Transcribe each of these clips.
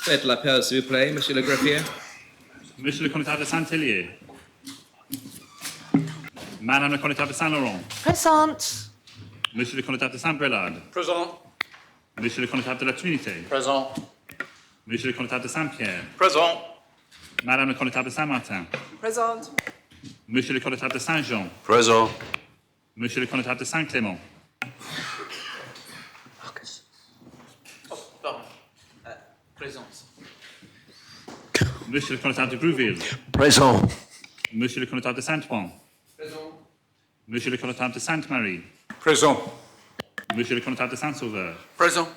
Faites l'appel, s'il vous plaît, Monsieur le greffier. Monsieur le connétable de Saint-Hélier. Madame le connétable de Saint-Laurent. Présente. Monsieur le connétable de Saint-Brelade. Présent. Monsieur le connétable de la Trinité. Présent. Monsieur le connétable de Saint-Pierre. Présent. Madame le connétable de Saint-Martin. Présente. Monsieur le connétable de Saint-Jean. Présent. Monsieur le connétable de Saint-Clément. Présence. Monsieur le connétable de Grouville. Présent. Monsieur le connétable de Saint-Ouen. Présent. Monsieur le connétable de Sainte-Marie. Présent. Monsieur le connétable de Saint-Sauveur. Présent.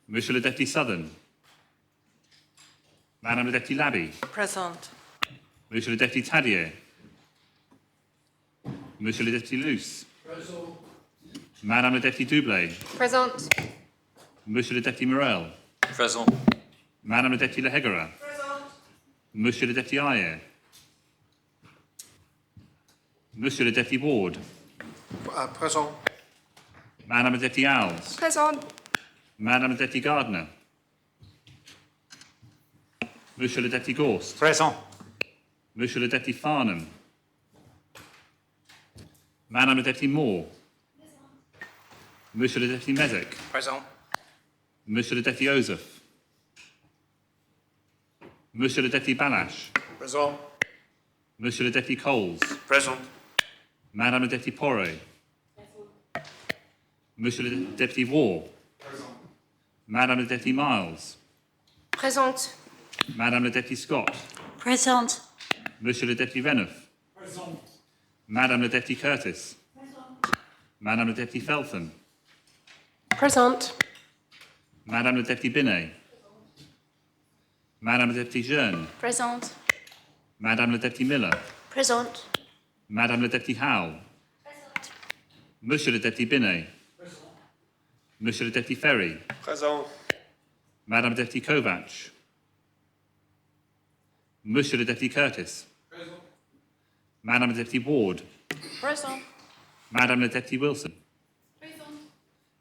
Monsieur le deputy Southern. Madame le deputy Labby. Présente. Monsieur le deputy Tadier. Monsieur le deputy Luce. Présent. Madame le deputy Doublé. Présente. Monsieur le deputy Morel. Présent. Madame le deputy Lehegera. Monsieur le deputy Ayer. Monsieur le deputy Ward. Présent. Madame le deputy Owls. Présente. Madame le deputy Gardner. Monsieur le deputy Gorst. Présent. Monsieur le deputy Farnham. Madame le deputy Moore. Monsieur le deputy Mezek. Présent. Monsieur le deputy Ozef. Monsieur le deputy Balash. Présent. Monsieur le deputy Coles. Présent. Madame le deputy Poré. Monsieur le deputy War. Madame le deputy Miles. Présente. Madame le deputy Scott. Présente. Monsieur le deputy Renouf. Madame le deputy Curtis. Madame le deputy Feltham. Présente. Madame le deputy Binet. Madame le deputy Jeune. Présente. Madame le deputy Miller. Présente. Madame le deputy Howell. Monsieur le deputy Binet. Monsieur le deputy Ferry. Présent. Madame le deputy Kovac. Monsieur le deputy Curtis. Madame le deputy Ward. Présente. Madame le deputy Wilson.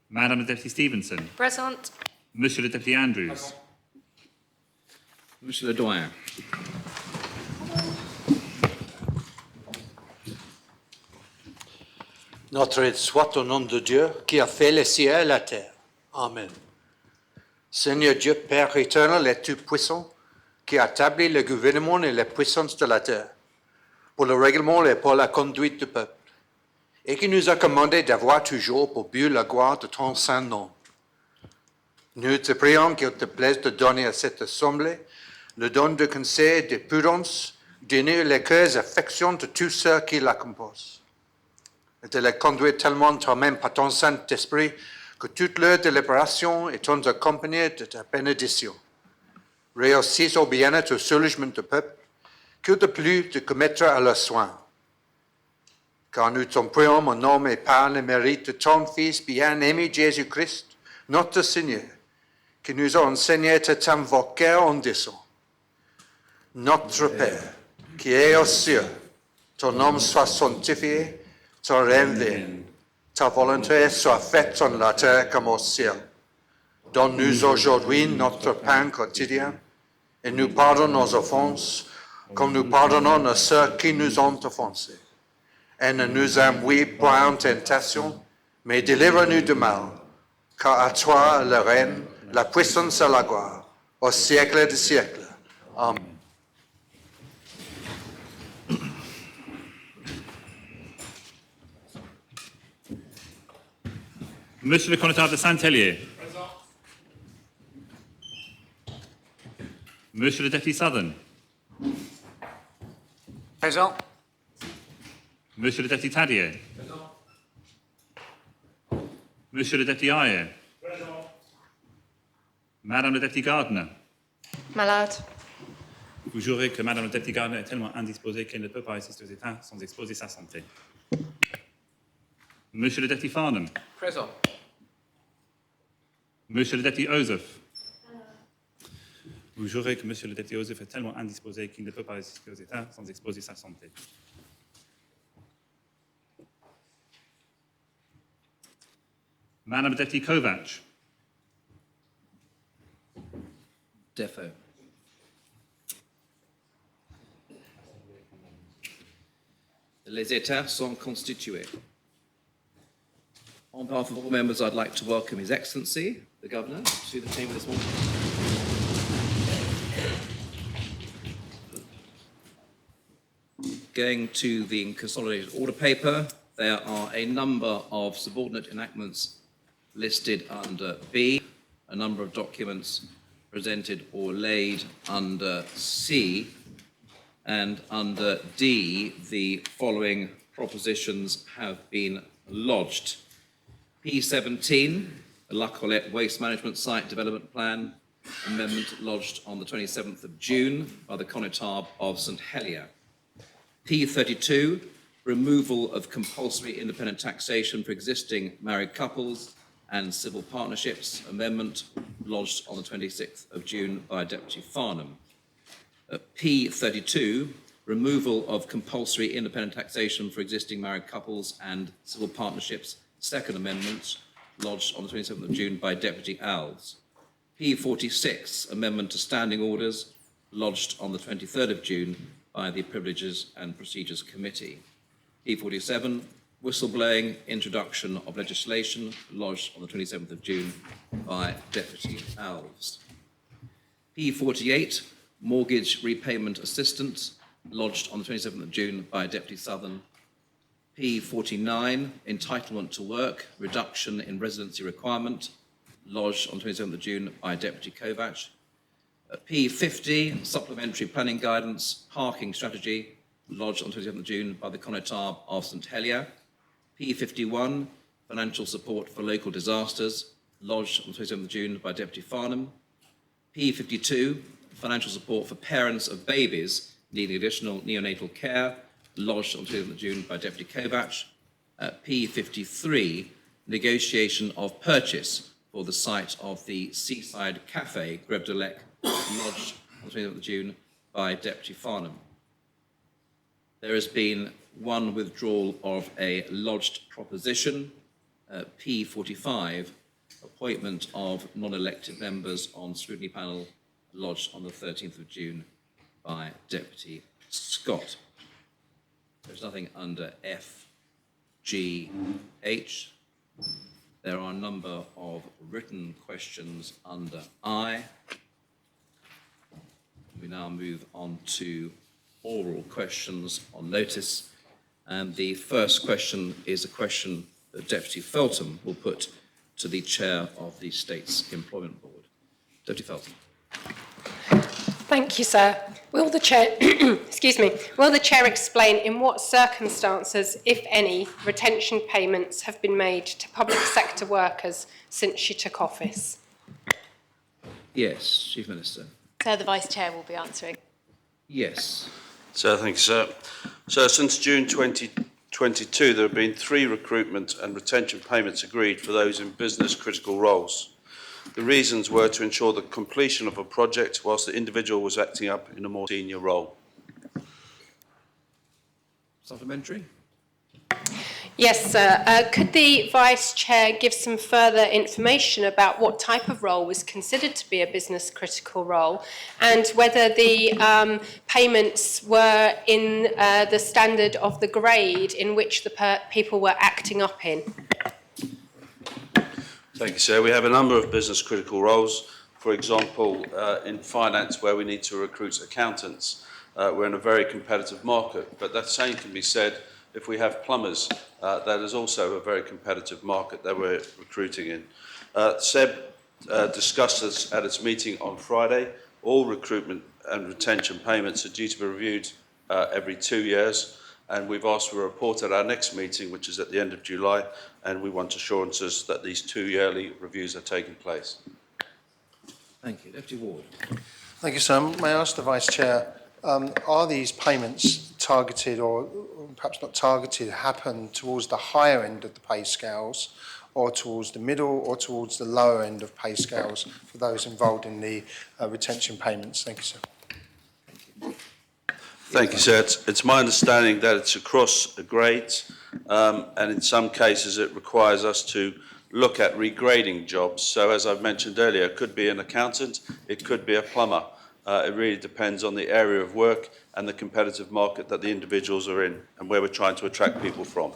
Madame le deputy Stevenson. Présente. Monsieur le deputy Andrews. Monsieur le doyen. Notre aide soit au nom de Dieu qui a fait les cieux et la terre. Amen. Seigneur Dieu, Père éternel et tout-puissant, qui a établi le gouvernement et la puissance de la terre, pour le règlement et pour la conduite du peuple, et qui nous a commandé d'avoir toujours pour but la gloire de ton saint nom. Nous te prions qu'il te plaise de donner à cette assemblée le don de conseil et de prudence, d'unir les cœurs et affections de tous ceux qui la composent, et de les conduire tellement toi-même par ton Saint-Esprit que toute leur délibération est accompagnée de ta bénédiction. Réussisse au bien-être et au soulagement du peuple, que de plus te commettre à leurs soins. Car nous t'en prions au nom et par le mérite de ton Fils bien-aimé Jésus-Christ, notre Seigneur, qui nous a enseigné à t'invoquer en disant: Notre Père, qui es aux cieux, ton nom soit sanctifié, ton règne vienne, ta volonté soit faite sur la terre comme au ciel. Donne-nous aujourd'hui notre pain quotidien, et nous pardonne nos offenses, comme nous pardonnons à ceux qui nous ont offensés. Et ne nous envoie point en tentation, mais délivre-nous du mal, car à toi le règne, la puissance et la gloire, au siècle des siècles. Amen. Monsieur le connétable de Saint-Hélier. Monsieur le deputy Southern. Présent. Monsieur le deputy Tadier. Monsieur le deputy Ayer. Madame le deputy Gardner. Malade. Vous jurez que Madame le deputy Gardner est tellement indisposée qu'elle ne peut pas assister aux états sans exposer sa santé. Monsieur le deputy Farnham. Présent. Monsieur le deputy Ozef. Vous jurez que Monsieur le député Joseph est tellement indisposé qu'il ne peut pas assister aux États sans exposer sa santé. Madam Deputy Kovac. Defo. Les États sont constitués. On behalf of all members, I'd like to welcome His Excellency, the Governor, to the Chamber this morning. Going to the consolidated order paper, there are a number of subordinate enactments listed under B, a number of documents presented or laid under C, and under D, the following propositions have been lodged. P17, the La Collette Waste Management Site Development Plan, amendment lodged on the 27th of June by the Connétable of St Helier. P32, removal of compulsory independent taxation for existing married couples and civil partnerships, amendment lodged on the 26th of June by Deputy Farnham. P32, removal of compulsory independent taxation for existing married couples and civil partnerships, second amendment, lodged on the 27th of June by Deputy Alves. P46, amendment to standing orders, lodged on the 23rd of June by the Privileges and Procedures Committee. P47, whistleblowing, introduction of legislation, lodged on the 27th of June by Deputy Alves. P48, mortgage repayment assistance, lodged on the 27th of June by Deputy Southern. P49, entitlement to work, reduction in residency requirement, lodged on 27th of June by Deputy Kovac. P50, supplementary planning guidance, parking strategy, lodged on 27th of June by the Connétable of St Helier. P51, financial support for local disasters, lodged on 27th of June by Deputy Farnham. P52, financial support for parents of babies needing additional neonatal care, lodged on 27th of June by Deputy Kovac. P53, negotiation of purchase for the site of the Seaside Cafe, Greve de Lec, lodged on 27th of June by Deputy Farnham. There has been one withdrawal of a lodged proposition, P45, appointment of non-elected members on scrutiny panel, lodged on the 13th of June by Deputy Scott. There's nothing under F, G, H. There are a number of written questions under I. We now move on to oral questions on notice. And the first question is a question that Deputy Feltham will put to the Chair of the State's Employment Board. Deputy Feltham. Thank you, sir. Will the Chair, will the Chair explain in what circumstances, if any, retention payments have been made to public sector workers since she took office? Yes, Chief Minister. So the Vice Chair will be answering. Yes. So, thank you, sir. So, since June 2022, there have been 3 recruitment and retention payments agreed for those in business-critical roles. The reasons were to ensure the completion of a project whilst the individual was acting up in a more senior role. Supplementary? Yes, sir. Could the Vice Chair give some further information about what type of role was considered to be a business-critical role and whether the payments were in the standard of the grade in which the people were acting up in? Thank you, sir. We have a number of business-critical roles. For example, in finance, where we need to recruit accountants, we're in a very competitive market. But that same can be said if we have plumbers. That is also a very competitive market that we're recruiting in. SEB discussed this at its meeting on Friday. All recruitment and retention payments are due to be reviewed every 2 years. And we've asked for a report at our next meeting, which is at the end of July, and we want assurances that these 2 yearly reviews are taking place. Thank you. Deputy Ward. Thank you, sir. May I ask the Vice Chair, are these payments targeted or perhaps not targeted, happen towards the higher end of the pay scales, or towards the middle or towards the lower end of pay scales for those involved in the retention payments? Thank you, sir. Thank you, sir. It's my understanding that it's across grades, and in some cases it requires us to look at regrading jobs. So as I've mentioned earlier, it could be an accountant, it could be a plumber. It really depends on the area of work and the competitive market that the individuals are in and where we're trying to attract people from.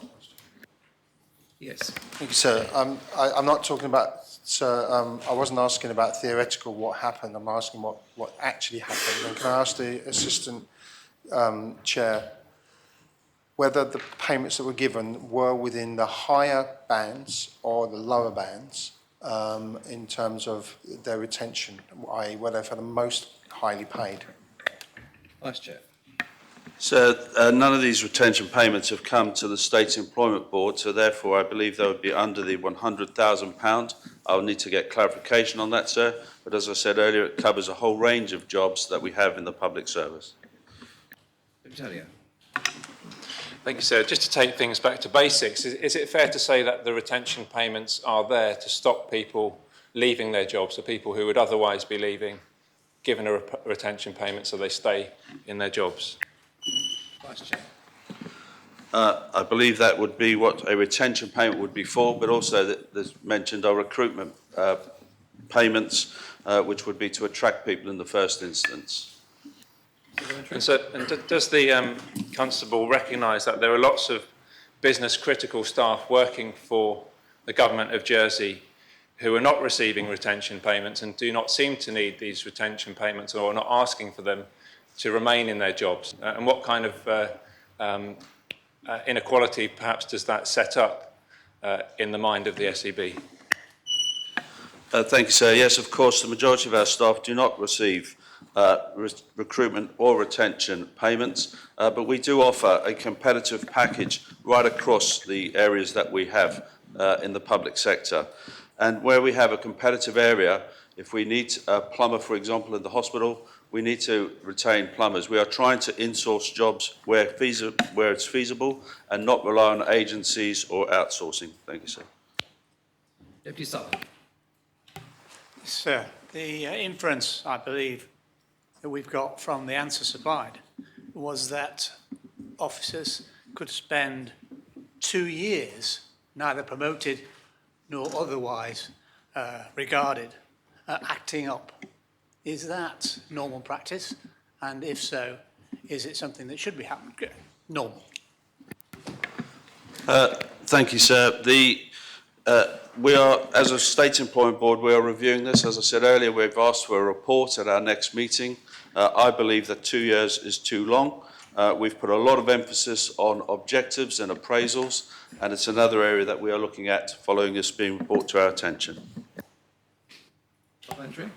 Yes. Thank you, sir. I'm not talking about, sir, I wasn't asking about theoretical what happened. I'm asking what actually happened. And can I ask the Assistant Chair whether the payments that were given were within the higher bands or the lower bands in terms of their retention, i.e. whether they're the most highly paid? Vice Chair. So none of these retention payments have come to the State Employment Board, so therefore I believe they would be under the £100,000. I'll need to get clarification on that, sir. But as I said earlier, it covers a whole range of jobs that we have in the public service. Deputy Thank you, sir. Just to take things back to basics, is it fair to say that the retention payments are there to stop people leaving their jobs, the people who would otherwise be leaving, given a retention payment so they stay in their jobs? Vice Chair. I believe that would be what a retention payment would be for, but also there's mentioned our recruitment payments, which would be to attract people in the first instance. And so, does the Constable recognise that there are lots of business-critical staff working for the Government of Jersey who are not receiving retention payments and do not seem to need these retention payments or are not asking for them to remain in their jobs? And what kind of inequality perhaps does that set up in the mind of the SEB? Thank you, sir. Yes, of course, the majority of our staff do not receive recruitment or retention payments, but we do offer a competitive package right across the areas that we have in the public sector. And where we have a competitive area, if we need a plumber, for example, in the hospital, we need to retain plumbers. We are trying to insource jobs where it's feasible and not rely on agencies or outsourcing. Thank you, sir. Deputy Sutherland. Sir, the inference, I believe, that we've got from the answer supplied was that officers could spend 2 years neither promoted nor otherwise regarded acting up. Is that normal practice? And if so, is it something that should be normal? Thank you, sir. We are, as a State Employment Board, we are reviewing this. As I said earlier, we've asked for a report at our next meeting. I believe that 2 years is too long. We've put a lot of emphasis on objectives and appraisals, and it's another area that we are looking at following this being brought to our attention. Supplementary.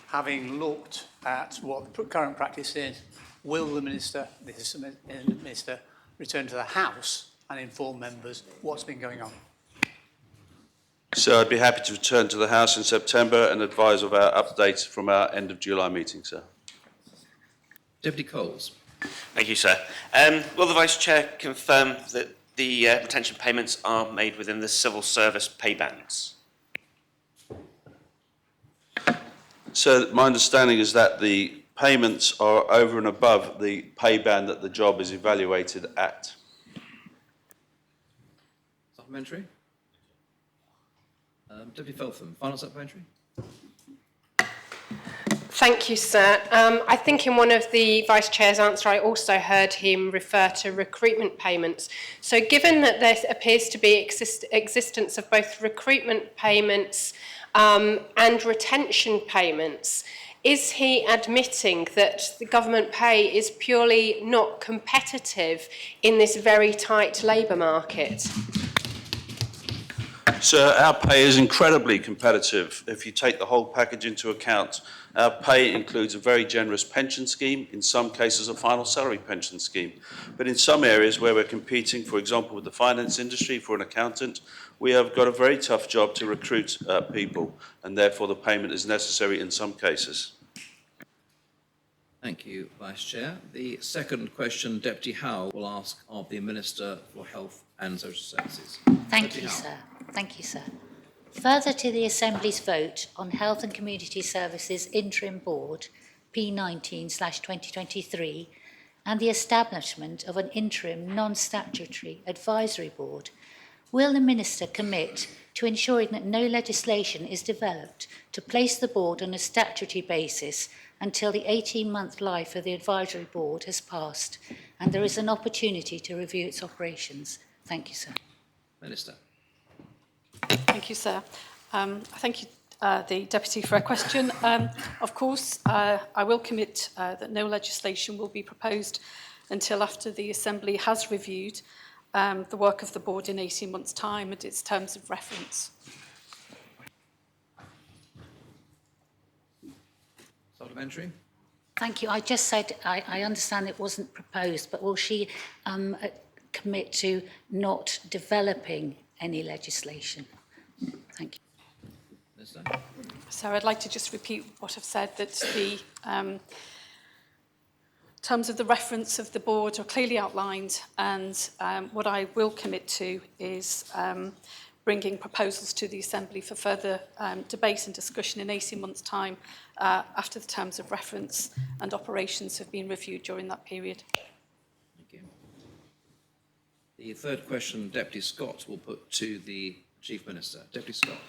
Having looked at what the current practice is, will the Minister, the Assistant Minister, return to the House and inform members what's been going on? So I'd be happy to return to the House in September and advise of our updates from our end of July meeting, sir. Deputy Coles. Thank you, sir. Will the Vice Chair confirm that the retention payments are made within the civil service pay bands? So my understanding is that the payments are over and above the pay band that the job is evaluated at. Supplementary. Deputy Feltham, final supplementary. Thank you, sir. I think in one of the Vice Chair's answer, I also heard him refer to recruitment payments. So given that there appears to be existence of both recruitment payments and retention payments, is he admitting that the government pay is purely not competitive in this very tight labour market? So our pay is incredibly competitive if you take the whole package into account. Our pay includes a very generous pension scheme, in some cases a final salary pension scheme. But in some areas where we're competing, for example, with the finance industry for an accountant, we have got a very tough job to recruit people, and therefore the payment is necessary in some cases. Thank you, Vice Chair. The second question, Deputy Howell will ask of the Minister for Health and Social Services. Thank Deputy you, Howell. sir. Thank you, sir. Further to the Assembly's vote on Health and Community Services Interim Board, P19/2023, and the establishment of an interim non-statutory advisory board, will the Minister commit to ensuring that no legislation is developed to place the board on a statutory basis until the 18-month life of the advisory board has passed and there is an opportunity to review its operations? Thank you, sir. Minister. Thank you, sir. Thank you, the Deputy, for a question. Of course, I will commit that no legislation will be proposed until after the Assembly has reviewed the work of the board in 18 months' time and its terms of reference. Supplementary. Thank you. I just said I understand it wasn't proposed, but will she commit to not developing any legislation? Thank you. Minister. So I'd like to just repeat what I've said, that the terms of the reference of the board are clearly outlined, and what I will commit to is bringing proposals to the Assembly for further debate and discussion in 18 months' time after the terms of reference and operations have been reviewed during that period. Thank you. The third question, Deputy Scott will put to the Chief Minister. Deputy Scott.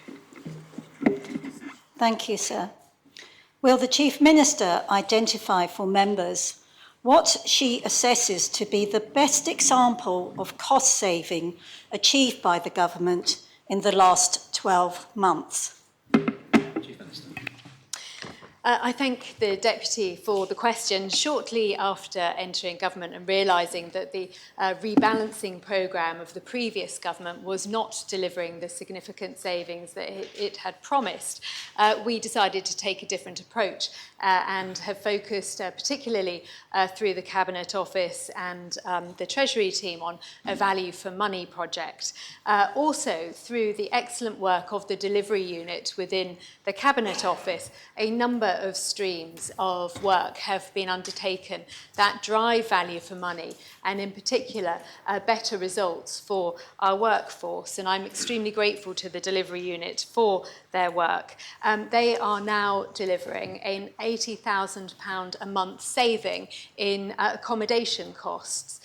Thank you, sir. Will the Chief Minister identify for members what she assesses to be the best example of cost saving achieved by the government in the last 12 months? Chief Minister. I thank the Deputy for the question. Shortly after entering government and realising that the rebalancing programme of the previous government was not delivering the significant savings that it had promised, we decided to take a different approach and have focused particularly through the Cabinet Office and the Treasury team on a value for money project. Also, through the excellent work of the delivery unit within the Cabinet Office, a number of streams of work have been undertaken that drive value for money, and in particular better results for our workforce, and I'm extremely grateful to the delivery unit for their work. They are now delivering an £80,000 a month saving in accommodation costs,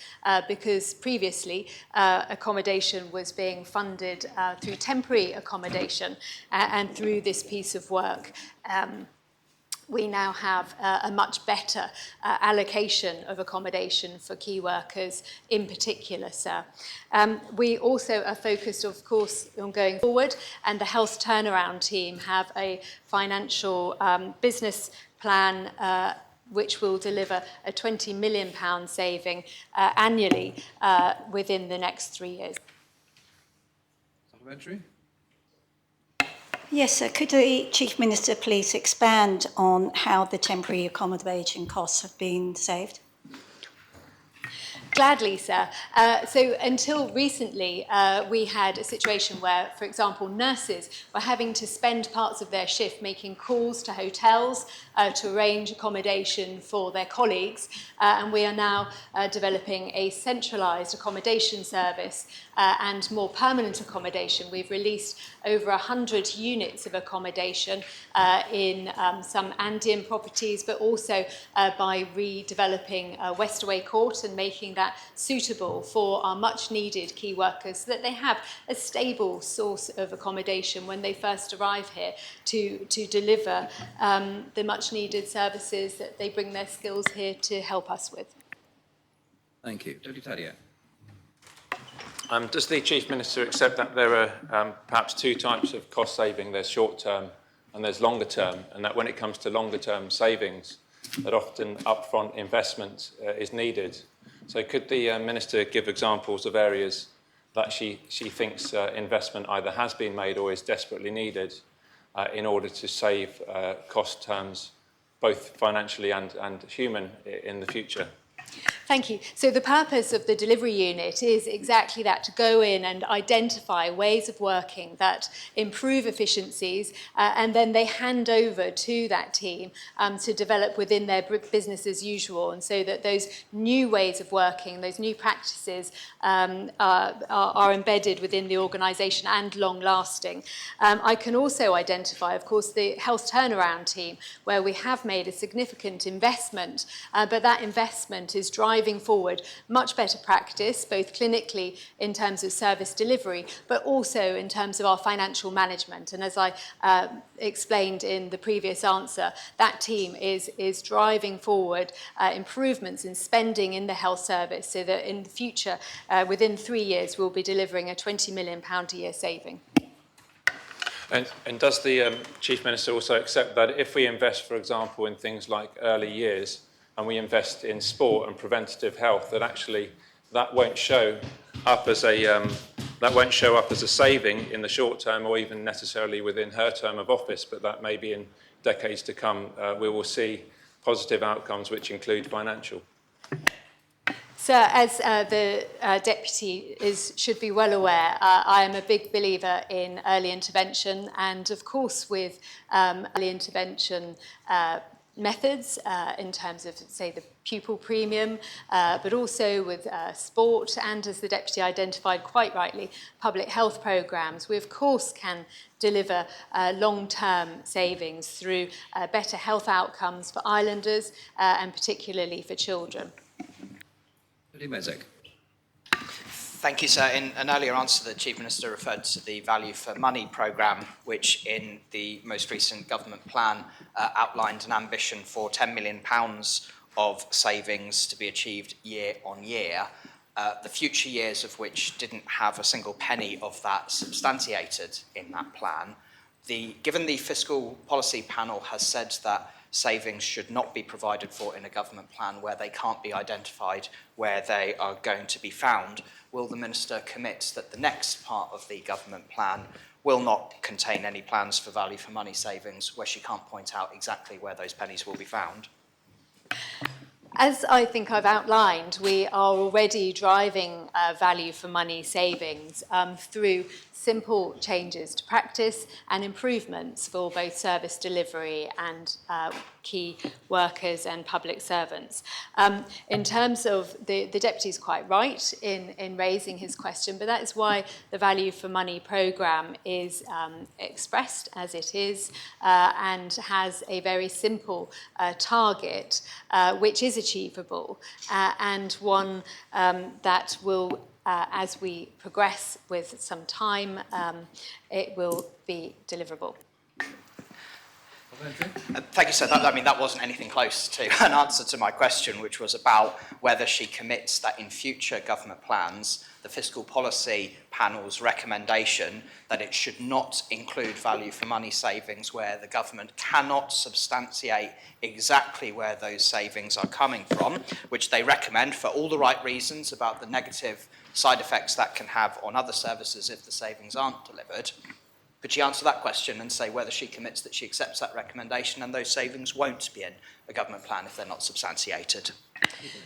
because previously accommodation was being funded through temporary accommodation, and through this piece of work we now have a much better allocation of accommodation for key workers in particular, sir. We also are focused, of course, on going forward, and the Health Turnaround team have a financial business plan which will deliver a £20 million saving annually within the next 3 years. Supplementary. Yes, sir. Could the Chief Minister please expand on how the temporary accommodation costs have been saved? Gladly, sir. So until recently, we had a situation where, for example, nurses were having to spend parts of their shift making calls to hotels to arrange accommodation for their colleagues, and we are now developing a centralised accommodation service and more permanent accommodation. We've released over 100 units of accommodation in some Andean properties, but also by redeveloping Westaway Court and making that suitable for our much needed key workers, so that they have a stable source of accommodation when they first arrive here to deliver the much needed services that they bring their skills here to help us with. Thank you. Deputy Tadia. Does the Chief Minister accept that there are perhaps two types of cost saving? There's short term and there's longer term, and that when it comes to longer term savings, that often upfront investment is needed. So could the Minister give examples of areas that she thinks investment either has been made or is desperately needed in order to save cost terms, both financially and human, in the future? Thank you. So the purpose of the delivery unit is exactly that, to go in and identify ways of working that improve efficiencies, and then they hand over to that team to develop within their business as usual, and so that those new ways of working, those new practices are embedded within the organisation and long-lasting. I can also identify, of course, the health turnaround team, where we have made a significant investment, but that investment is driving forward much better practice, both clinically in terms of service delivery, but also in terms of our financial management. And as I explained in the previous answer, that team is driving forward improvements in spending in the health service, so that in the future, within 3 years, we'll be delivering a £20 million a year saving. And does the Chief Minister also accept that if we invest, for example, in things like early years, and we invest in sport and preventative health, that actually that won't show up as a saving in the short term, or even necessarily within her term of office, but that maybe in decades to come we will see positive outcomes which include financial? So, as the Deputy should be well aware, I am a big believer in early intervention, and of course with early intervention methods in terms of, say, the pupil premium, but also with sport, and as the Deputy identified quite rightly, public health programmes. We of course can deliver long-term savings through better health outcomes for islanders and particularly for children. Thank you, sir. In an earlier answer, the Chief Minister referred to the Value for Money programme, which in the most recent government plan outlined an ambition for £10 million of savings to be achieved year on year, the future years of which didn't have a single penny of that substantiated in that plan. Given the Fiscal Policy Panel has said that savings should not be provided for in a government plan where they can't be identified where they are going to be found, will the Minister commit that the next part of the government plan will not contain any plans for value for money savings where she can't point out exactly where those pennies will be found? As I think I've outlined, we are already driving value for money savings through simple changes to practice and improvements for both service delivery and key workers and public servants. In terms of the Deputy is quite right in raising his question, but that is why the Value for Money programme is expressed as it is and has a very simple target which is achievable and one that will as we progress with some time, it will be deliverable. Thank you, sir. That wasn't anything close to an answer to my question, which was about whether she commits that in future government plans, the Fiscal Policy Panel's recommendation that it should not include value for money savings where the government cannot substantiate exactly where those savings are coming from, which they recommend for all the right reasons about the negative side effects that can have on other services if the savings aren't delivered. Could she answer that question and say whether she commits that she accepts that recommendation and those savings won't be in a government plan if they're not substantiated?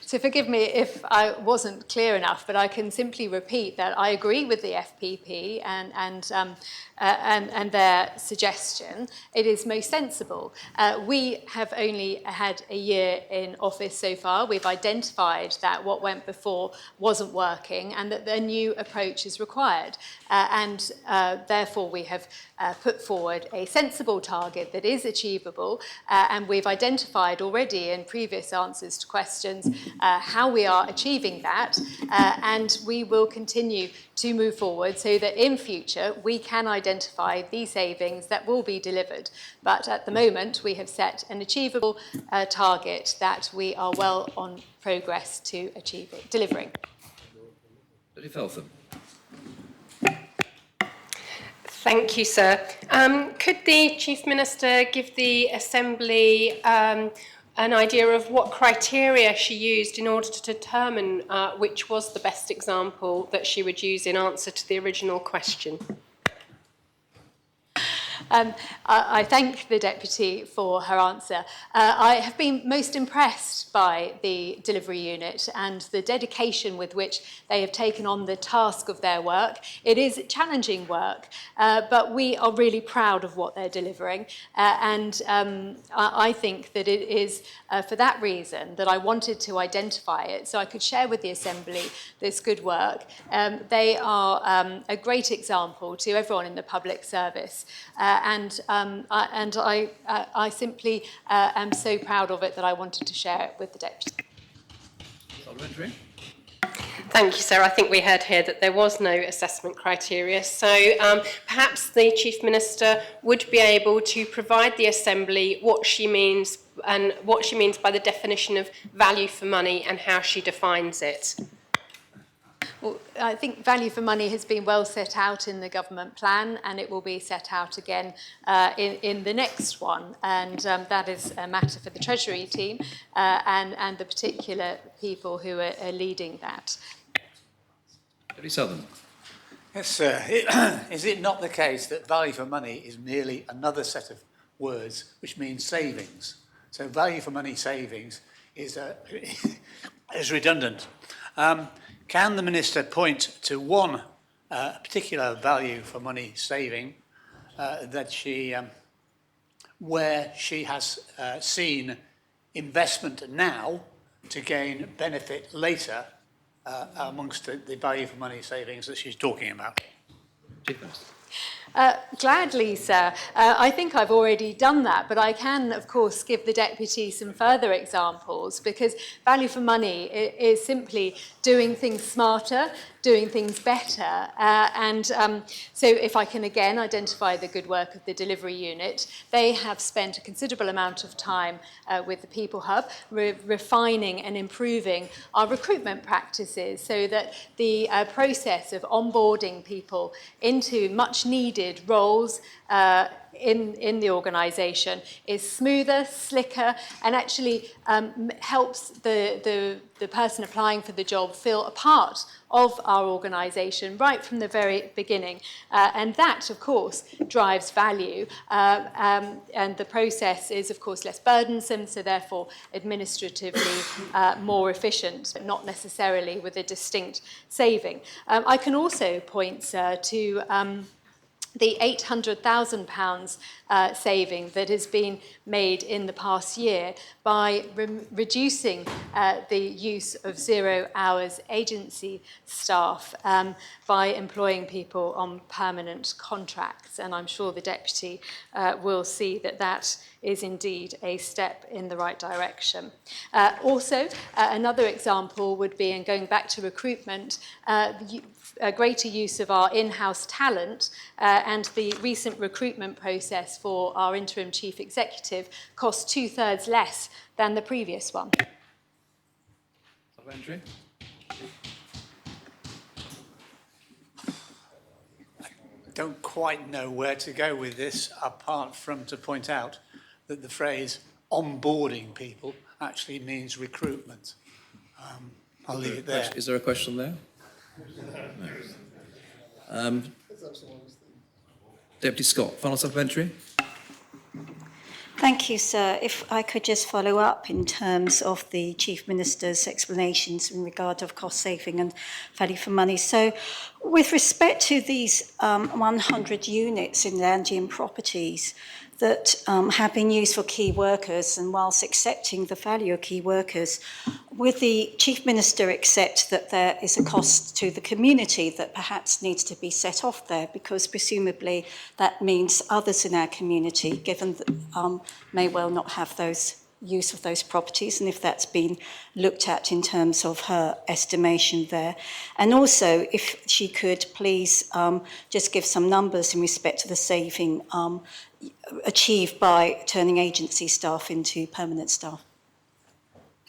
So forgive me if I wasn't clear enough, but I can simply repeat that I agree with the FPP and their suggestion. It is most sensible. We have only had a year in office so far. We've identified that what went before wasn't working and that a new approach is required. Therefore, we have put forward a sensible target that is achievable, and we've identified already in previous answers to questions how we are achieving that, and we will continue to move forward so that in future we can identify the savings that will be delivered. But at the moment we have set an achievable target that we are well on progress to delivering. Lily Feltham. Thank you, sir. Could the Chief Minister give the Assembly an idea of what criteria she used in order to determine which was the best example that she would use in answer to the original question? I thank the Deputy for her answer. I have been most impressed by the delivery unit and the dedication with which they have taken on the task of their work. It is challenging work, but we are really proud of what they're delivering. I think that it is for that reason that I wanted to identify it so I could share with the Assembly this good work. They are a great example to everyone in the public service, and I simply am so proud of it that I wanted to share it with the Deputy. Parliamentary. Thank you, sir. I think we heard here that there was no assessment criteria. So perhaps the Chief Minister would be able to provide the Assembly what she means by the definition of value for money and how she defines it. Well, I think value for money has been well set out in the government plan, and it will be set out again in the next one. And that is a matter for the Treasury team and the particular people who are leading that. Deputy Southern. Yes, sir. Is it not the case that value for money is merely another set of words which means savings? So value for money savings is redundant. Can the Minister point to one particular value for money saving that where she has seen investment now to gain benefit later amongst the value for money savings that she's talking about? Chief Minister. Gladly, sir. I think I've already done that, but I can, of course, give the Deputy some further examples, because value for money is simply doing things smarter, doing things better. So if I can again identify the good work of the delivery unit, they have spent a considerable amount of time with the People Hub, refining and improving our recruitment practices so that the process of onboarding people into much needed roles in the organisation is smoother, slicker, and actually helps the person applying for the job feel a part of our organisation right from the very beginning. And that, of course, drives value. And the process is, of course, less burdensome, so therefore administratively more efficient, but not necessarily with a distinct saving. I can also point, sir, to the £800,000 saving that has been made in the past year by reducing the use of 0 hours agency staff by employing people on permanent contracts. And I'm sure the Deputy will see that that is indeed a step in the right direction. Also, another example would be, and going back to recruitment, a greater use of our in-house talent and the recent recruitment process for our interim chief executive cost 2/3 less than the previous one. Parliamentary. Don't quite know where to go with this, apart from to point out that the phrase onboarding people actually means recruitment. I'll leave it there. Is there a question there? No. Deputy Scott, final supplementary. Thank you, sir. If I could just follow up in terms of the Chief Minister's explanations in regard of cost saving and value for money. So with respect to these 100 units in Landian properties that have been used for key workers, and whilst accepting the value of key workers, would the Chief Minister accept that there is a cost to the community that perhaps needs to be set off there, because presumably that means others in our community, given that may well not have those use of those properties, and if that's been looked at in terms of her estimation there. And also, if she could please just give some numbers in respect to the saving achieved by turning agency staff into permanent staff.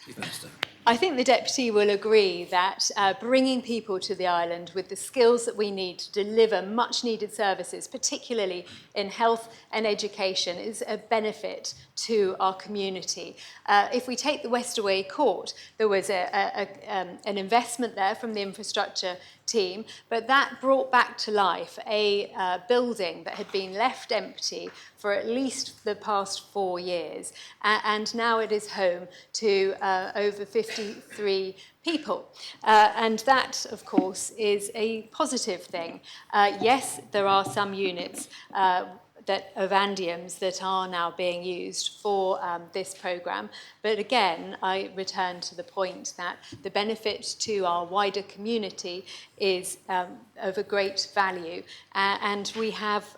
Chief Minister. I think the Deputy will agree that bringing people to the island with the skills that we need to deliver much needed services, particularly in health and education, is a benefit to our community. If we take the Westaway Court, there was an investment there from the infrastructure team, but that brought back to life a building that had been left empty for at least the past 4 years, and now it is home to over 53 people. And that, of course, is a positive thing. Yes, there are some units of Andiums that are now being used for this programme. But again, I return to the point that the benefit to our wider community is of a great value. And we have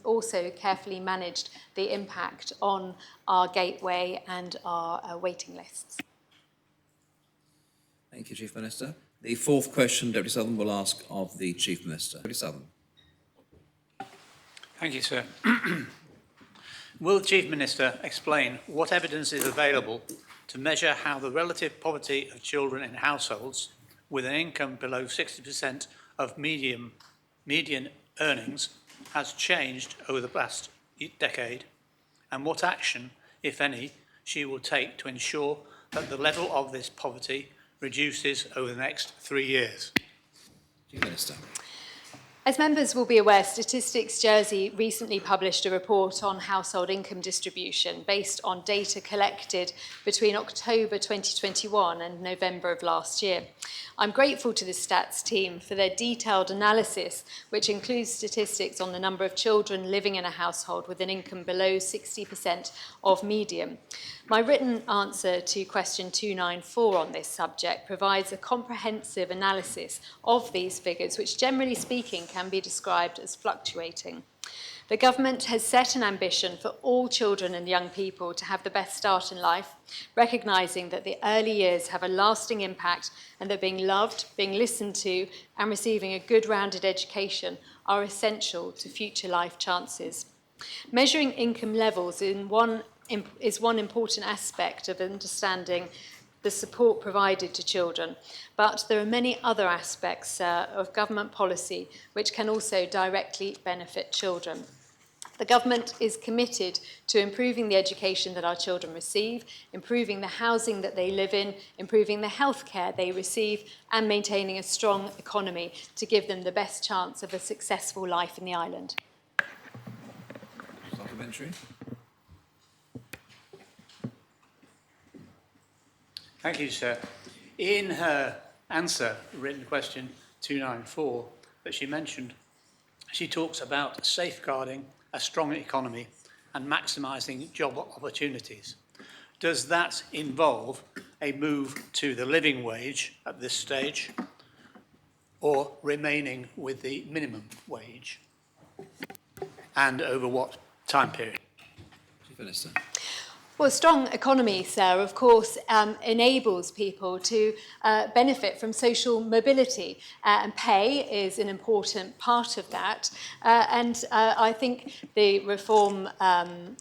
also carefully managed the impact on our gateway and our waiting lists. Thank you, Chief Minister. The fourth question, Deputy Southern will ask of the Chief Minister. Deputy Southern. Thank you, sir. Will the Chief Minister explain what evidence is available to measure how the relative poverty of children in households with an income below 60% of median earnings has changed over the past decade, and what action, if any, she will take to ensure that the level of this poverty reduces over the next 3 years? Chief Minister. As members will be aware, Statistics Jersey recently published a report on household income distribution based on data collected between October 2021 and November of last year. I'm grateful to the stats team for their detailed analysis, which includes statistics on the number of children living in a household with an income below 60% of median. My written answer to question 294 on this subject provides a comprehensive analysis of these figures, which generally speaking can be described as fluctuating. The government has set an ambition for all children and young people to have the best start in life, recognising that the early years have a lasting impact and that being loved, being listened to and receiving a good rounded education are essential to future life chances. Measuring income levels is one important aspect of understanding the support provided to children, but there are many other aspects of government policy which can also directly benefit children. The government is committed to improving the education that our children receive, improving the housing that they live in, improving the healthcare they receive, and maintaining a strong economy to give them the best chance of a successful life in the island. Supplementary. Thank you, sir. In her answer, written question 294 that she mentioned, she talks about safeguarding a strong economy and maximising job opportunities. Does that involve a move to the living wage at this stage or remaining with the minimum wage? And over what time period? Chief Minister. Well, a strong economy, sir, of course, enables people to benefit from social mobility, and pay is an important part of that. And I think the Reform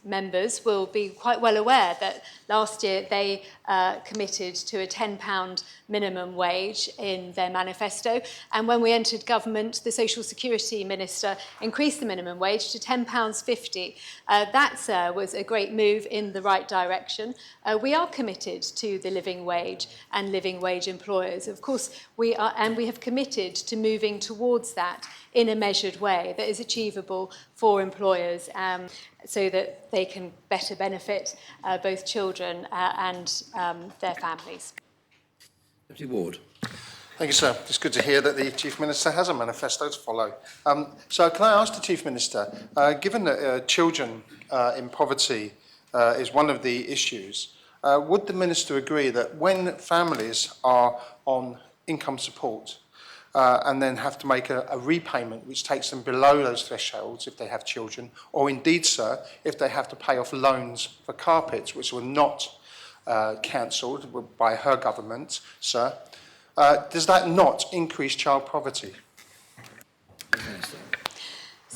members will be quite well aware that last year they committed to a £10 minimum wage in their manifesto. And when we entered government, the Social Security Minister increased the minimum wage to £10.50. That, sir, was a great move in the right direction. We are committed to the living wage and living wage employers. Of course, we are, and we have committed to moving towards that in a measured way that is achievable for employers, so that they can better benefit both children and their families. Deputy Ward. Thank you, sir. It's good to hear that the Chief Minister has a manifesto to follow. So can I ask the Chief Minister, given that children in poverty is one of the issues, would the Minister agree that when families are on income support and then have to make a repayment which takes them below those thresholds if they have children, or indeed, sir, if they have to pay off loans for carpets which were not cancelled by her government, sir, does that not increase child poverty?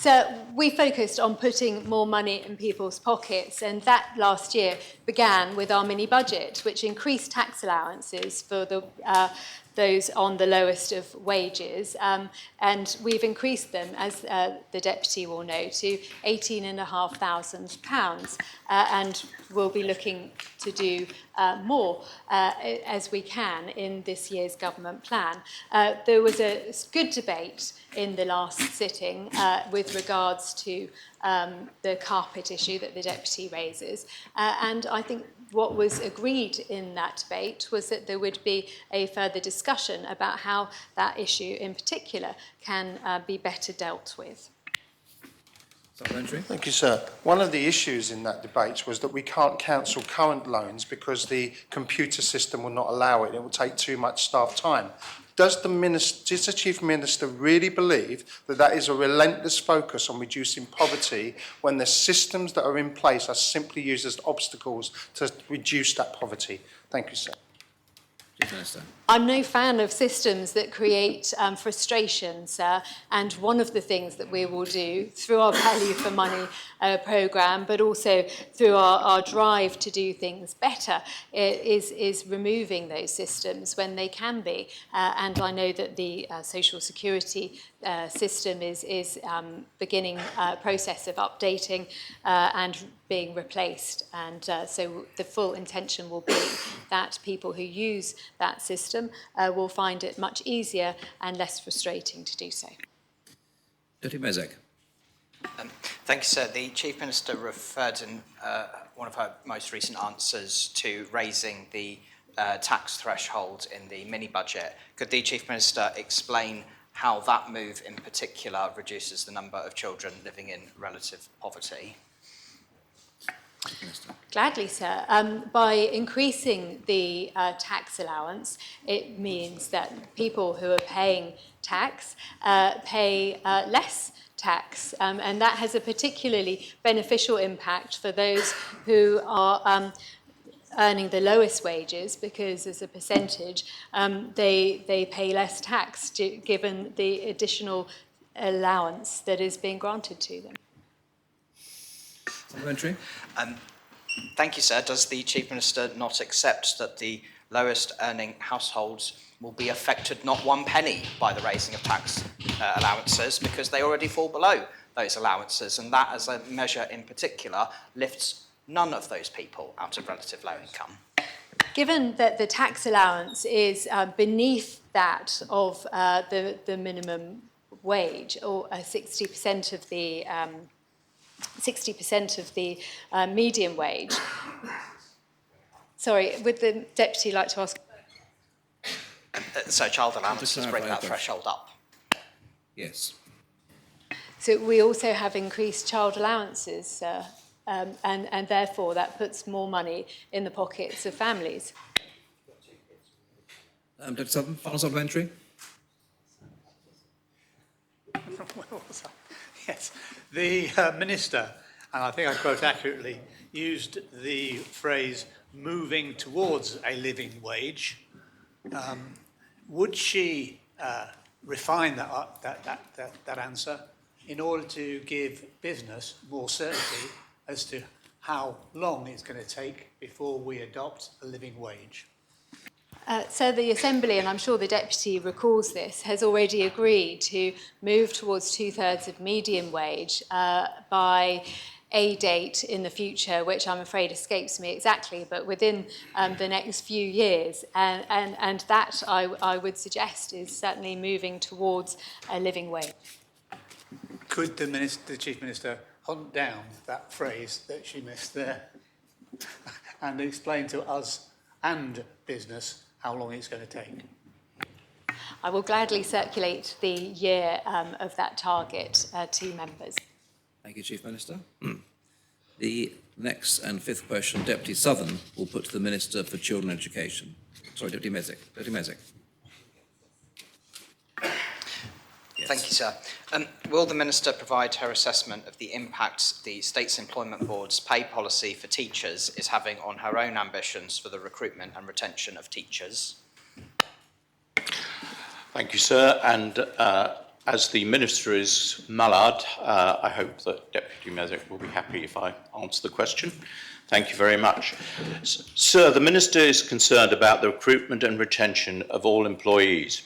So we focused on putting more money in people's pockets, and that last year began with our mini budget, which increased tax allowances for those on the lowest of wages, and we've increased them, as the Deputy will know, to £18,500, and we'll be looking to do more as we can in this year's government plan. There was a good debate in the last sitting with regards to the carpet issue that the Deputy raises, and I think what was agreed in that debate was that there would be a further discussion about how that issue in particular can be better dealt with. Supplementary. Thank you, sir. One of the issues in that debate was that we can't cancel current loans because the computer system will not allow it. It will take too much staff time. Does the Chief Minister really believe that that is a relentless focus on reducing poverty when the systems that are in place are simply used as obstacles to reduce that poverty? Thank you, sir. Chief Minister. I'm no fan of systems that create frustration, sir, and one of the things that we will do through our Value for Money programme, but also through our drive to do things better, is removing those systems when they can be. And I know that the social security system is beginning a process of updating and being replaced. And so the full intention will be that people who use that system will find it much easier and less frustrating to do so. Deputy Mezek. Thank you, sir. The Chief Minister referred in one of her most recent answers to raising the tax threshold in the mini-budget. Could the Chief Minister explain how that move in particular reduces the number of children living in relative poverty? Gladly, sir. By increasing the tax allowance, it means that people who are paying tax pay less tax, and that has a particularly beneficial impact for those who are earning the lowest wages, because as a percentage they pay less tax given the additional allowance that is being granted to them. Supplementary. Thank you, sir. Does the Chief Minister not accept that the lowest earning households will be affected not one penny by the raising of tax allowances, because they already fall below those allowances, and that as a measure in particular lifts none of those people out of relative low income? Given that the tax allowance is beneath that of the minimum wage, or 60% of the 60% of the median wage. Sorry, would the Deputy like to ask? So child allowances bring that threshold up? Yes. So we also have increased child allowances, and therefore that puts more money in the pockets of families. Deputy Sutton, final supplementary. Yes, the Minister, and I think I quote accurately, used the phrase moving towards a living wage. Would she refine that answer in order to give business more certainty as to how long it's going to take before we adopt a living wage? So the Assembly, and I'm sure the Deputy recalls this, has already agreed to move towards 2/3 of median wage by a date in the future, which I'm afraid escapes me exactly, but within the next few years. And that, I would suggest, is certainly moving towards a living wage. Could the Chief Minister hunt down that phrase that she missed there and explain to us and business how long it's going to take? I will gladly circulate the year of that target to members. Thank you, Chief Minister. The next and fifth question, Deputy Southern, will put to the Minister for Children and Education. Sorry, Deputy Mezek. Deputy Mezek. Yes. Thank you, sir. Will the Minister provide her assessment of the impact the State's Employment Board's pay policy for teachers is having on her own ambitions for the recruitment and retention of teachers? Thank you, sir. And As the Minister is mallard, I hope that Deputy Mezek will be happy if I answer the question. Thank you very much. Sir, the Minister is concerned about the recruitment and retention of all employees.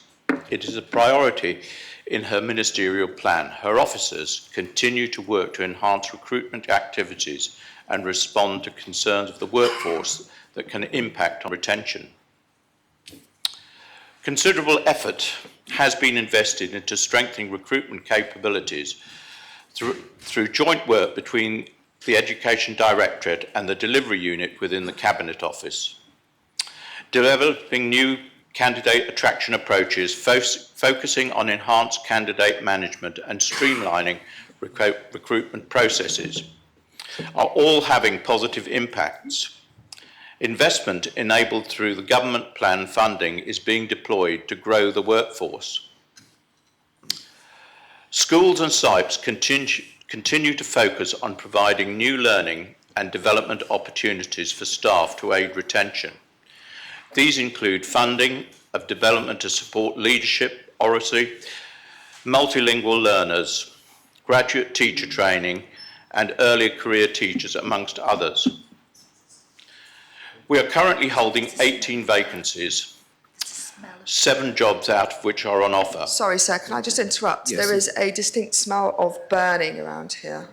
It is a priority in her ministerial plan. Her officers continue to work to enhance recruitment activities and respond to concerns of the workforce that can impact on retention. Considerable effort has been invested into strengthening recruitment capabilities through joint work between the Education Directorate and the Delivery Unit within the Cabinet Office. Developing new candidate attraction approaches focusing on enhanced candidate management and streamlining recruitment processes are all having positive impacts. Investment enabled through the government plan funding is being deployed to grow the workforce. Schools and SIPES continue to focus on providing new learning and development opportunities for staff to aid retention. These include funding of development to support leadership, oracy, multilingual learners, graduate teacher training, and early career teachers, amongst others. We are currently holding 18 vacancies, 7 jobs out of which are on offer. Sorry, sir, can I just interrupt? Yes. There is a distinct smell of burning around here.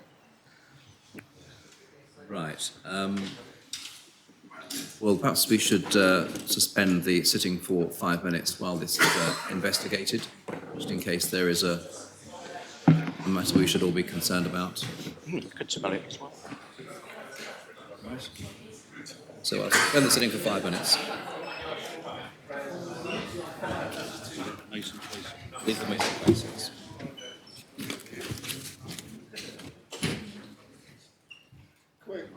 Right. Well, perhaps we should suspend the sitting for 5 minutes while this is investigated, just in case there is a matter we should all be concerned about. You could smell it as well. Right. So I'll suspend the sitting for 5 minutes. Leave the Mason places. Quick.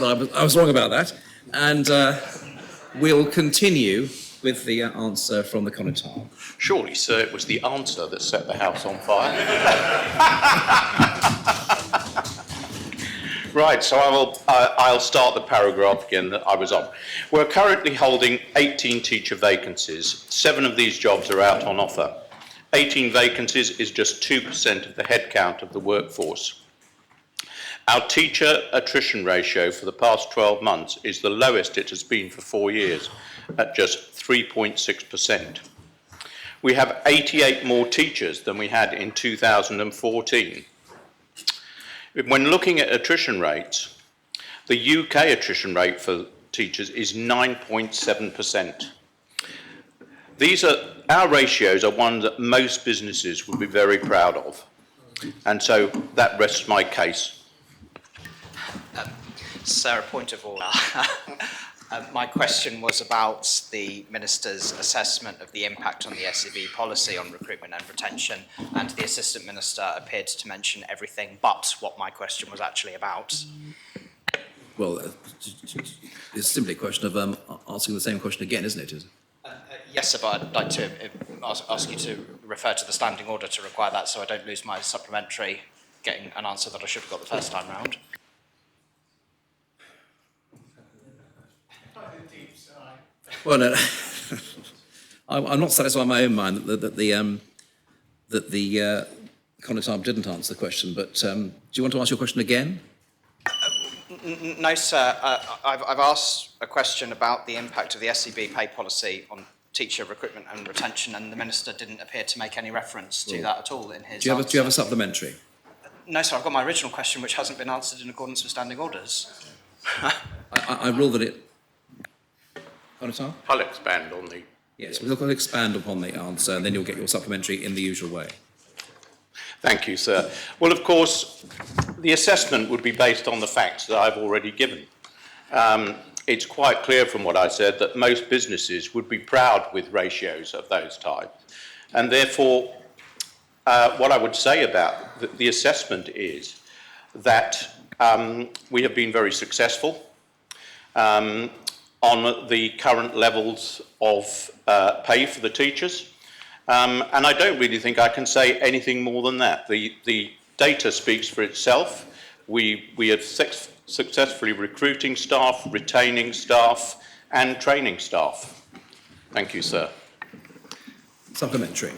I was wrong about that. And we'll continue with the answer from the Conotar. Surely, sir, it was the answer that set the house on fire. Right, so I'll start the paragraph again that I was on. We're currently holding 18 teacher vacancies. 7 of these jobs are out on offer. 18 vacancies is just 2% of the headcount of the workforce. Our teacher attrition ratio for the past 12 months is the lowest it has been for 4 years, at just 3.6%. We have 88 more teachers than we had in 2014. When looking at attrition rates, the UK attrition rate for teachers is 9.7%. Our ratios are ones that most businesses would be very proud of. And so that rests my case. Sir, a point of order. My question was about the Minister's assessment of the impact on the SEB policy on recruitment and retention, and the Assistant Minister appeared to mention everything but what my question was actually about. Well, it's simply a question of asking the same question again, isn't it? Yes, sir, but I'd like to ask you to refer to the standing order to require that so I don't lose my supplementary getting an answer that I should have got the first time round. Well, no, I'm not satisfied in my own mind that the Conotar didn't answer the question, but do you want to ask your question again? No, sir. I've asked a question about the impact of the SEB pay policy on teacher recruitment and retention, and the Minister didn't appear to make any reference to that at all in his answer. Do you have a supplementary? No, sir. I've got my original question, which hasn't been answered in accordance with standing orders. I rule that it... Conotar? I'll expand on the... Yes, we'll expand upon the answer, and then you'll get your supplementary in the usual way. Thank you, sir. Well, of course, the assessment would be based on the facts that I've already given. It's quite clear from what I said that most businesses would be proud with ratios of those types. And therefore, what I would say about the assessment is that we have been very successful. on the current levels of pay for the teachers. And I don't really think I can say anything more than that. The data speaks for itself. We are successfully recruiting staff, retaining staff, and training staff. Thank you, sir. Supplementary.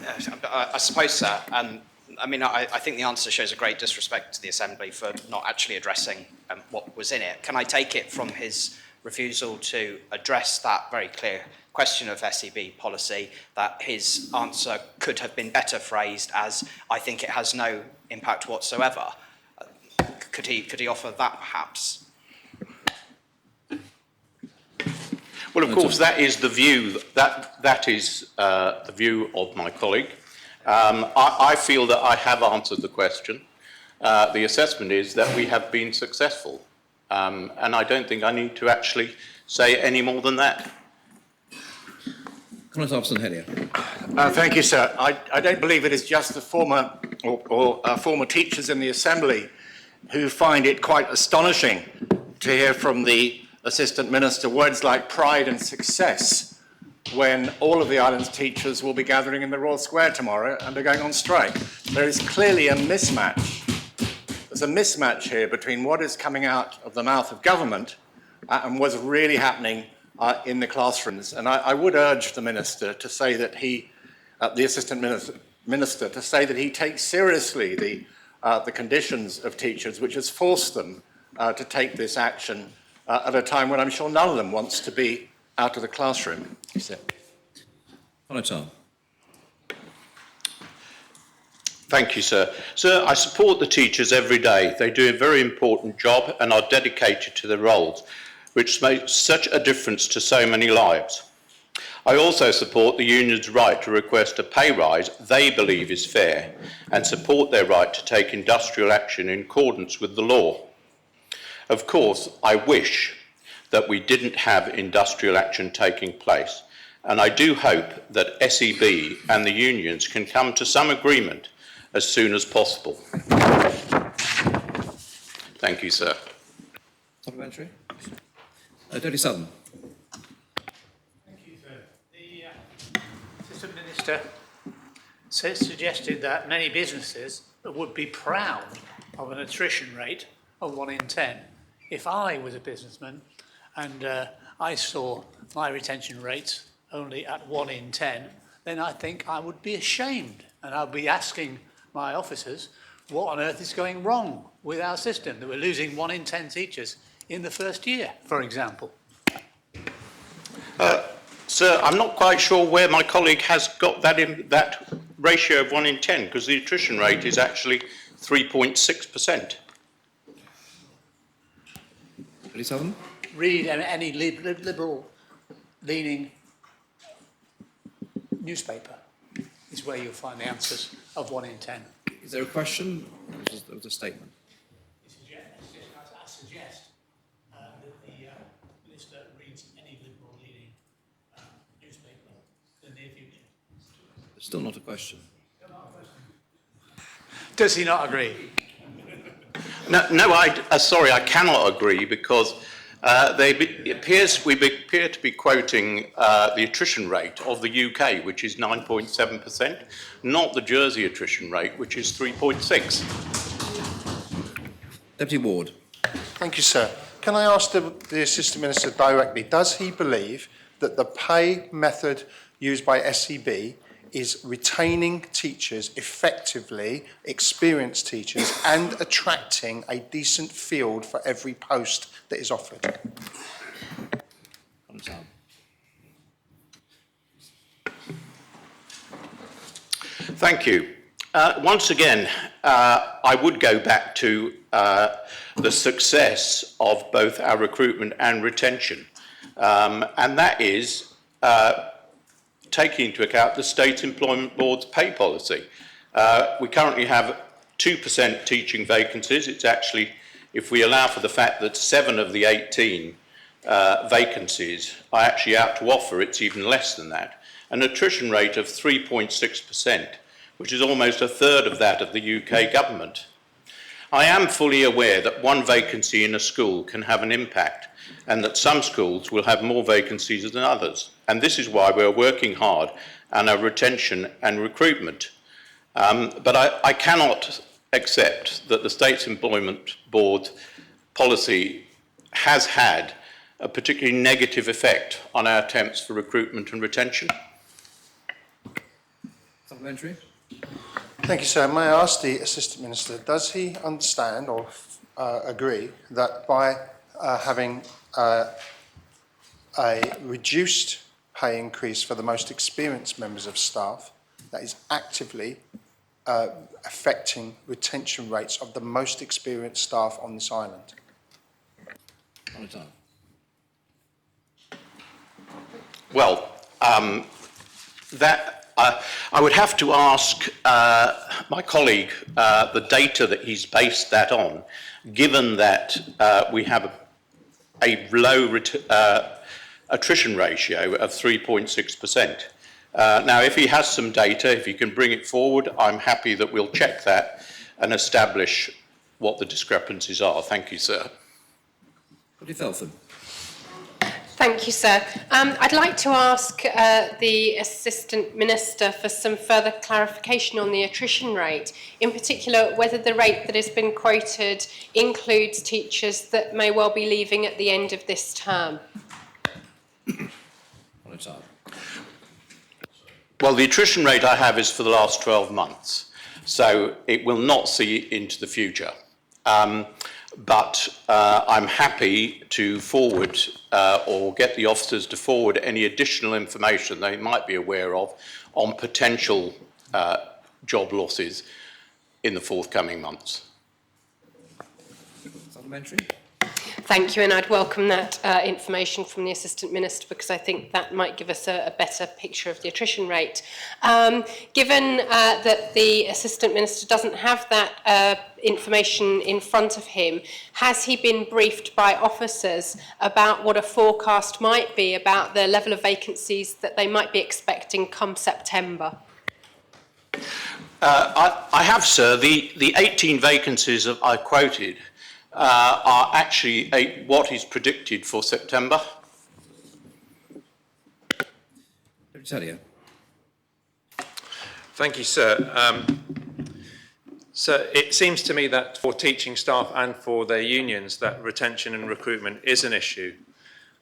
I suppose, sir, I think the answer shows a great disrespect to the Assembly for not actually addressing what was in it. Can I take it from his refusal to address that very clear question of SEB policy that his answer could have been better phrased as, I think it has no impact whatsoever? Could he offer that perhaps? Well, of course, that is the view. That is the view of my colleague. I feel that I have answered the question. The assessment is that we have been successful, and I don't think I need to actually say any more than that. Comment Hobson Helier. Thank you, sir. I don't believe it is just the former former teachers in the Assembly who find it quite astonishing to hear from the Assistant Minister words like pride and success when all of the island's teachers will be gathering in the Royal Square tomorrow and are going on strike. There is clearly a mismatch. There's a mismatch here between what is coming out of the mouth of government and what's really happening in the classrooms. And I would urge the Minister to say that the Assistant Minister to say that he takes seriously the conditions of teachers, which has forced them to take this action at a time when I'm sure none of them wants to be out of the classroom. Thank you, sir. Sir, I support the teachers every day. They do a very important job and are dedicated to their roles, which makes such a difference to so many lives. I also support the union's right to request a pay rise they believe is fair and support their right to take industrial action in accordance with the law. Of course, I wish that we didn't have industrial action taking place, and I do hope that SEB and the unions can come to some agreement as soon as possible. Thank you, sir. Supplementary. Dodie Sutton. Thank you, sir. The Assistant Minister suggested that many businesses would be proud of an attrition rate of 1 in 10. If I was a businessman and I saw my retention rates only at 1 in 10, then I think I would be ashamed, and I'd be asking my officers what on earth is going wrong with our system, that we're losing 1 in 10 teachers in the first year, for example. Sir, I'm not quite sure where my colleague has got that ratio of 1 in 10, because the attrition rate is actually 3.6%. Read any liberal-leaning newspaper is where you'll find the answers of 1 in 10. Is there a question? There was a statement. I suggest that the Minister reads any liberal-leaning newspaper in the near future. Still not a question. Does he not agree? No, sorry, I cannot agree, because we appear to be quoting the attrition rate of the UK, which is 9.7%, not the Jersey attrition rate, which is 3.6%. Deputy Ward. Thank you, sir. Can I ask the Assistant Minister directly, does he believe that the pay method used by SEB is retaining teachers effectively, experienced teachers, and attracting a decent field for every post that is offered? Thank you. Once again, I would go back to the success of both our recruitment and retention, and that is taking into account the State Employment Board's pay policy. We currently have 2% teaching vacancies. It's actually, if we allow for the fact that 7 of the 18 vacancies are actually out to offer, it's even less than that. An attrition rate of 3.6%, which is almost a third of that of the UK government. I am fully aware that one vacancy in a school can have an impact and that some schools will have more vacancies than others. And this is why we're working hard on our retention and recruitment. But I cannot accept that the State's Employment Board policy has had a particularly negative effect on our attempts for recruitment and retention. Supplementary. Thank you, sir. May I ask the Assistant Minister, does he understand or agree that by having a reduced pay increase for the most experienced members of staff, that is actively affecting retention rates of the most experienced staff on this island? On a time. Well, I would have to ask my colleague the data that he's based that on, given that we have a low attrition ratio of 3.6%. Now, if he has some data, if he can bring it forward, I'm happy that we'll check that and establish what the discrepancies are. Thank you, sir. Lottie Feltham. Thank you, sir. I'd like to ask the Assistant Minister for some further clarification on the attrition rate, in particular whether the rate that has been quoted includes teachers that may well be leaving at the end of this term. On a time. Well, the attrition rate I have is for the last 12 months, so it will not see into the future. But I'm happy to forward or get the officers to forward any additional information they might be aware of on potential job losses in the forthcoming months. Supplementary. Thank you, and I'd welcome that information from the Assistant Minister because I think that might give us a better picture of the attrition rate. Given that the Assistant Minister doesn't have that information in front of him, has he been briefed by officers about what a forecast might be about the level of vacancies that they might be expecting come September? I have, sir. The 18 vacancies that I quoted are actually what is predicted for September. Deputy. Thank you, sir. So it seems to me that for teaching staff and for their unions that retention and recruitment is an issue.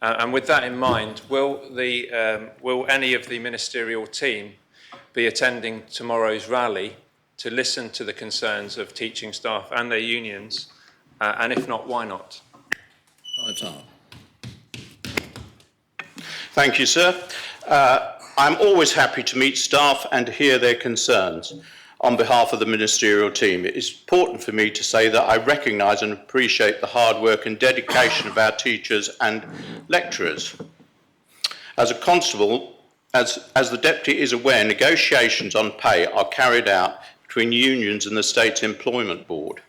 And with that in mind, will any of the ministerial team be attending tomorrow's rally to listen to the concerns of teaching staff and their unions? And if not, why not? Thank you, sir. I'm always happy to meet staff and hear their concerns on behalf of the ministerial team. It is important for me to say that I recognise and appreciate the hard work and dedication of our teachers and lecturers. As a constable, as the Deputy is aware, negotiations on pay are carried out between unions and the State's Employment Board.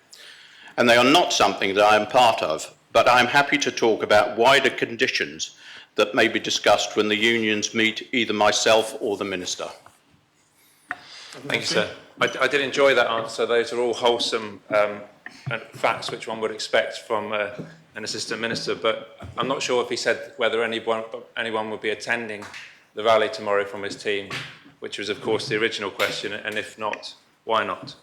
And they are not something that I am part of, but I am happy to talk about wider conditions that may be discussed when the unions meet either myself or the Minister. Thank you, sir. I did enjoy that answer. Those are all wholesome facts which one would expect from an Assistant Minister, but I'm not sure if he said whether anyone would be attending the rally tomorrow from his team, which was, of course, the original question, and if not, why not?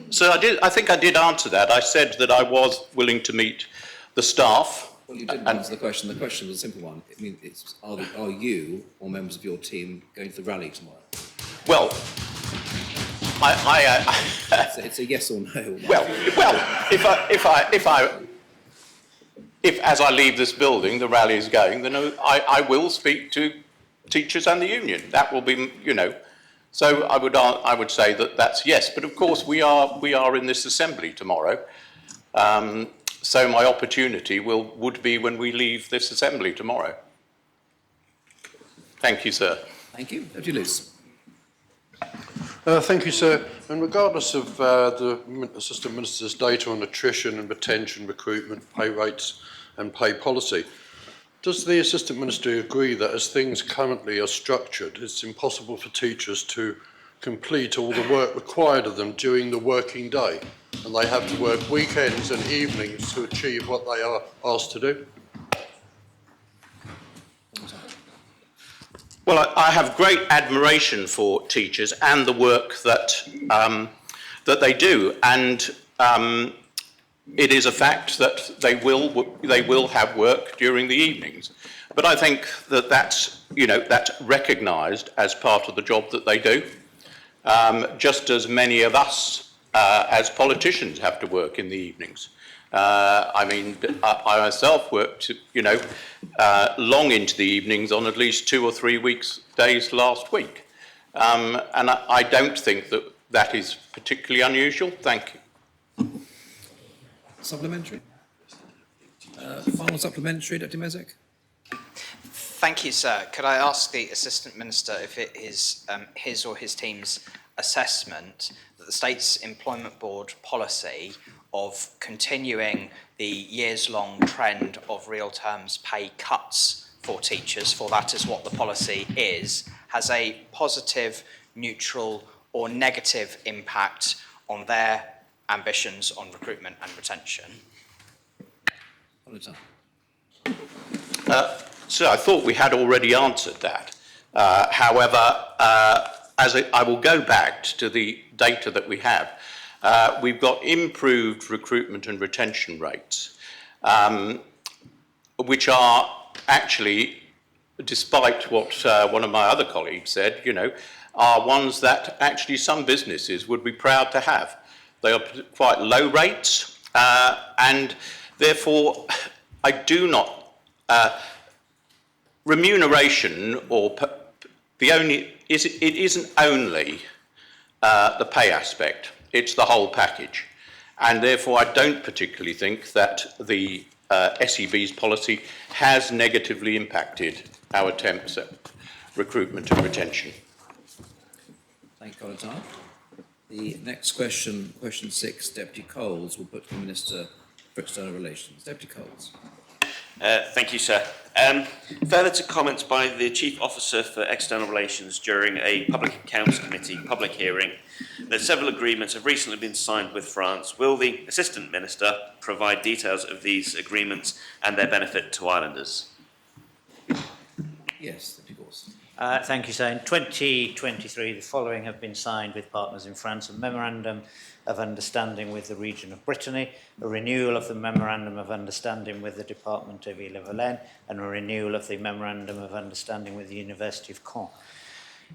So I think I did answer that. I said that I was willing to meet the staff. Well, you didn't answer the question. The question was a simple one. I mean, are you or members of your team going to the rally tomorrow? Well, it's a yes or no. Well, if as I leave this building the rally is going, then I will speak to teachers and the union. That will be, So I would say that that's yes, but of course we are in this assembly tomorrow. So my opportunity would be when we leave this assembly tomorrow. Thank you, sir. Thank you. Deputy Luce. Thank you, sir. And regardless of the Assistant Minister's data on attrition and retention, recruitment, pay rates and pay policy, does the Assistant Minister agree that as things currently are structured, it's impossible for teachers to complete all the work required of them during the working day, and they have to work weekends and evenings to achieve what they are asked to do? Well, I have great admiration for teachers and the work that that they do, and it is a fact that they will have work during the evenings. But I think that that's recognised as part of the job that they do, just as many of us as politicians have to work in the evenings. I mean, I myself worked, long into the evenings on at least 2 or 3 days last week. And I don't think that that is particularly unusual. Thank you. Supplementary? Final supplementary, Deputy Mezek? Thank you, sir. Could I ask the Assistant Minister if it is his or his team's assessment that the State's Employment Board policy of continuing the years-long trend of real terms pay cuts for teachers, for that is what the policy is, has a positive, neutral or negative impact on their ambitions on recruitment and retention? So I thought we had already answered that. However, I will go back to the data that we have. We've got improved recruitment and retention rates, which are actually, despite what one of my other colleagues said, are ones that actually some businesses would be proud to have. They are quite low rates, and therefore I do not remuneration or it isn't only the pay aspect, it's the whole package. And therefore I don't particularly think that the SEB's policy has negatively impacted our attempts at recruitment and retention. Thank you, Colin. The next question, question 6, Deputy Coles, will put to the Minister for External Relations. Deputy Coles. Thank you, sir. Further to comments by the Chief Officer for External Relations during a Public Accounts Committee public hearing that several agreements have recently been signed with France, will the Assistant Minister provide details of these agreements and their benefit to islanders? Yes, Deputy Gorse. Thank you, sir. In 2023, the following have been signed with partners in France: a memorandum of understanding with the region of Brittany, a renewal of the memorandum of understanding with the Department of Ille-et-Vilaine, and a renewal of the memorandum of understanding with the University of Caen.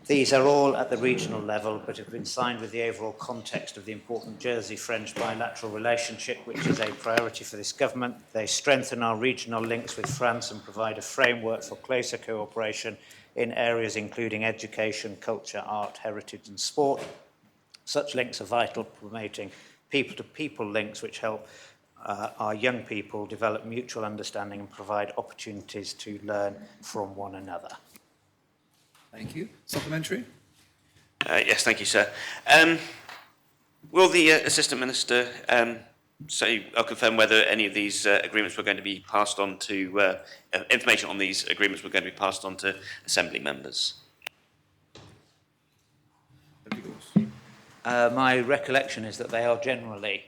These are all at the regional level, but have been signed with the overall context of the important Jersey-French bilateral relationship, which is a priority for this government. They strengthen our regional links with France and provide a framework for closer cooperation in areas including education, culture, art, heritage and sport. Such links are vital, promoting people-to-people links which help our young people develop mutual understanding and provide opportunities to learn from one another. Thank you. Supplementary? Yes, thank you, sir. Will the Assistant Minister I'll confirm whether any of these agreements were going to be passed on to, information on these agreements were going to be passed on to Assembly members? My recollection is that they are generally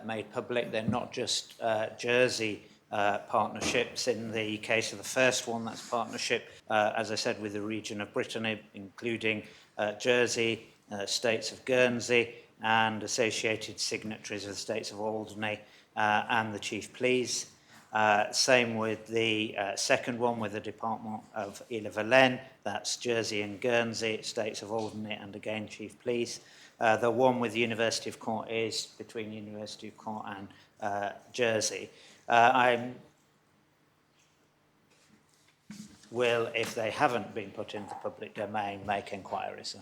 made public. They're not just Jersey partnerships. In the case of the first one, that's partnership, as I said, with the region of Brittany, including Jersey, states of Guernsey, and associated signatories of the states of Alderney and the Chief Police. Same with the second one with the Department of Ille-et-Vilaine, that's Jersey and Guernsey, states of Alderney and again Chief Police. The one with the University of Caen is between the University of Caen and Jersey. I will, if they haven't been put into the public domain, make inquiries.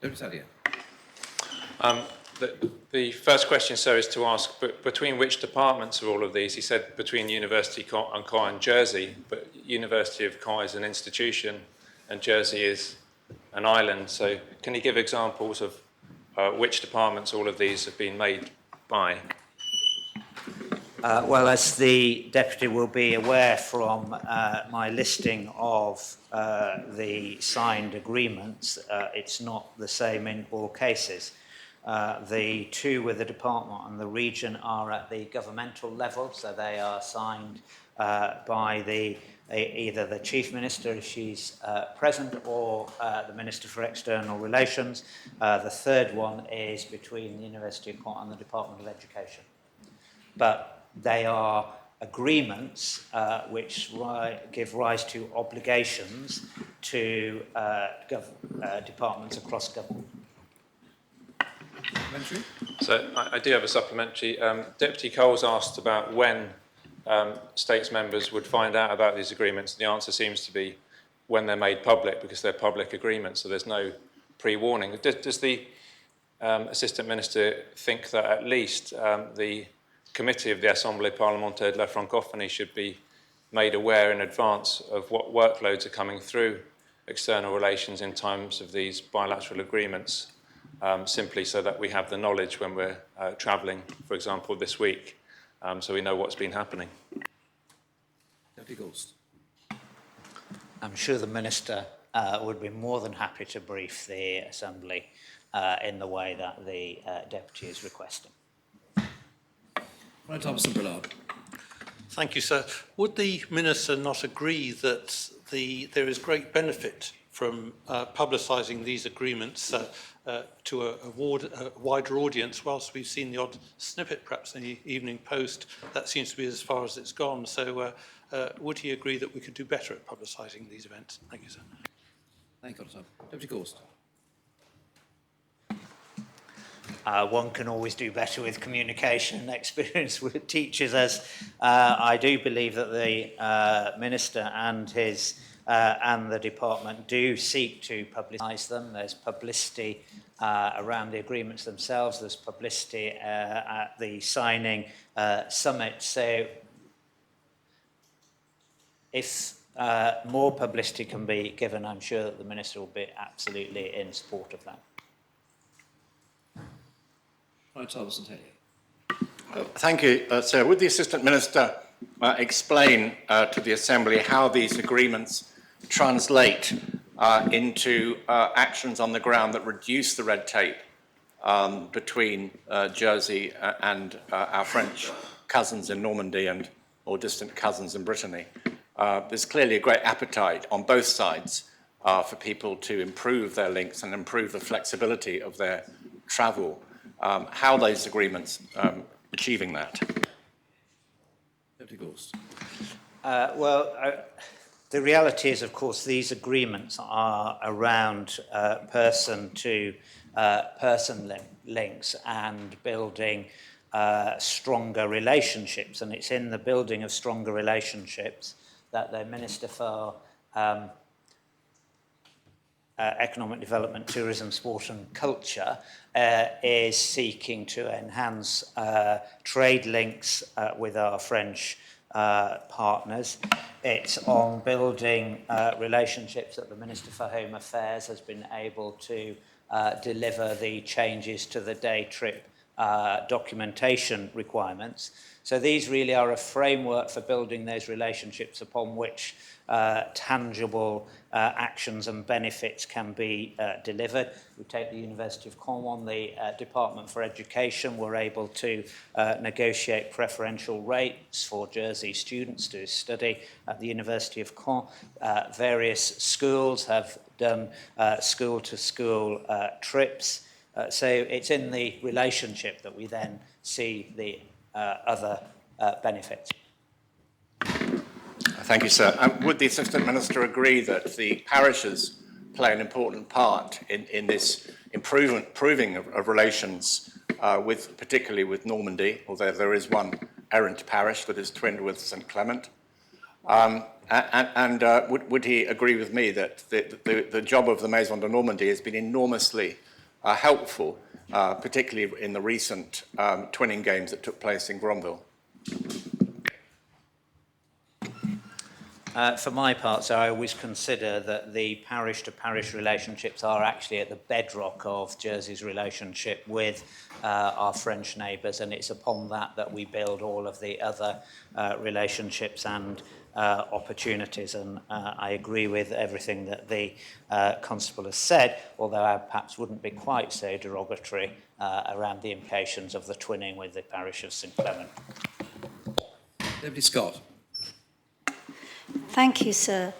Deputy Sadia. The first question, sir, is to ask between which departments are all of these? He said between University of Caen and Jersey, but University of Caen is an institution and Jersey is an island. So can you give examples of which departments all of these have been made by? Well, as the Deputy will be aware from my listing of the signed agreements, it's not the same in all cases. The two with the department and the region are at the governmental level, so they are signed by either the Chief Minister if she's present or the Minister for External Relations. The third one is between the University of Caen and the Department of Education. But they are agreements which give rise to obligations to departments across government. So I do have a supplementary. Deputy Coles asked about when states members would find out about these agreements. The answer seems to be when they're made public, because they're public agreements, so there's no pre-warning. Does the Assistant Minister think that at least the committee of the Assemblée parlementaire de la francophonie should be made aware in advance of what workloads are coming through external relations in times of these bilateral agreements, simply so that we have the knowledge when we're travelling, for example, this week, so we know what's been happening? Deputy Gorst. I'm sure the Minister would be more than happy to brief the Assembly in the way that the Deputy is requesting. Right, Thompson Brillard. Thank you, sir. Would the Minister not agree that there is great benefit from publicising these agreements to a wider audience? Whilst we've seen the odd snippet, perhaps in the Evening Post, that seems to be as far as it's gone. So would he agree that we could do better at publicising these events? Thank you, sir. Thank you, Dr. Deputy Gorst. One can always do better with communication and experience with teachers, as I do believe that the Minister and the department do seek to publicise them. There's publicity around the agreements themselves. There's publicity at the signing summit. So if more publicity can be given, I'm sure that the Minister will be absolutely in support of that. Thank you, sir. Would the Assistant Minister explain to the Assembly how these agreements translate into actions on the ground that reduce the red tape between Jersey and our French cousins in Normandy or distant cousins in Brittany? There's clearly a great appetite on both sides for people to improve their links and improve the flexibility of their travel. How those agreements achieving that? Deputy Gorst. The reality is, of course, these agreements are around person-to-person links and building stronger relationships. And it's in the building of stronger relationships that the Minister for Economic Development, Tourism, Sport and Culture is seeking to enhance trade links with our French partners. It's on building relationships that the Minister for Home Affairs has been able to deliver the changes to the day trip documentation requirements. So these really are a framework for building those relationships upon which tangible actions and benefits can be delivered. We take the University of Caen, the Department for Education were able to negotiate preferential rates for Jersey students to study at the University of Caen. Various schools have done school-to-school trips. So it's in the relationship that we then see the other benefits. Thank you, sir. Would the Assistant Minister agree that the parishes play an important part in this improving of relations, particularly with Normandy, although there is one errant parish that is twinned with St Clement? Would he agree with me that the job of the Maison de Normandie has been enormously helpful, particularly in the recent twinning games that took place in Gronville? For my part, so I always consider that the parish-to-parish relationships are actually at the bedrock of Jersey's relationship with our French neighbours, and it's upon that that we build all of the other relationships and opportunities. And I agree with everything that the Constable has said, although I perhaps wouldn't be quite so derogatory around the implications of the twinning with the parish of St Clement. Deputy Scott. Thank you, sir.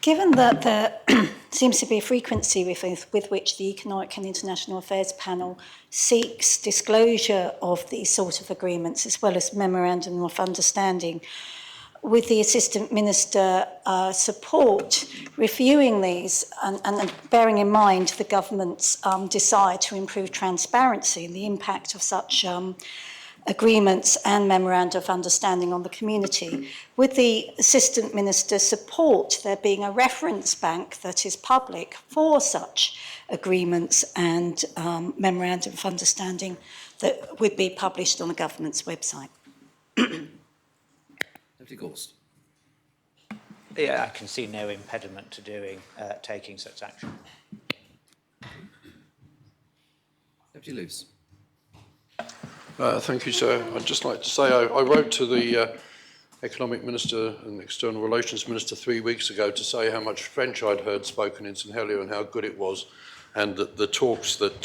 Given that there seems to be a frequency with which the Economic and International Affairs Panel seeks disclosure of these sort of agreements, as well as memorandum of understanding, with the Assistant Minister support reviewing these and bearing in mind the government's desire to improve transparency and the impact of such agreements and memoranda of understanding on the community, would the Assistant Minister support there being a reference bank that is public for such agreements and memoranda of understanding that would be published on the government's website? Deputy Gorst. Yeah, I can see no impediment to taking such action. Deputy Luce. Thank you, sir. I'd just like to say I wrote to the Economic Minister and External Relations Minister 3 weeks ago to say how much French I'd heard spoken in St Helier and how good it was, and that the talks that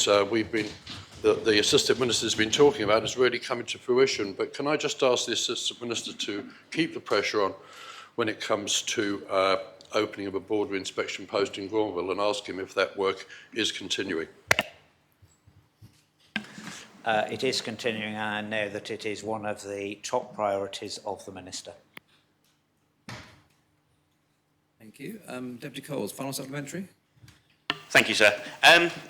the Assistant Minister has been talking about has really come into fruition. But can I just ask the Assistant Minister to keep the pressure on when it comes to opening of a border inspection post in Granville, and ask him if that work is continuing? It is continuing, and I know that it is one of the top priorities of the Minister. Thank you. Deputy Coles, final supplementary. Thank you, sir.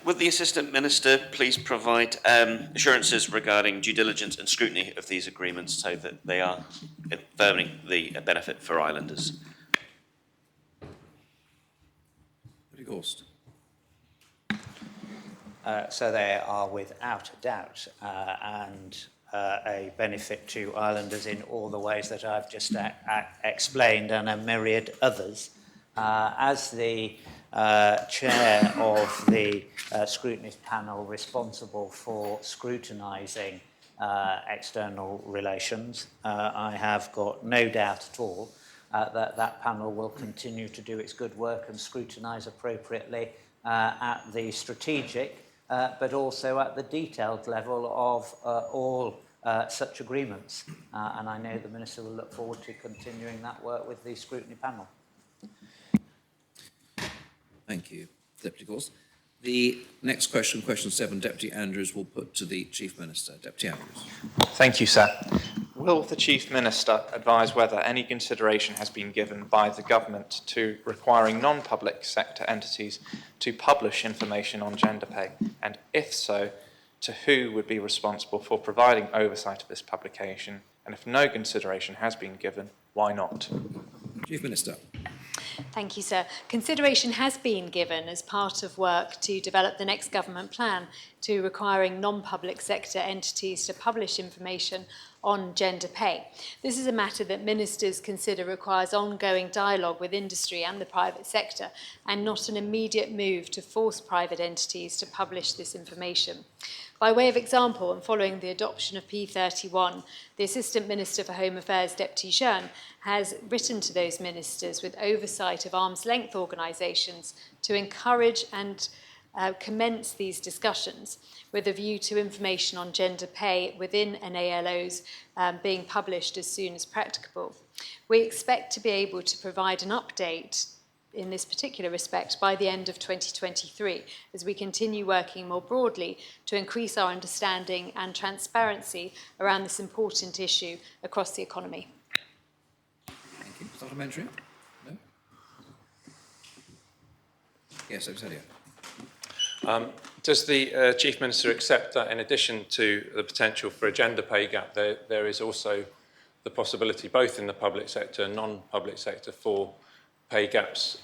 Would the Assistant Minister please provide assurances regarding due diligence and scrutiny of these agreements so that they are firming the benefit for islanders? Deputy Gorst. So they are without a doubt a benefit to islanders in all the ways that I've just explained, and a myriad others. As the chair of the scrutiny panel responsible for scrutinising external relations, I have got no doubt at all that panel will continue to do its good work and scrutinise appropriately at the strategic but also at the detailed level of all such agreements. And I know the Minister will look forward to continuing that work with the scrutiny panel. Thank you, Deputy Gorst. The next question, question 7, Deputy Andrews will put to the Chief Minister. Deputy Andrews. Thank you, sir. Will the Chief Minister advise whether any consideration has been given by the government to requiring non-public sector entities to publish information on gender pay? And if so, to who would be responsible for providing oversight of this publication? And if no consideration has been given, why not? Chief Minister. Thank you, sir. Consideration has been given as part of work to develop the next government plan to requiring non-public sector entities to publish information on gender pay. This is a matter that ministers consider requires ongoing dialogue with industry and the private sector, and not an immediate move to force private entities to publish this information. By way of example, and following the adoption of P31, the Assistant Minister for Home Affairs, Deputy Jean, has written to those ministers with oversight of arm's length organisations to encourage and commence these discussions with a view to information on gender pay within NALOs being published as soon as practicable. We expect to be able to provide an update in this particular respect by the end of 2023, as we continue working more broadly to increase our understanding and transparency around this important issue across the economy. Thank you. Supplementary? No? Yes, Antonio. Does the Chief Minister accept that in addition to the potential for a gender pay gap, there is also the possibility, both in the public sector and non-public sector, for pay gaps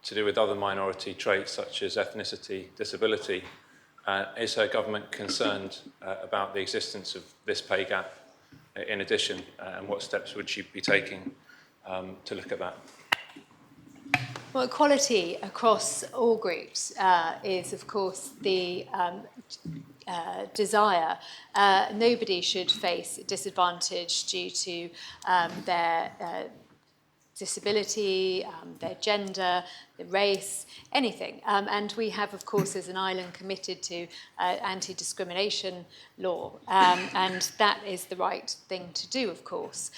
to do with other minority traits such as ethnicity, disability? Is her government concerned about the existence of this pay gap in addition, and what steps would she be taking to look at that? Well, equality across all groups is, of course, the desire. Nobody should face disadvantage due to their disability, their gender, their race, anything. And we have, of course, as an island committed to anti-discrimination law, and that is the right thing to do, of course.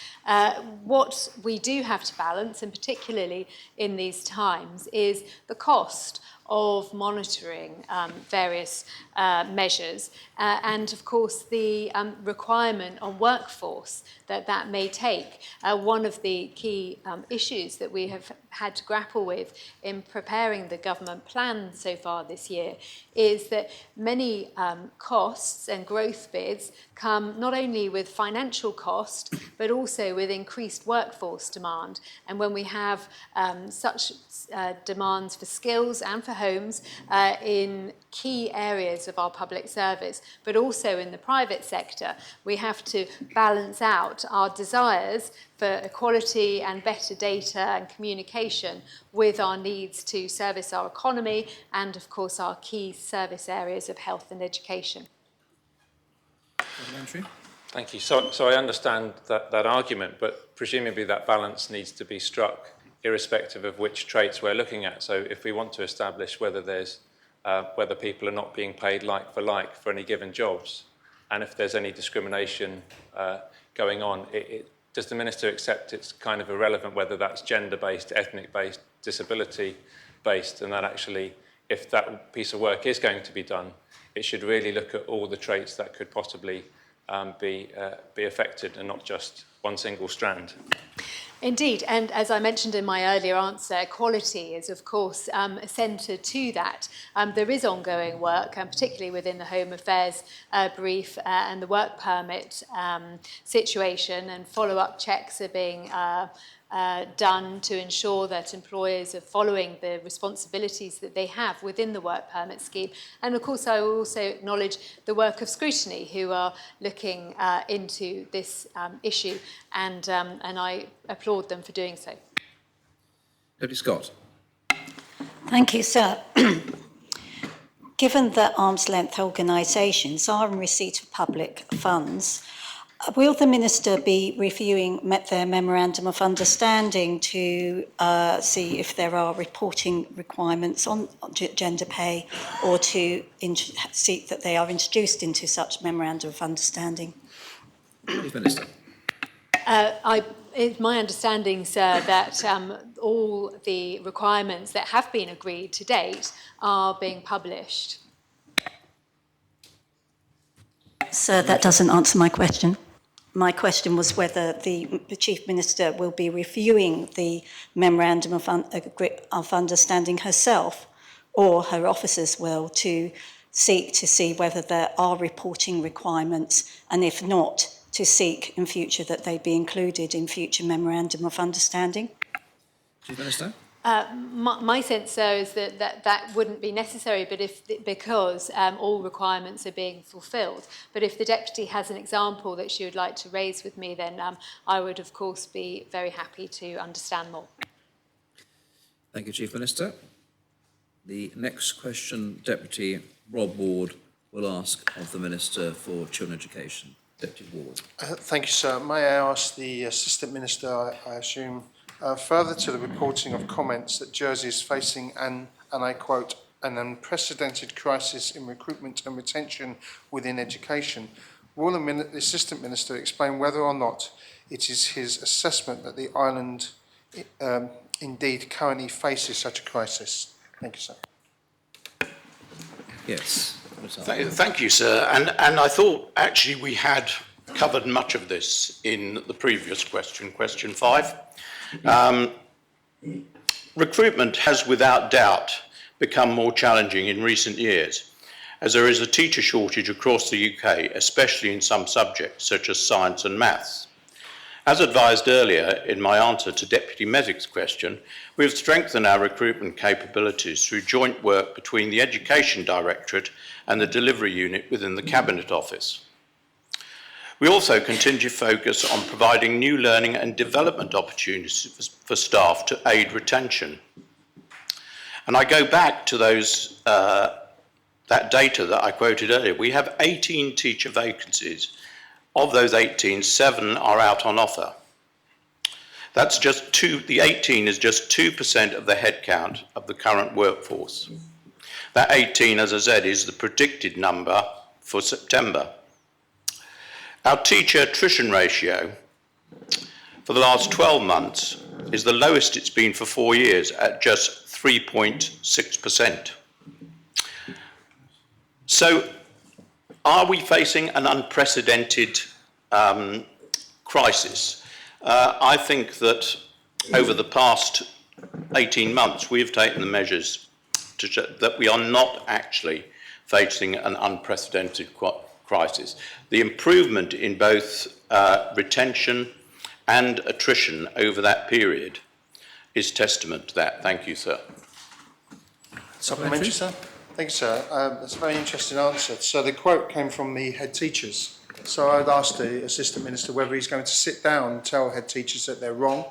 What we do have to balance, and particularly in these times, is the cost of monitoring various measures and, of course, the requirement on workforce that may take. One of the key issues that we have had to grapple with in preparing the government plan so far this year is that many costs and growth bids come not only with financial cost but also with increased workforce demand. And when we have such demands for skills and for homes in key areas of our public service, but also in the private sector, we have to balance out our desires for equality and better data and communication with our needs to service our economy and, of course, our key service areas of health and education. Thank you. So I understand that argument, but presumably that balance needs to be struck irrespective of which traits we're looking at. So if we want to establish whether there's whether people are not being paid like for any given jobs, and if there's any discrimination going on, does the Minister accept it's kind of irrelevant whether that's gender-based, ethnic-based, disability-based, and that actually, if that piece of work is going to be done, it should really look at all the traits that could possibly be affected and not just one single strand? Indeed, and as I mentioned in my earlier answer, equality is, of course, centred to that. There is ongoing work, particularly within the Home Affairs brief and the work permit situation, and follow-up checks are being done to ensure that employers are following the responsibilities that they have within the work permit scheme. And of course, I will also acknowledge the work of Scrutiny, who are looking into this issue, and I applaud them for doing so. Deputy Scott. Thank you, sir. Given that arm's-length organisations are in receipt of public funds, will the Minister be reviewing their Memorandum of Understanding to see if there are reporting requirements on gender pay, or to seek that they are introduced into such Memorandum of Understanding? Minister. It's my understanding, sir, that all the requirements that have been agreed to date are being published. Sir, that doesn't answer my question. My question was whether the Chief Minister will be reviewing the Memorandum of Understanding herself, or her officers will, to seek to see whether there are reporting requirements, and if not, to seek in future that they be included in future Memorandum of Understanding. Chief Minister. My sense, sir, is that wouldn't be necessary, but because all requirements are being fulfilled. But if the Deputy has an example that she would like to raise with me, then I would, of course, be very happy to understand more. Thank you, Chief Minister. The next question, Deputy Rob Ward will ask of the Minister for Children Education. Deputy Ward. Thank you, sir. May I ask the Assistant Minister, I assume, further to the reporting of comments that Jersey is facing and I quote, an unprecedented crisis in recruitment and retention within education, will the Assistant Minister explain whether or not it is his assessment that the island indeed currently faces such a crisis? Thank you, sir. Yes. Thank you, sir. And I thought actually we had covered much of this in the previous question, question 5. Recruitment has without doubt become more challenging in recent years, as there is a teacher shortage across the UK, especially in some subjects such as science and maths. As advised earlier in my answer to Deputy Mezik's question, we have strengthened our recruitment capabilities through joint work between the Education Directorate and the Delivery Unit within the Cabinet Office. We also continue to focus on providing new learning and development opportunities for staff to aid retention. And I go back to those that data that I quoted earlier, we have 18 teacher vacancies. Of those 18, 7 are out on offer. That's just the 18 is just 2% of the headcount of the current workforce. That 18, as I said, is the predicted number for September. Our teacher attrition ratio for the last 12 months is the lowest it's been for 4 years at just 3.6%. So are we facing an unprecedented crisis? I think that over the past 18 months, we have taken the measures to show that we are not actually facing an unprecedented crisis. The improvement in both retention and attrition over that period is testament to that. Thank you, sir. Supplementary, sir? Thank you, sir. That's a very interesting answer. So the quote came from the head teachers. So I'd ask the Assistant Minister whether he's going to sit down and tell head teachers that they're wrong,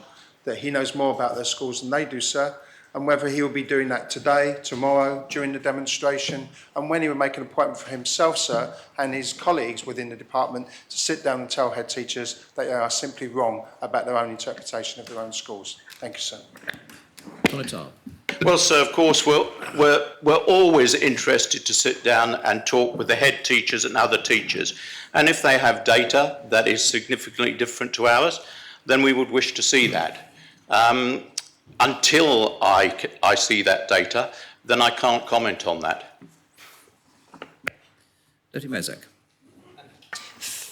that he knows more about their schools than they do, sir, and whether he will be doing that today, tomorrow, during the demonstration, and when he will make an appointment for himself, sir, and his colleagues within the department to sit down and tell head teachers that they are simply wrong about their own interpretation of their own schools. Thank you, sir. Well, sir, of course, we're always interested to sit down and talk with the head teachers and other teachers. And if they have data that is significantly different to ours, then we would wish to see that. Until I see that data, then I can't comment on that. Deputy Mezek.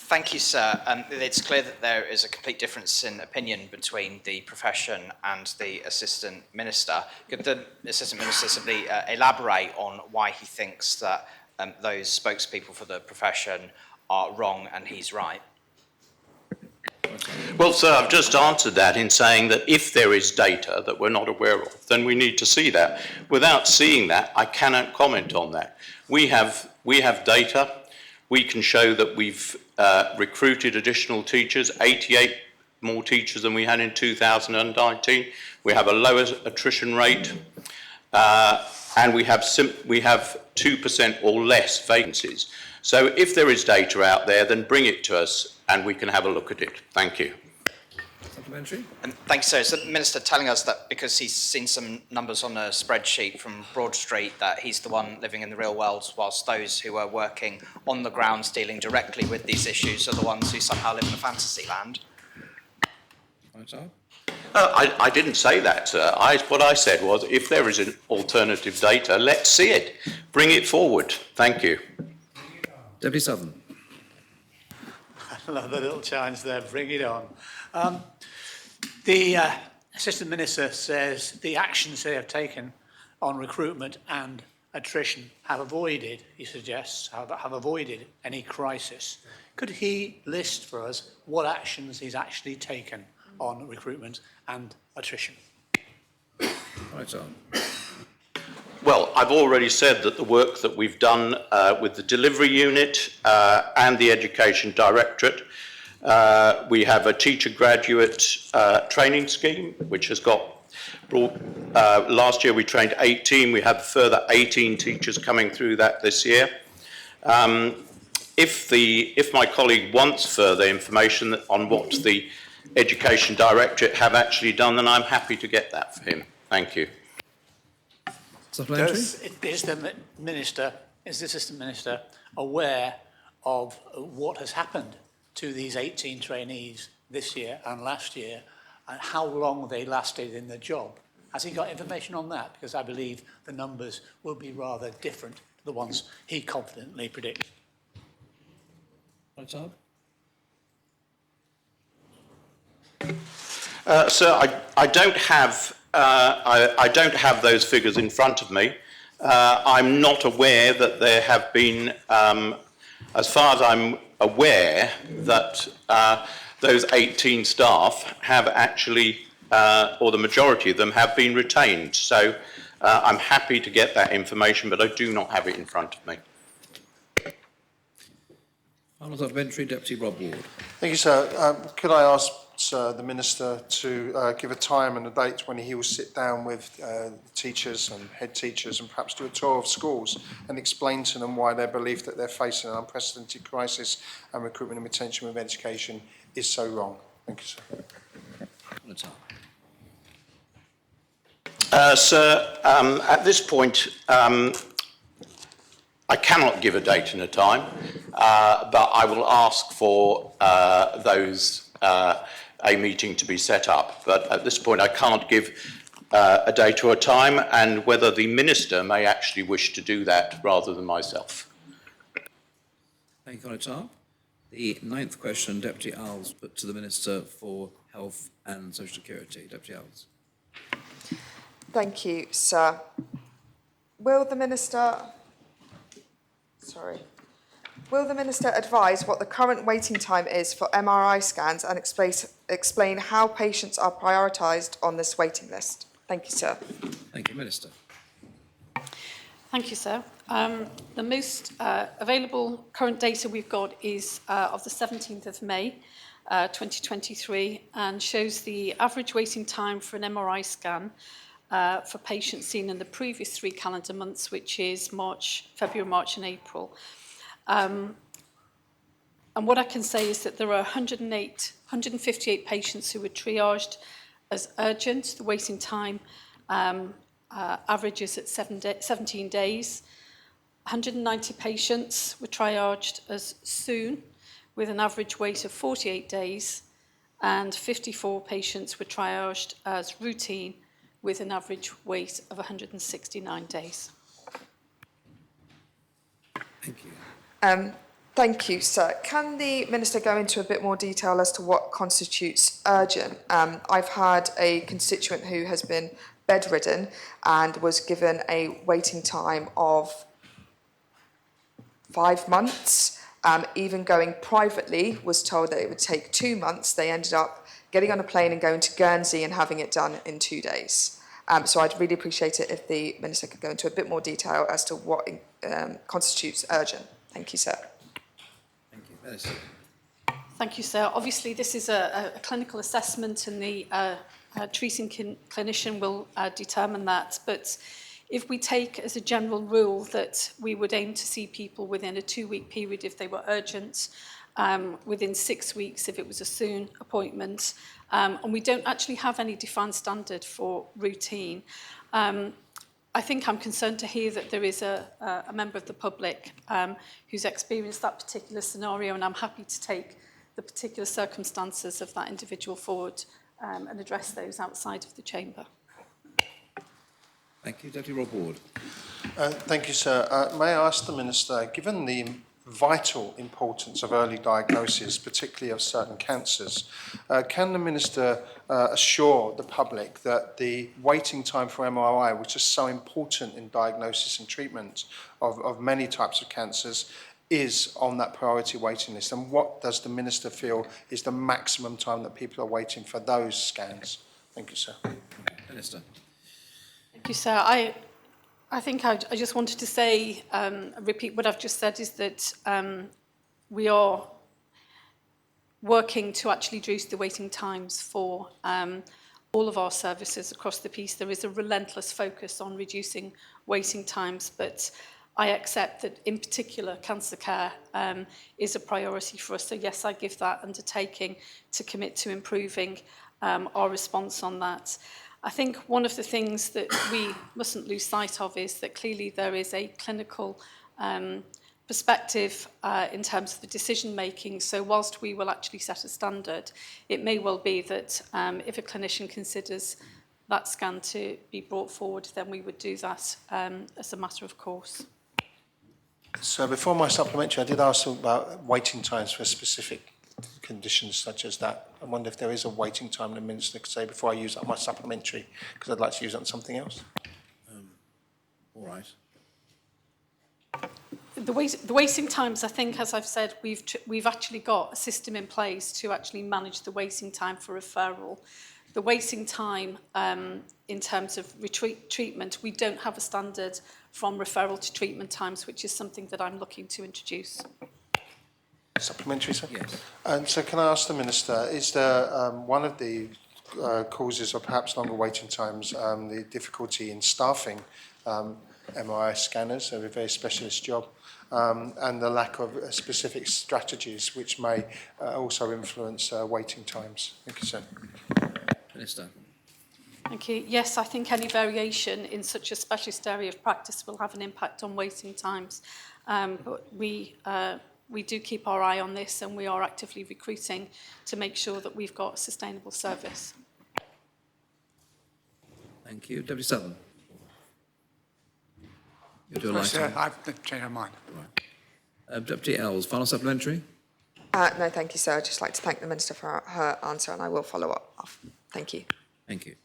Thank you, sir. It's clear that there is a complete difference in opinion between the profession and the Assistant Minister. Could the Assistant Minister simply elaborate on why he thinks that those spokespeople for the profession are wrong and he's right? Well, sir, I've just answered that in saying that if there is data that we're not aware of, then we need to see that. Without seeing that, I cannot comment on that. We have data. We can show that we've recruited additional teachers, 88 more teachers than we had in 2019. We have a lower attrition rate, and we have 2% or less vacancies. So if there is data out there, then bring it to us and we can have a look at it. Thank you. Supplementary. And thank you, sir. Is the Minister telling us that because he's seen some numbers on a spreadsheet from Broad Street that he's the one living in the real world, whilst those who are working on the grounds dealing directly with these issues are the ones who somehow live in a fantasy land? I didn't say that, sir. What I said was if there is an alternative data, let's see it. Bring it forward. Thank you. Deputy Southern. Another little challenge there, bring it on. The Assistant Minister says the actions they have taken on recruitment and attrition have avoided, he suggests, have avoided any crisis. Could he list for us what actions he's actually taken on recruitment and attrition? Right on. Well, I've already said that the work that we've done with the delivery unit and the Education Directorate, we have a teacher graduate training scheme, which has got brought, last year we trained 18, we have a further 18 teachers coming through that this year. If my colleague wants further information on what the Education Directorate have actually done, then I'm happy to get that for him. Thank you. Is the Assistant Minister aware of what has happened to these 18 trainees this year and last year and how long they lasted in the job? Has he got information on that? Because I believe the numbers will be rather different to the ones he confidently predicts. Sir, I don't have I don't have those figures in front of me. I'm not aware that there have been, as far as I'm aware, that those 18 staff have actually, or the majority of them have been retained. So I'm happy to get that information, but I do not have it in front of me. Final supplementary, Deputy Rob Ward. Thank you, sir. Could I ask the Minister to give a time and a date when he will sit down with teachers and head teachers and perhaps do a tour of schools and explain to them why their belief that they're facing an unprecedented crisis and recruitment and retention with education is so wrong. Thank you, sir. Sir, at this point, I cannot give a date and a time, but I will ask for a meeting to be set up. But at this point, I can't give a date or a time, and whether the Minister may actually wish to do that rather than myself. Thank you, Conor. The ninth question, Deputy Owls, put to the Minister for Health and Social Security. Deputy Owls. Thank you, sir. Will the Minister advise what the current waiting time is for MRI scans and explain how patients are prioritised on this waiting list? Thank you, sir. Thank you, Minister. Thank you, sir. The most available current data we've got is of the 17th of May, 2023, and shows the average waiting time for an MRI scan for patients seen in the previous 3 calendar months, which is February, March and April. And what I can say is that there are 158 patients who were triaged as urgent. The waiting time averages at 17 days. 190 patients were triaged as soon, with an average wait of 48 days, and 54 patients were triaged as routine, with an average wait of 169 days. Thank you. Thank you, sir. Can the Minister go into a bit more detail as to what constitutes urgent? I've had a constituent who has been bedridden and was given a waiting time of 5 months. Even going privately, was told that it would take 2 months. They ended up getting on a plane and going to Guernsey and having it done in 2 days. So I'd really appreciate it if the Minister could go into a bit more detail as to what constitutes urgent. Thank you, sir. Thank you, Minister. Thank you, sir. Obviously, this is a clinical assessment, and the treating clinician will determine that. But if we take as a general rule that we would aim to see people within a 2-week period if they were urgent, within 6 weeks if it was a soon appointment, and we don't actually have any defined standard for routine. I think I'm concerned to hear that there is a member of the public who's experienced that particular scenario, and I'm happy to take the particular circumstances of that individual forward and address those outside of the chamber. Thank you. Deputy Rob Ward. Thank you, sir. May I ask the Minister, given the vital importance of early diagnosis, particularly of certain cancers, can the Minister assure the public that the waiting time for MRI, which is so important in diagnosis and treatment of many types of cancers, is on that priority waiting list? And what does the Minister feel is the maximum time that people are waiting for those scans? Thank you, sir. Minister. Thank you, sir. I think I just wanted to say, repeat what I've just said, is that we are working to actually reduce the waiting times for all of our services across the piece. There is a relentless focus on reducing waiting times, but I accept that in particular cancer care is a priority for us. So yes, I give that undertaking to commit to improving our response on that. I think one of the things that we mustn't lose sight of is that clearly there is a clinical perspective in terms of the decision making. So whilst we will actually set a standard, it may well be that if a clinician considers that scan to be brought forward, then we would do that as a matter of course. So before my supplementary, I did ask about waiting times for specific conditions such as that. I wonder if there is a waiting time the Minister could say before I use up my supplementary, because I'd like to use it on something else. All right. The waiting times, I think, as I've said, we've actually got a system in place to actually manage the waiting time for referral. The waiting time in terms of treatment, we don't have a standard from referral to treatment times, which is something that I'm looking to introduce. Supplementary, sir? Yes. And so can I ask the Minister, is there one of the causes of perhaps longer waiting times the difficulty in staffing MRI scanners, a very specialist job, and the lack of specific strategies which may also influence waiting times? Thank you, sir. Minister. Thank you. Yes, I think any variation in such a specialist area of practice will have an impact on waiting times. But we do keep our eye on this, and we are actively recruiting to make sure that we've got a sustainable service. Thank you. Deputy Sutton. You'll do a light Sir, on. I've changed my mind. Deputy Ells, final supplementary. No, thank you, sir. I'd just like to thank the Minister for her answer, and I will follow up. Thank you. Thank you.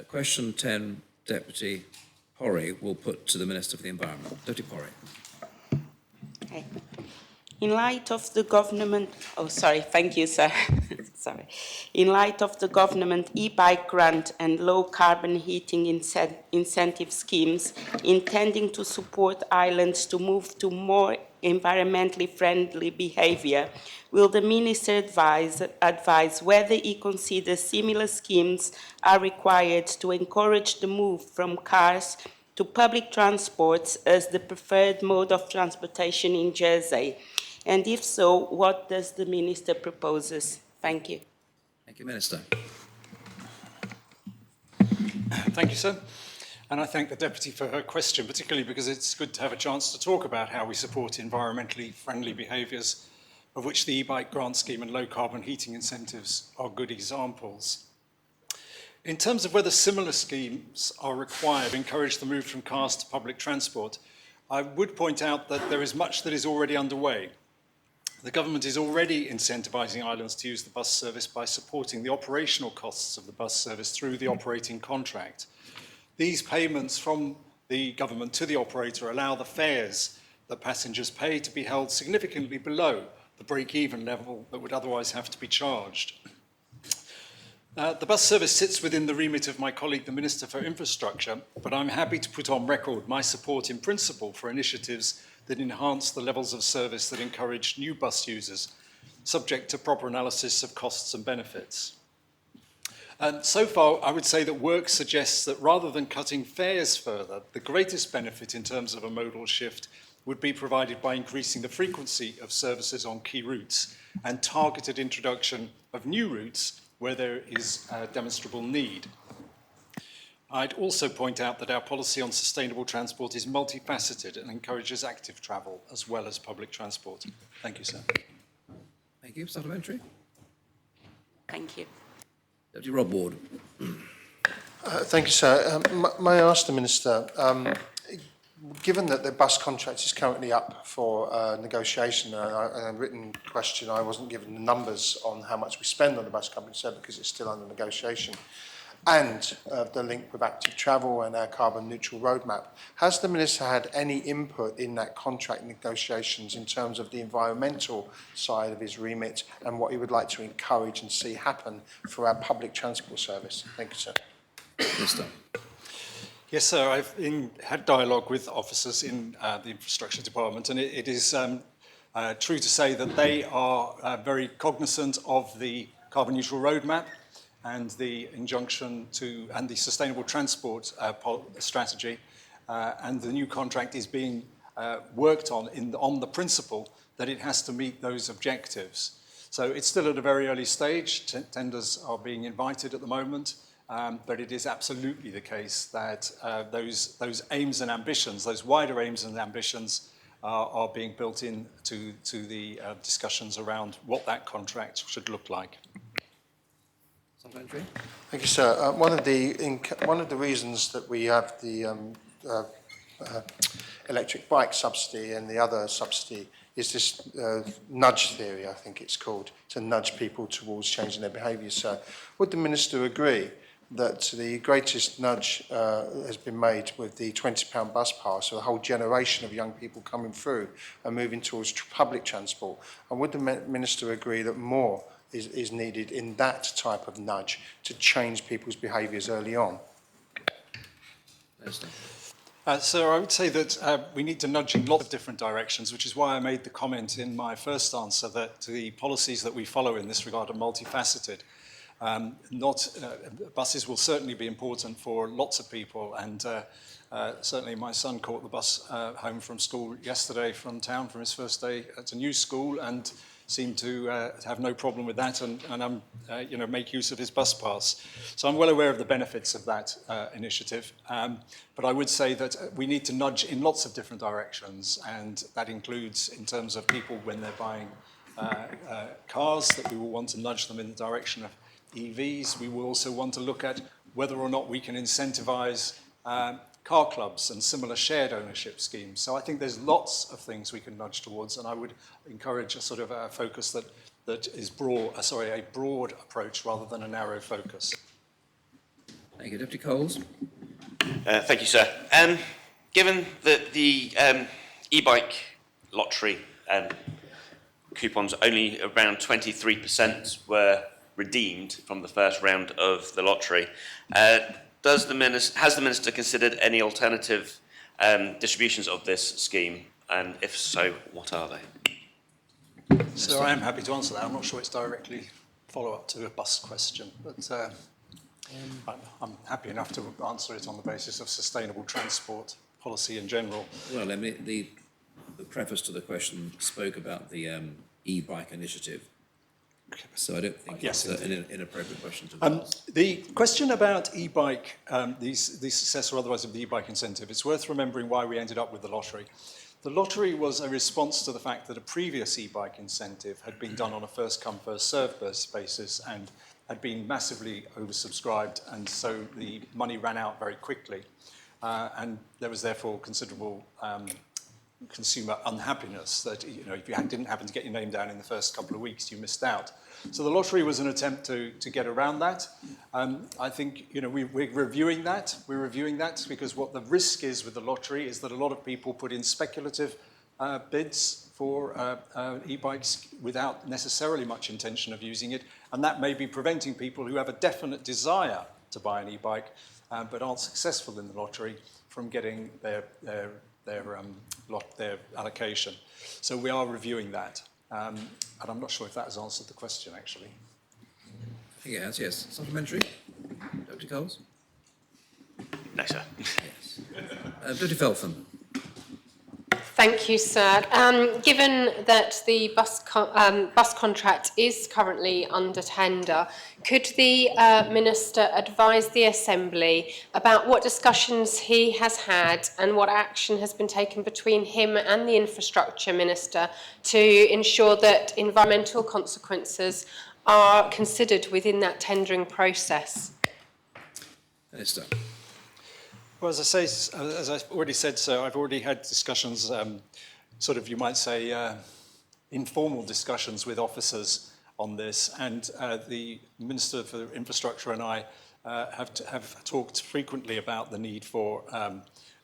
Question 10, Deputy Porry will put to the Minister for the Environment. Deputy Porry. Okay. In light of the government, thank you, sir. Sorry. In light of the government e-bike grant and low carbon heating incentive schemes intending to support islands to move to more environmentally friendly behaviour, will the Minister advise whether he considers similar schemes are required to encourage the move from cars to public transport as the preferred mode of transportation in Jersey? And if so, what does the Minister propose? Thank you. Thank you, Minister. Thank you, sir. And I thank the Deputy for her question, particularly because it's good to have a chance to talk about how we support environmentally friendly behaviours, of which the e-bike grant scheme and low carbon heating incentives are good examples. In terms of whether similar schemes are required to encourage the move from cars to public transport, I would point out that there is much that is already underway. The government is already incentivising islands to use the bus service by supporting the operational costs of the bus service through the operating contract. These payments from the government to the operator allow the fares that passengers pay to be held significantly below the break-even level that would otherwise have to be charged. The bus service sits within the remit of my colleague, the Minister for Infrastructure, but I'm happy to put on record my support in principle for initiatives that enhance the levels of service that encourage new bus users, subject to proper analysis of costs and benefits. And so far, I would say that work suggests that rather than cutting fares further, the greatest benefit in terms of a modal shift would be provided by increasing the frequency of services on key routes and targeted introduction of new routes where there is a demonstrable need. I'd also point out that our policy on sustainable transport is multifaceted and encourages active travel as well as public transport. Thank you, sir. Thank you. Supplementary. Thank you. Deputy Rob Ward. Thank you, sir. May I ask the Minister, given that the bus contract is currently up for negotiation, and a written question, I wasn't given the numbers on how much we spend on the bus company, sir, because it's still under negotiation, and the link with active travel and our carbon neutral roadmap. Has the Minister had any input in that contract negotiations in terms of the environmental side of his remit and what he would like to encourage and see happen for our public transport service? Thank you, sir. Minister. Yes, sir. I've had dialogue with officers in the infrastructure department, and it is true to say that they are very cognizant of the carbon neutral roadmap and the injunction to, and the sustainable transport strategy, and the new contract is being worked on the principle that it has to meet those objectives. So it's still at a very early stage. Tenders are being invited at the moment, but it is absolutely the case that those aims and ambitions, those wider aims and ambitions, are being built in to the discussions around what that contract should look like. Supplementary. Thank you, sir. One of the reasons that we have the electric bike subsidy and the other subsidy is this nudge theory, I think it's called, to nudge people towards changing their behaviour. So would the Minister agree that the greatest nudge has been made with the £20 bus pass, so a whole generation of young people coming through and moving towards public transport? And would the Minister agree that more is needed in that type of nudge to change people's behaviours early on? Sir, I would say that we need to nudge in lots of different directions, which is why I made the comment in my first answer that the policies that we follow in this regard are multifaceted. Buses will certainly be important for lots of people, and certainly my son caught the bus home from school yesterday from town from his first day at a new school and seemed to have no problem with that, and make use of his bus pass. So I'm well aware of the benefits of that initiative, but I would say that we need to nudge in lots of different directions, and that includes in terms of people when they're buying cars, that we will want to nudge them in the direction of EVs. We will also want to look at whether or not we can incentivize car clubs and similar shared ownership schemes. So I think there's lots of things we can nudge towards, and I would encourage a sort of a focus that is a broad approach rather than a narrow focus. Thank you. Deputy Coles. Thank you, sir. Given that the e-bike lottery coupons, only around 23% were redeemed from the first round of the lottery, has the Minister considered any alternative distributions of this scheme? And if so, what are they? So I am happy to answer that. I'm not sure it's directly follow-up to a bus question, but I'm happy enough to answer it on the basis of sustainable transport policy in general. Well, I mean, the preface to the question spoke about the e-bike initiative. So I don't think it's an inappropriate question to ask. The question about e-bike, the success or otherwise of the e-bike incentive, it's worth remembering why we ended up with the lottery. The lottery was a response to the fact that a previous e-bike incentive had been done on a first-come, first-served basis and had been massively oversubscribed, and so the money ran out very quickly. And there was therefore considerable consumer unhappiness that, if you didn't happen to get your name down in the first couple of weeks, you missed out. So the lottery was an attempt to get around that. I think, we're reviewing that. We're reviewing that because what the risk is with the lottery is that a lot of people put in speculative bids for e-bikes without necessarily much intention of using it, and that may be preventing people who have a definite desire to buy an e-bike but aren't successful in the lottery from getting their allocation. So we are reviewing that. And I'm not sure if that has answered the question, actually. I think it has, yes. Supplementary? Deputy Coles? No, sir. Yes. Deputy Feltham. Thank you, sir. Given that the bus contract is currently under tender, could the Minister advise the Assembly about what discussions he has had and what action has been taken between him and the Infrastructure Minister to ensure that environmental consequences are considered within that tendering process? Minister. Well, as I've already said, so I've already had discussions, you might say, informal discussions with officers on this, and the Minister for Infrastructure and I have talked frequently about the need for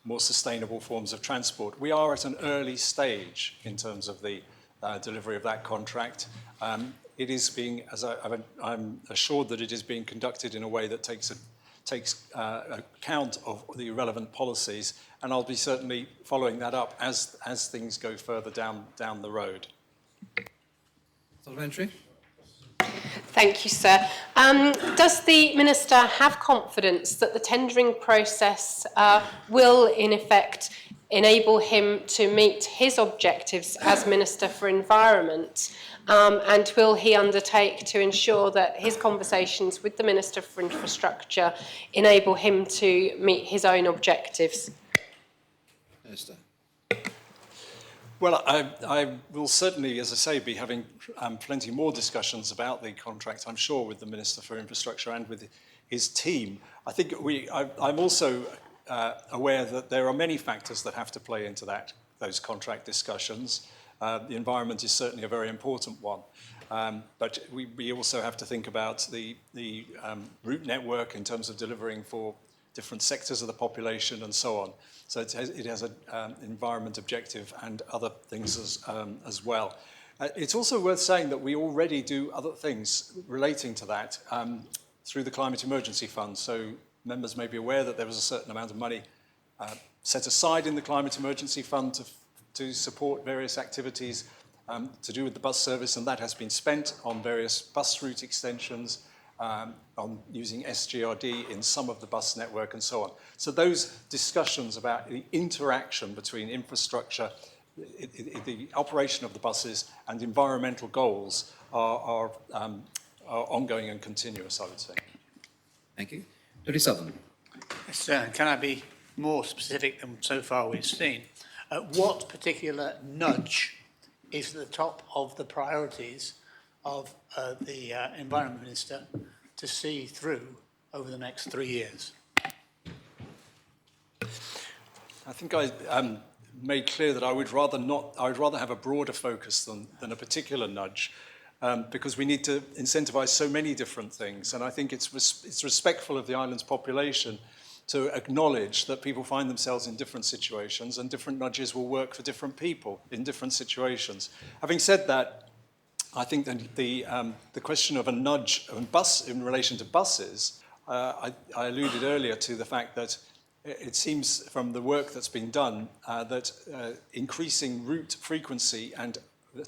more sustainable forms of transport. We are at an early stage in terms of the delivery of that contract. It is being, I'm assured that it is being conducted in a way that takes account of the relevant policies, and I'll be certainly following that up as things go further down the road. Supplementary? Thank you, sir. Does the Minister have confidence that the tendering process will, in effect, enable him to meet his objectives as Minister for Environment? And will he undertake to ensure that his conversations with the Minister for Infrastructure enable him to meet his own objectives? Minister. Well, I will certainly, as I say, be having plenty more discussions about the contract, I'm sure, with the Minister for Infrastructure and with his team. I think I'm also aware that there are many factors that have to play into those contract discussions. The environment is certainly a very important one. But we also have to think about the route network in terms of delivering for different sectors of the population and so on. So it has an environment objective and other things as well. It's also worth saying that we already do other things relating to that through the Climate Emergency Fund. So members may be aware that there was a certain amount of money set aside in the Climate Emergency Fund to support various activities to do with the bus service, and that has been spent on various bus route extensions, on using SGRD in some of the bus network and so on. So those discussions about the interaction between infrastructure, the operation of the buses and environmental goals are ongoing and continuous, I would say. Thank you. Deputy Southern. Yes, can I be more specific than so far we've seen? What particular nudge is at the top of the priorities of the Environment Minister to see through over the next 3 years? I think I made clear that I would rather have a broader focus than a particular nudge, because we need to incentivise so many different things. And I think it's respectful of the island's population to acknowledge that people find themselves in different situations and different nudges will work for different people in different situations. Having said that, I think that the question of a nudge in relation to buses, I alluded earlier to the fact that it seems from the work that's been done that increasing route frequency and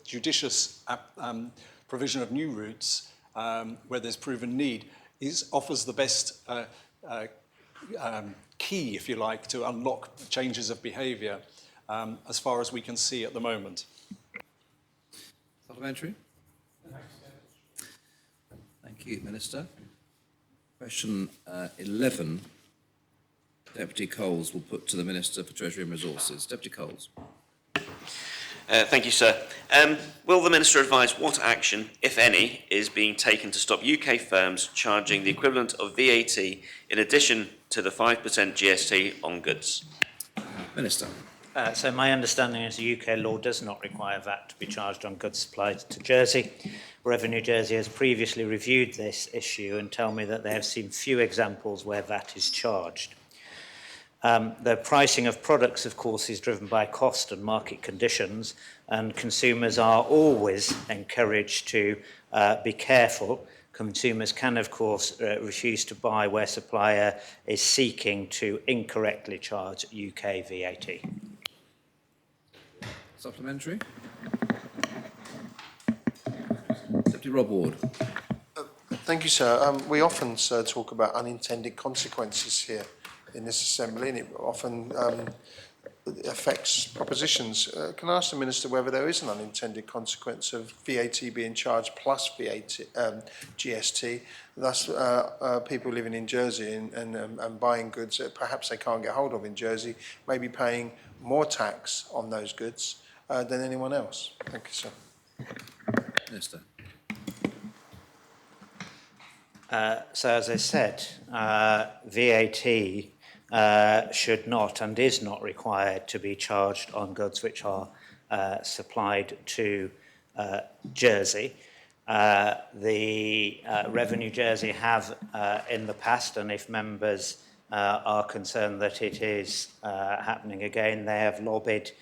judicious provision of new routes where there's proven need offers the best key, if you like, to unlock changes of behaviour as far as we can see at the moment. Supplementary. Thank you, Minister. Question 11, Deputy Coles will put to the Minister for Treasury and Resources. Deputy Coles. Thank you, sir. Will the Minister advise what action, if any, is being taken to stop UK firms charging the equivalent of VAT in addition to the 5% GST on goods? Minister. So my understanding is the UK law does not require VAT to be charged on goods supplied to Jersey. Revenue Jersey has previously reviewed this issue and tell me that they have seen few examples where VAT is charged. The pricing of products, of course, is driven by cost and market conditions, and consumers are always encouraged to be careful. Consumers can, of course, refuse to buy where supplier is seeking to incorrectly charge UK VAT. Supplementary. Deputy Rob Ward. Thank you, sir. We often, sir, talk about unintended consequences here in this assembly, and it often affects propositions. Can I ask the Minister whether there is an unintended consequence of VAT being charged plus VAT, GST, thus people living in Jersey and buying goods that perhaps they can't get hold of in Jersey may be paying more tax on those goods than anyone else? Thank you, sir. Minister. So as I said, VAT should not and is not required to be charged on goods which are supplied to Jersey. The Revenue Jersey have in the past, and if members are concerned that it is happening again, they have lobbied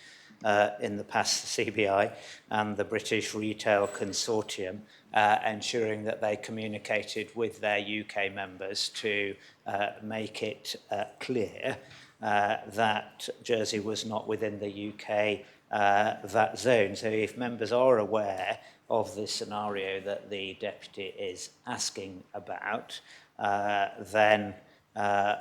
in the past the CBI and the British Retail Consortium, ensuring that they communicated with their UK members to make it clear that Jersey was not within the UK VAT zone. So if members are aware of the scenario that the Deputy is asking about, then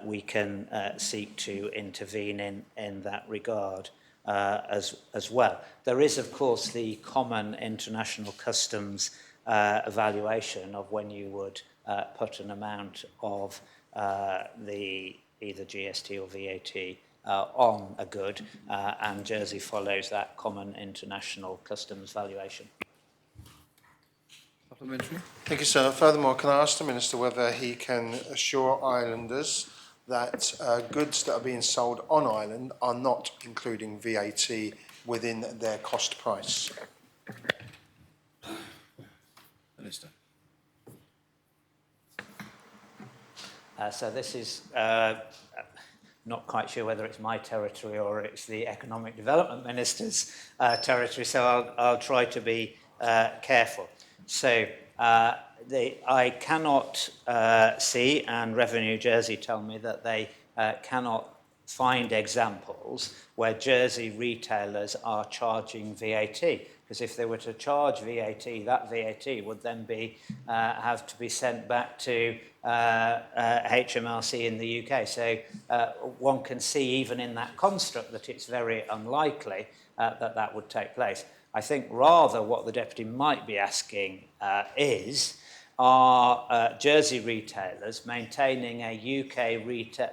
we can seek to intervene in that regard as well. There is, of course, the common international customs evaluation of when you would put an amount of the either GST or VAT on a good, and Jersey follows that common international customs valuation. Supplementary. Thank you, sir. Furthermore, can I ask the Minister whether he can assure islanders that goods that are being sold on island are not including VAT within their cost price? Minister. So this is not quite sure whether it's my territory or it's the Economic Development Minister's territory, so I'll try to be careful. So I cannot see, and Revenue Jersey tell me that they cannot find examples where Jersey retailers are charging VAT. Because if they were to charge VAT, that VAT would then be have to be sent back to HMRC in the UK. So one can see even in that construct that it's very unlikely that that would take place. I think rather what the Deputy might be asking are Jersey retailers maintaining a UK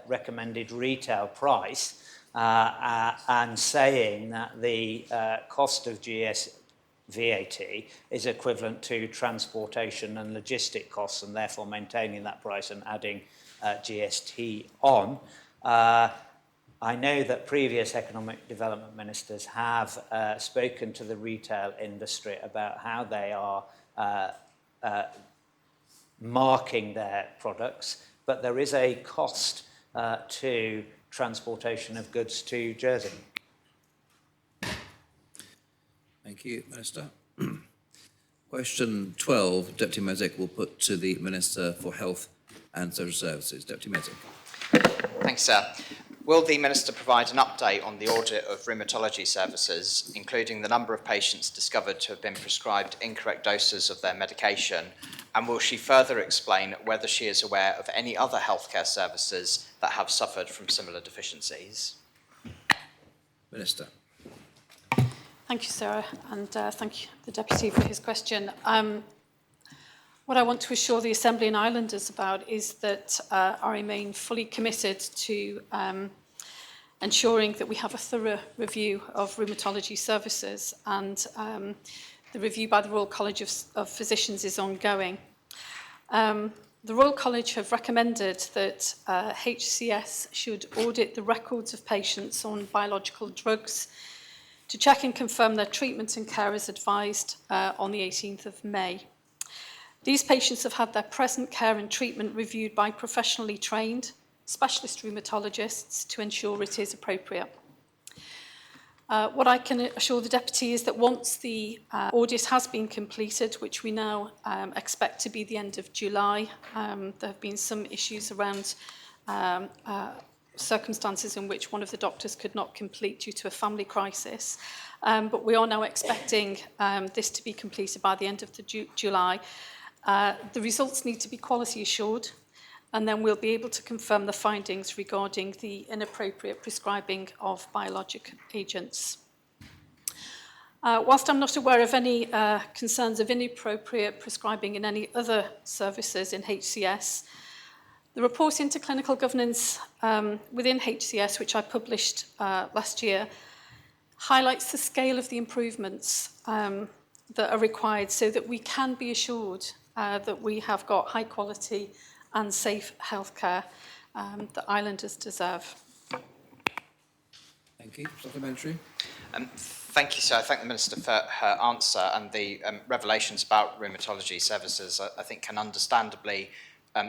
recommended retail price and saying that the cost of VAT is equivalent to transportation and logistic costs, and therefore maintaining that price and adding GST on. I know that previous economic development ministers have spoken to the retail industry about how they are marking their products, but there is a cost to transportation of goods to Jersey. Thank you, Minister. Question 12, Deputy Mezek will put to the Minister for Health and Social Services. Deputy Mezek. Thanks, sir. Will the Minister provide an update on the audit of rheumatology services, including the number of patients discovered to have been prescribed incorrect doses of their medication? And will she further explain whether she is aware of any other healthcare services that have suffered from similar deficiencies? Minister. Thank you, Sarah, and thank you, the Deputy, for his question. What I want to assure the Assembly and Islanders about is that I remain fully committed to ensuring that we have a thorough review of rheumatology services, and the review by the Royal College of Physicians is ongoing. The Royal College have recommended that HCS should audit the records of patients on biological drugs to check and confirm their treatment and care as advised on the 18th of May. These patients have had their present care and treatment reviewed by professionally trained specialist rheumatologists to ensure it is appropriate. What I can assure the Deputy is that once the audit has been completed, which we now expect to be the end of July, there have been some issues around circumstances in which one of the doctors could not complete due to a family crisis. But we are now expecting this to be completed by the end of July. The results need to be quality assured, and then we'll be able to confirm the findings regarding the inappropriate prescribing of biologic agents. Whilst I'm not aware of any concerns of inappropriate prescribing in any other services in HCS, the report into clinical governance within HCS, which I published last year, highlights the scale of the improvements that are required so that we can be assured that we have got high quality and safe healthcare that islanders deserve. Thank you. Supplementary. Thank you, sir. I thank the Minister for her answer, and the revelations about rheumatology services, I think, can understandably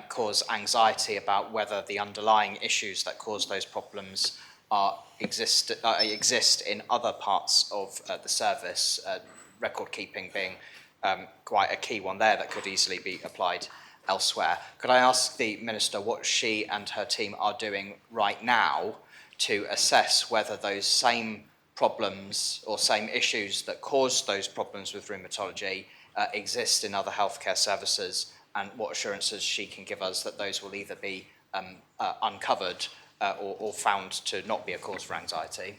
cause anxiety about whether the underlying issues that cause those problems exist in other parts of the service, record keeping being quite a key one there that could easily be applied elsewhere. Could I ask the Minister what she and her team are doing right now to assess whether those same problems or same issues that caused those problems with rheumatology exist in other healthcare services, and what assurances she can give us that those will either be uncovered or found to not be a cause for anxiety?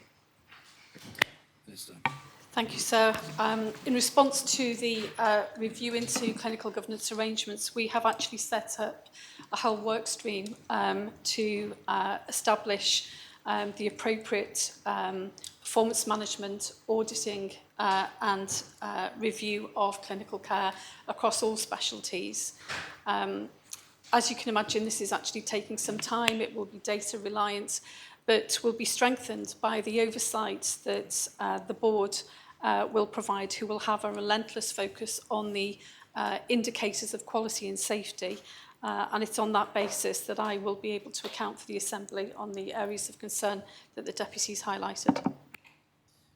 Minister. Thank you, sir. In response to the review into clinical governance arrangements, we have actually set up a whole work stream to establish the appropriate performance management, auditing and review of clinical care across all specialties. As you can imagine, this is actually taking some time. It will be data reliant, but will be strengthened by the oversight that the board will provide, who will have a relentless focus on the indicators of quality and safety. And it's on that basis that I will be able to account for the Assembly on the areas of concern that the Deputy's highlighted.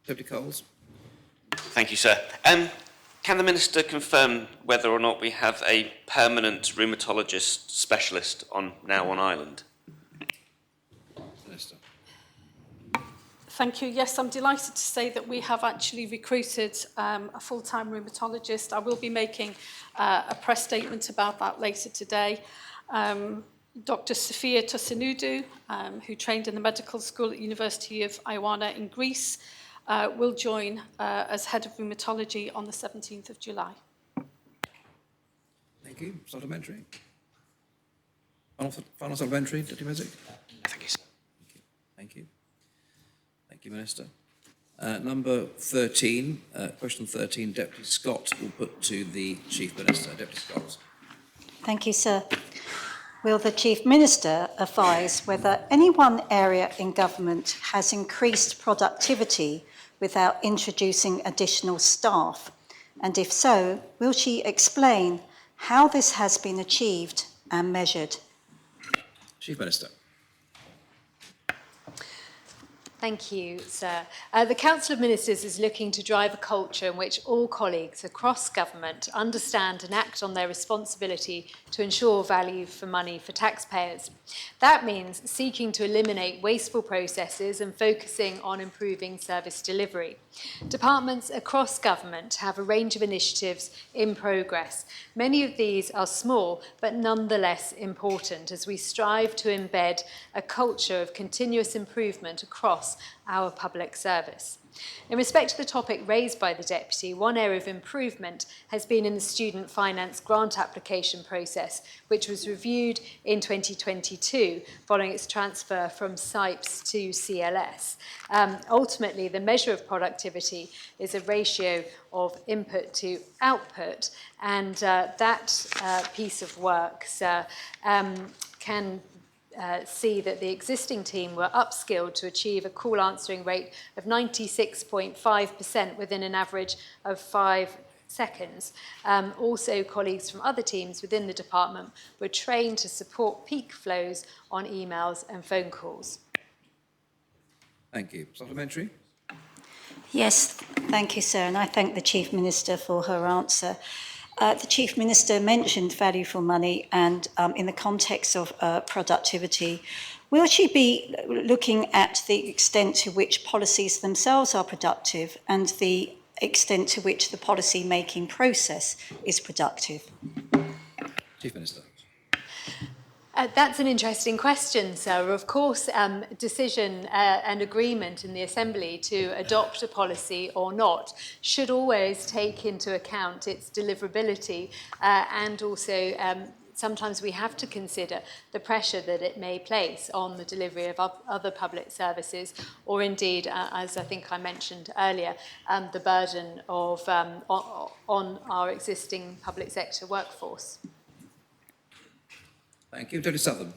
Deputy Coles. Thank you, sir. Can the Minister confirm whether or not we have a permanent rheumatologist specialist now on island? Minister. Thank you. Yes, I'm delighted to say that we have actually recruited a full-time rheumatologist. I will be making a press statement about that later today. Dr. Sophia Tosinudu, who trained in the medical school at University of Ioannina in Greece, will join as head of rheumatology on the 17th of July. Thank you. Supplementary. Final supplementary, Deputy Mesic. Thank you, sir. Thank you. Thank you, Minister. Number 13, question 13, Deputy Scott will put to the Chief Minister. Deputy Scott. Thank you, sir. Will the Chief Minister advise whether any one area in government has increased productivity without introducing additional staff? And if so, will she explain how this has been achieved and measured? Chief Minister. Thank you, sir. The Council of Ministers is looking to drive a culture in which all colleagues across government understand and act on their responsibility to ensure value for money for taxpayers. That means seeking to eliminate wasteful processes and focusing on improving service delivery. Departments across government have a range of initiatives in progress. Many of these are small, but nonetheless important as we strive to embed a culture of continuous improvement across our public service. In respect to the topic raised by the Deputy, one area of improvement has been in the student finance grant application process, which was reviewed in 2022 following its transfer from SIPES to CLS. Ultimately, the measure of productivity is a ratio of input to output, and that piece of work can see that the existing team were upskilled to achieve a call answering rate of 96.5% within an average of 5 seconds. Also, colleagues from other teams within the department were trained to support peak flows on emails and phone calls. Thank you. Supplementary. Yes, thank you, sir, and I thank the Chief Minister for her answer. The Chief Minister mentioned value for money and in the context of productivity. Will she be looking at the extent to which policies themselves are productive and the extent to which the policy-making process is productive? Chief Minister. That's an interesting question, sir. Of course, decision and agreement in the Assembly to adopt a policy or not should always take into account its deliverability and also sometimes we have to consider the pressure that it may place on the delivery of other public services or indeed, as I think I mentioned earlier, the burden of on our existing public sector workforce. Thank you. Deputy Sutherland.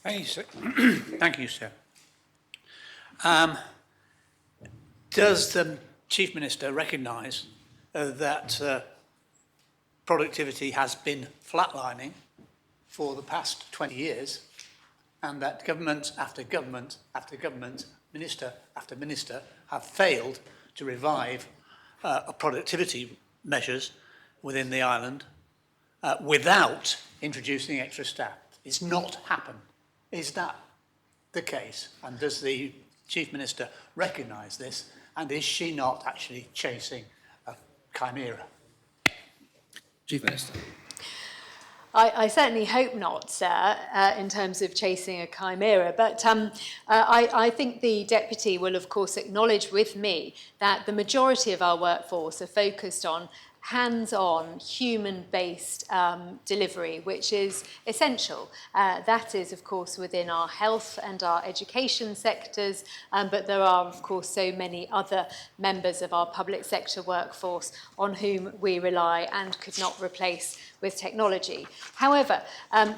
Thank you, sir. Thank you, sir. Does the Chief Minister recognise that productivity has been flatlining for the past 20 years and that government after government after government, minister after minister, have failed to revive productivity measures within the island without introducing extra staff? It's not happened. Is that the case? And does the Chief Minister recognise this? And is she not actually chasing a chimera? Chief Minister. I certainly hope not, sir, in terms of chasing a chimera. But I think the Deputy will, of course, acknowledge with me that the majority of our workforce are focused on hands-on, human-based delivery, which is essential. That is, of course, within our health and our education sectors, but there are, of course, so many other members of our public sector workforce on whom we rely and could not replace with technology. However,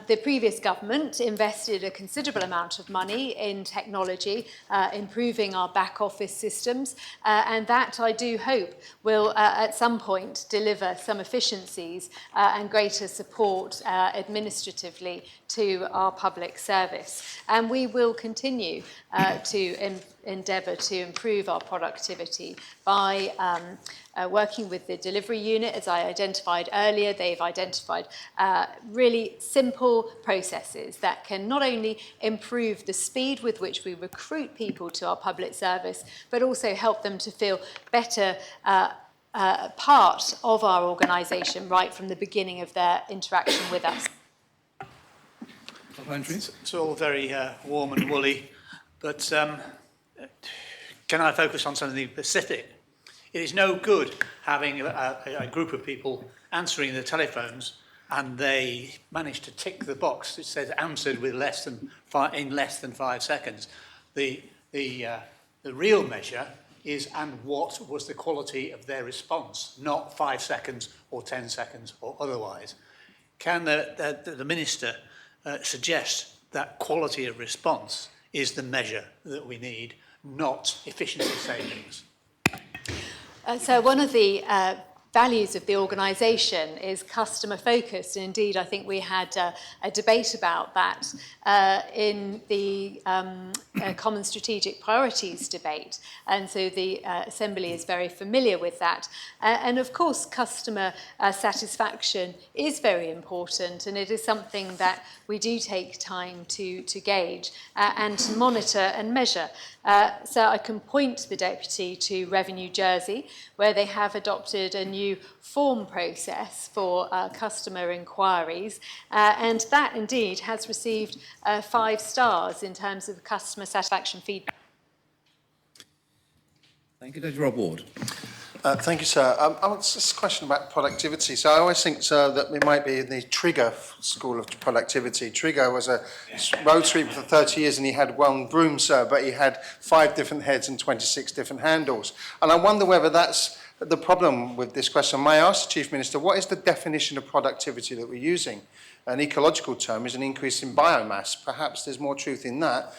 the previous government invested a considerable amount of money in technology, improving our back office systems, and that I do hope will at some point deliver some efficiencies and greater support administratively to our public service. And we will continue to endeavour to improve our productivity by working with the delivery unit. As I identified earlier, they've identified really simple processes that can not only improve the speed with which we recruit people to our public service, but also help them to feel better part of our organisation right from the beginning of their interaction with us. It's all very warm and woolly, but can I focus on something specific? It is no good having a group of people answering the telephones and they manage to tick the box that says answered with in less than 5 seconds. The real measure is and what was the quality of their response, not 5 seconds or 10 seconds or otherwise. Can the Minister suggest that quality of response is the measure that we need, not efficiency savings? So one of the values of the organisation is customer focused, and indeed I think we had a debate about that in the Common Strategic Priorities debate, and so the Assembly is very familiar with that. And of course customer satisfaction is very important, and it is something that we do take time to gauge and to monitor and measure. So I can point the Deputy to Revenue Jersey, where they have adopted a new form process for customer inquiries, and that indeed has received 5 stars in terms of customer satisfaction feedback. Thank you, Deputy Rob Ward. Thank you, sir. It's just a question about productivity. So I always think, sir, that it might be in the Trigger School of Productivity. Trigger was a road sweeper for 30 years and he had 1 broom, sir, but he had 5 different heads and 26 different handles. And I wonder whether that's the problem with this question. May I ask the Chief Minister, what is the definition of productivity that we're using? An ecological term is an increase in biomass. Perhaps there's more truth in that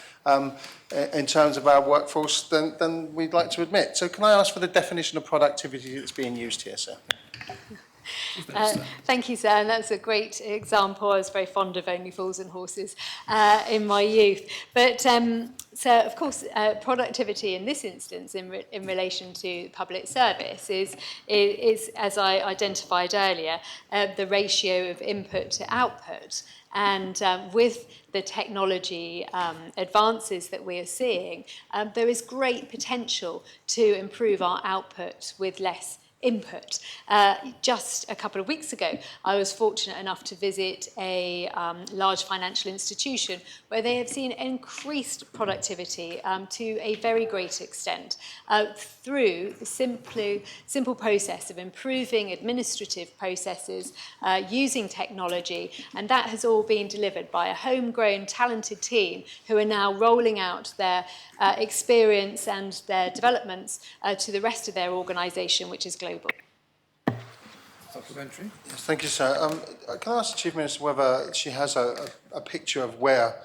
in terms of our workforce than we'd like to admit. So can I ask for the definition of productivity that's being used here, sir? Thank you, sir, and that's a great example. I was very fond of Only Fools and Horses in my youth. But so, of course, productivity in this instance in relation to public service is, as I identified earlier, the ratio of input to output. And with the technology advances that we are seeing, there is great potential to improve our output with less input. Just a couple of weeks ago, I was fortunate enough to visit a large financial institution where they have seen increased productivity to a very great extent through the simple process of improving administrative processes using technology, and that has all been delivered by a homegrown talented team who are now rolling out their experience and their developments to the rest of their organisation, which is global. Supplementary. Yes, thank you, sir. Can I ask the Chief Minister whether she has a picture of where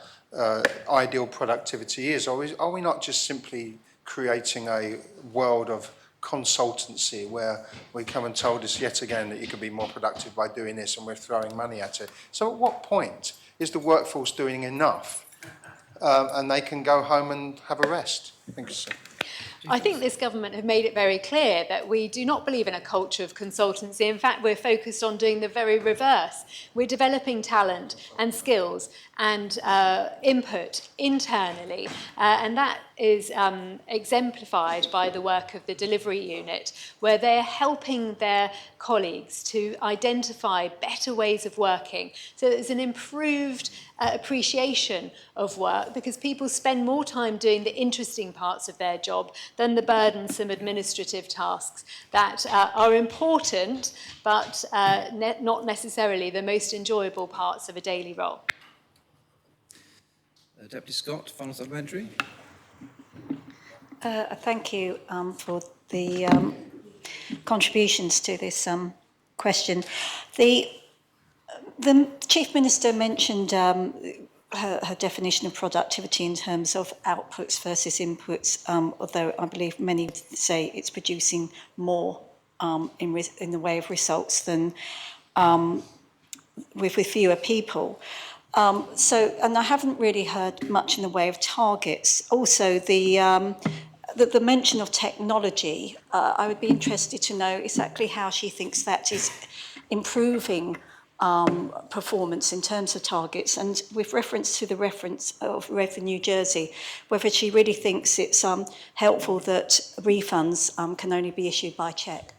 ideal productivity is, or are we not just simply creating a world of consultancy where we come and told us yet again that you can be more productive by doing this and we're throwing money at it? So at what point is the workforce doing enough and they can go home and have a rest? Thank you, sir. I think this government have made it very clear that we do not believe in a culture of consultancy. In fact, we're focused on doing the very reverse. We're developing talent and skills and input internally, and that is exemplified by the work of the delivery unit, where they're helping their colleagues to identify better ways of working. So there's an improved appreciation of work because people spend more time doing the interesting parts of their job than the burdensome administrative tasks that are important but not necessarily the most enjoyable parts of a daily role. Deputy Scott, final supplementary. Thank you for the contributions to this question. The Chief Minister mentioned her definition of productivity in terms of outputs versus inputs, although I believe many would say it's producing more in the way of results than with fewer people. And I haven't really heard much in the way of targets. Also, the mention of technology, I would be interested to know exactly how she thinks that is improving performance in terms of targets, and with reference to the reference of Revenue Jersey, whether she really thinks it's helpful that refunds can only be issued by cheque.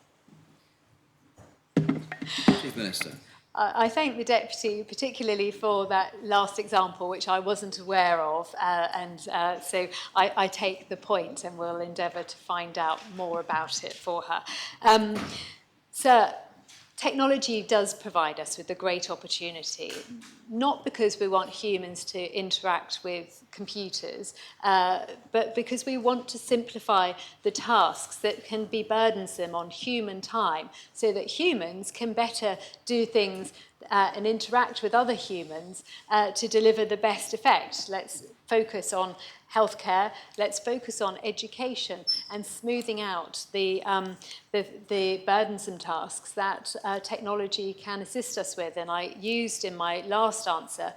Chief Minister. I thank the Deputy particularly for that last example, which I wasn't aware of, so I take the point and will endeavour to find out more about it for her. Sir, technology does provide us with a great opportunity, not because we want humans to interact with computers, but because we want to simplify the tasks that can be burdensome on human time, so that humans can better do things and interact with other humans to deliver the best effect. Let's focus on healthcare, let's focus on education and smoothing out the burdensome tasks that technology can assist us with. And I used in my last answer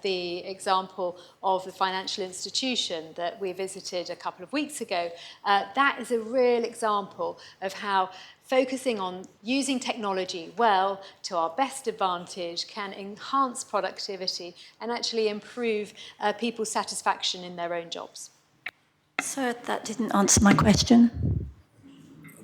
the example of the financial institution that we visited a couple of weeks ago. That is a real example of how focusing on using technology well to our best advantage can enhance productivity and actually improve people's satisfaction in their own jobs. Sir, that didn't answer my question.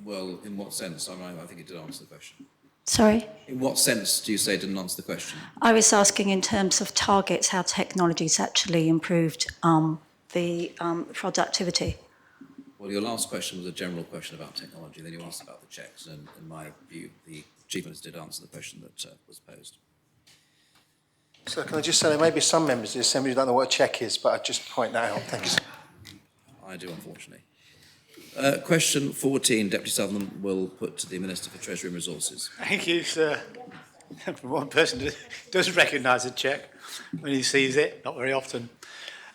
Well, in what sense? I think it did answer the question. Sorry? In what sense do you say it didn't answer the question? I was asking in terms of targets, how technology's actually improved the productivity. Well, your last question was a general question about technology, then you asked about the checks, and in my view, the Chief Minister did answer the question that was posed. So can I just say there may be some members of the Assembly who don't know what a cheque is, but I'd just point that out. Thank you, sir. I do, unfortunately. Question 14, Deputy Sutherland will put to the Minister for Treasury and Resources. Thank you, sir. One person does recognise a cheque when he sees it, not very often.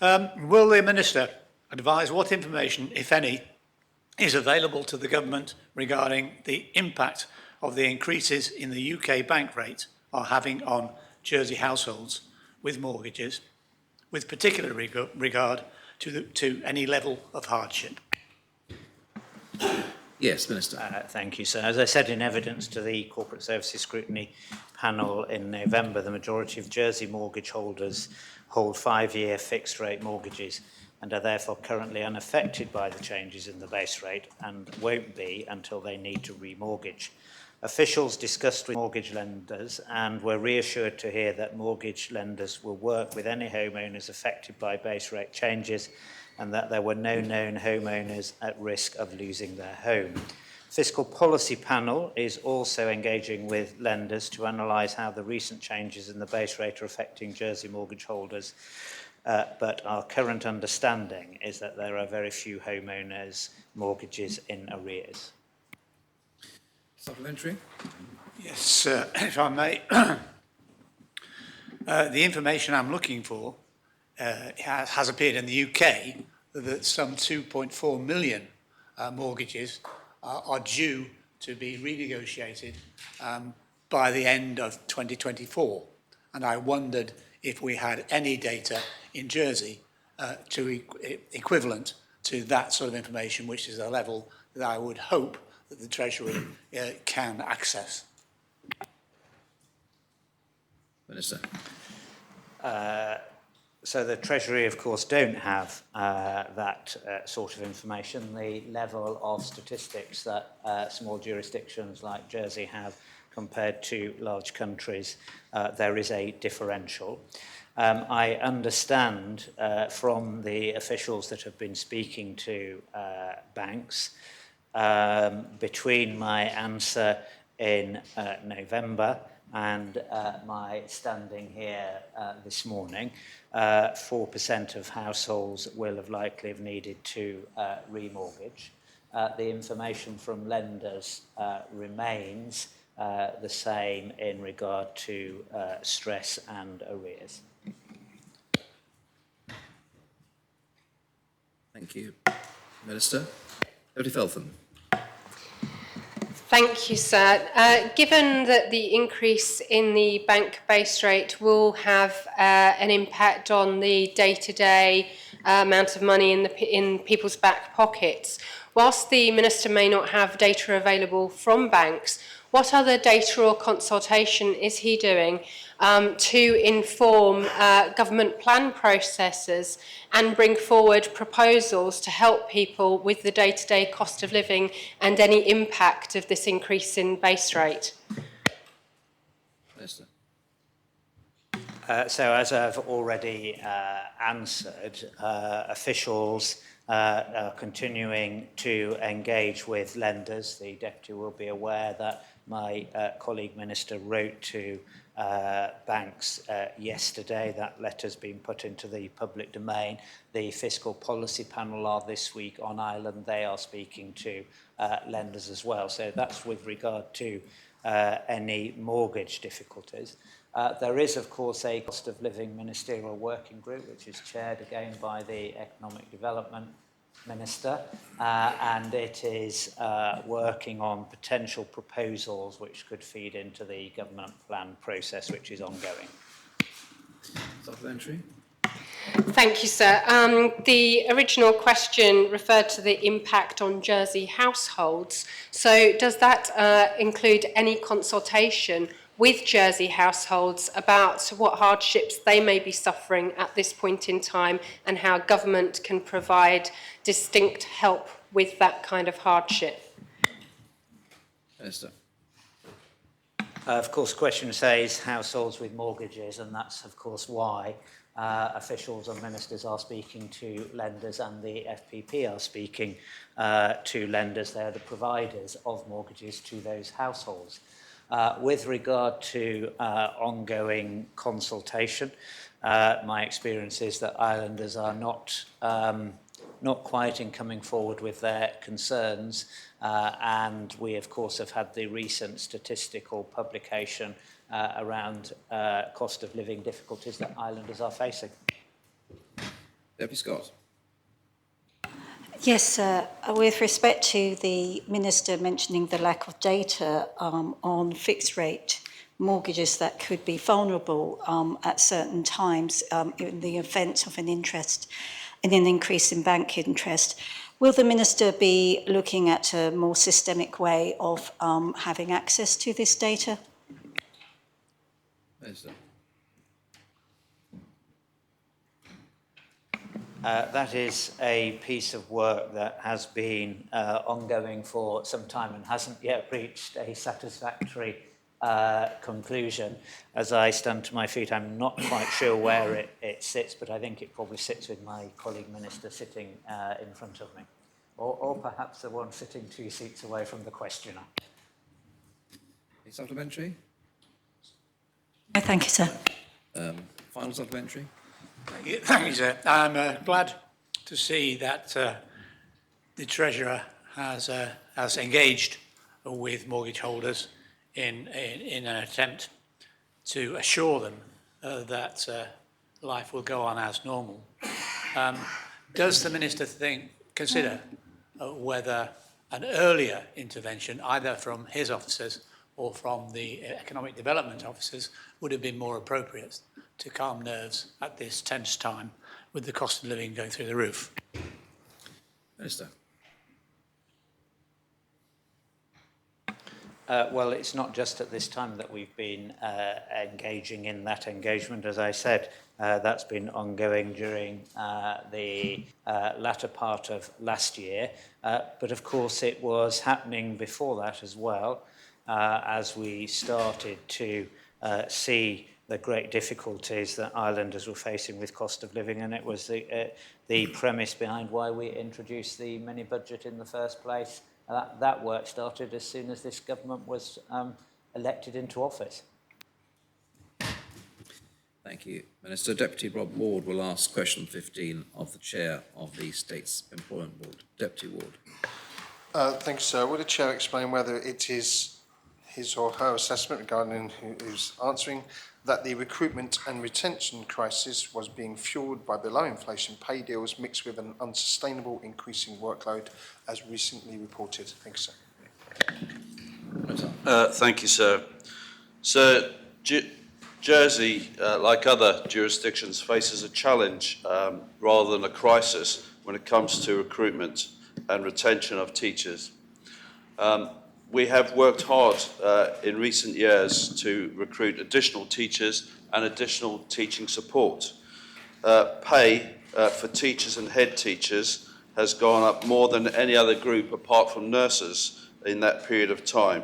Will the Minister advise what information, if any, is available to the Government regarding the impact of the increases in the UK bank rate are having on Jersey households with mortgages, with particular regard to any level of hardship? Yes, Minister. Thank you, sir. As I said in evidence to the Corporate Services Scrutiny Panel in November, the majority of Jersey mortgage holders hold 5-year fixed-rate mortgages and are therefore currently unaffected by the changes in the base rate and won't be until they need to remortgage. Officials discussed with mortgage lenders and were reassured to hear that mortgage lenders will work with any homeowners affected by base rate changes and that there were no known homeowners at risk of losing their home. Fiscal Policy Panel is also engaging with lenders to analyse how the recent changes in the base rate are affecting Jersey mortgage holders. But our current understanding is that there are very few homeowners' mortgages in arrears. Supplementary? Yes, if I may. The information I'm looking for has appeared in the UK that some 2.4 million mortgages are due to be renegotiated by the end of 2024. And I wondered if we had any data in Jersey equivalent to that sort of information, which is a level that I would hope that the Treasury can access. Minister. So the Treasury, of course, don't have that sort of information. The level of statistics that small jurisdictions like Jersey have compared to large countries, there is a differential. I understand from the officials that have been speaking to banks between my answer in November and my standing here this morning, 4% of households will have likely have needed to remortgage. The information from lenders remains the same in regard to stress and arrears. Thank you. Minister. Deputy Feltham. Thank you, sir. Given that the increase in the bank base rate will have an impact on the day-to-day amount of money in people's back pockets, whilst the Minister may not have data available from banks, what other data or consultation is he doing to inform government plan processes and bring forward proposals to help people with the day-to-day cost of living and any impact of this increase in base rate? Minister. So as I've already answered, officials are continuing to engage with lenders. The Deputy will be aware that my colleague Minister wrote to banks yesterday. That letter's been put into the public domain. The Fiscal Policy Panel are this week on Ireland. They are speaking to lenders as well. So that's with regard to any mortgage difficulties. There is, of course, a cost of living ministerial working group, which is chaired again by the Economic Development Minister, and it is working on potential proposals which could feed into the government plan process, which is ongoing. Supplementary. Thank you, sir. The original question referred to the impact on Jersey households. So does that include any consultation with Jersey households about what hardships they may be suffering at this point in time and how government can provide distinct help with that kind of hardship? Minister. Of course, the question says households with mortgages, and that's, of course, why officials and ministers are speaking to lenders and the FPP are speaking to lenders. They're the providers of mortgages to those households. With regard to ongoing consultation, my experience is that islanders are not quite in coming forward with their concerns, and we, of course, have had the recent statistical publication around cost of living difficulties that islanders are facing. Deputy Scott. Yes, with respect to the Minister mentioning the lack of data on fixed rate mortgages that could be vulnerable at certain times in the event of an increase in bank interest, will the Minister be looking at a more systemic way of having access to this data? Minister. That is a piece of work that has been ongoing for some time and hasn't yet reached a satisfactory conclusion. As I stand to my feet, I'm not quite sure where it sits, but I think it probably sits with my colleague Minister sitting in front of me, or perhaps the one sitting 2 seats away from the questioner. Supplementary? No, thank you, sir. Final supplementary? Thank you, sir. I'm glad to see that the Treasurer has engaged with mortgage holders in an attempt to assure them that life will go on as normal. Does the Minister consider whether an earlier intervention, either from his officers or from the economic development officers, would have been more appropriate to calm nerves at this tense time with the cost of living going through the roof? Minister. Well, it's not just at this time that we've been engaging in that engagement. As I said, that's been ongoing during the latter part of last year. But of course, it was happening before that as well, as we started to see the great difficulties that islanders were facing with cost of living, and it was the premise behind why we introduced the mini-budget in the first place. That work started as soon as this government was elected into office. Thank you, Minister. Deputy Rob Ward will ask question 15 of the Chair of the States Employment Board. Deputy Ward. Thank you, sir. Would the Chair explain whether it is his or her assessment regarding who's answering that the recruitment and retention crisis was being fuelled by below inflation pay deals mixed with an unsustainable increasing workload as recently reported? Thank you, sir. Thank you, sir. Sir, Jersey, like other jurisdictions, faces a challenge rather than a crisis when it comes to recruitment and retention of teachers. We have worked hard in recent years to recruit additional teachers and additional teaching support. Pay for teachers and head teachers has gone up more than any other group apart from nurses in that period of time.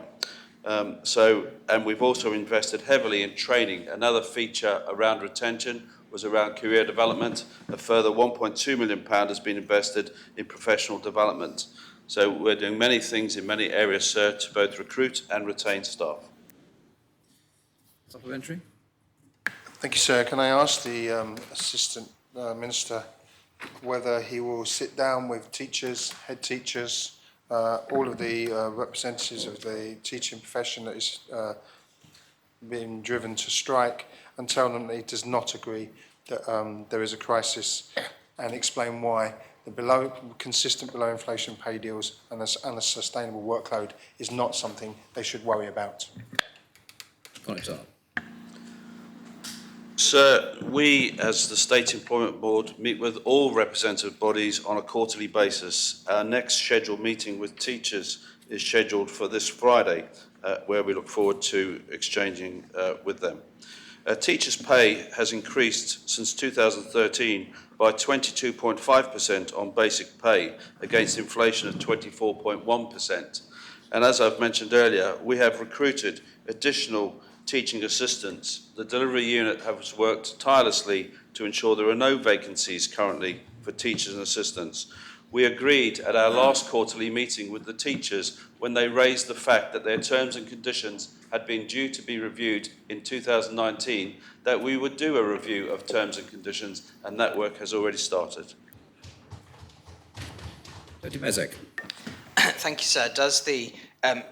And we've also invested heavily in training. Another feature around retention was around career development. A further £1.2 million has been invested in professional development. So we're doing many things in many areas, sir, to both recruit and retain staff. Supplementary. Thank you, sir. Can I ask the Assistant Minister whether he will sit down with teachers, head teachers, all of the representatives of the teaching profession that is being driven to strike, and tell them that he does not agree that there is a crisis, and explain why the consistent below inflation pay deals and a sustainable workload is not something they should worry about. Sir, we as the State Employment Board meet with all representative bodies on a quarterly basis. Our next scheduled meeting with teachers is scheduled for this Friday, where we look forward to exchanging with them. Teachers' pay has increased since 2013 by 22.5% on basic pay against inflation of 24.1%. And as I've mentioned earlier, we have recruited additional teaching assistants. The delivery unit has worked tirelessly to ensure there are no vacancies currently for teachers and assistants. We agreed at our last quarterly meeting with the teachers when they raised the fact that their terms and conditions had been due to be reviewed in 2019, that we would do a review of terms and conditions, and that work has already started. Deputy Mezek. Thank you, sir. Does the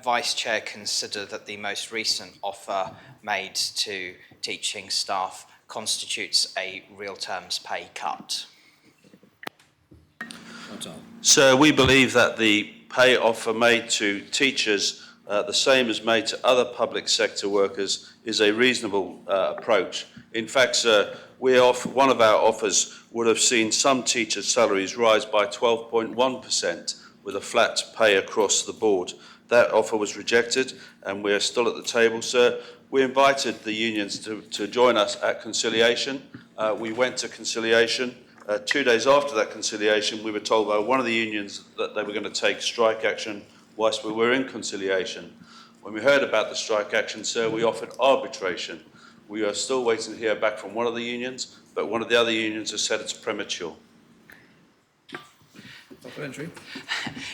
Vice Chair consider that the most recent offer made to teaching staff constitutes a real terms pay cut? So we believe that the pay offer made to teachers, the same as made to other public sector workers, is a reasonable approach. In fact, sir, one of our offers would have seen some teachers' salaries rise by 12.1% with a flat pay across the board. That offer was rejected, and we are still at the table, sir. We invited the unions to join us at conciliation. We went to conciliation. 2 days after that conciliation, we were told by one of the unions that they were going to take strike action whilst we were in conciliation. When we heard about the strike action, sir, we offered arbitration. We are still waiting to hear back from one of the unions, but one of the other unions has said it's premature. Supplementary.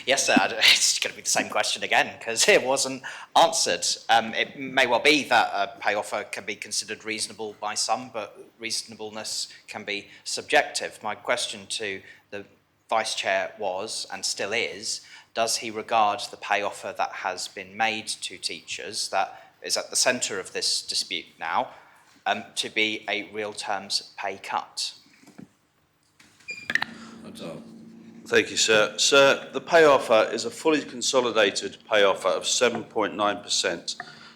Yes, sir. It's going to be the same question again because it wasn't answered. It may well be that a pay offer can be considered reasonable by some, but reasonableness can be subjective. My question to the Vice Chair was, and still is, does he regard the pay offer that has been made to teachers, that is at the centre of this dispute now, to be a real terms pay cut? Thank you, sir. Sir, the pay offer is a fully consolidated pay offer of 7.9%.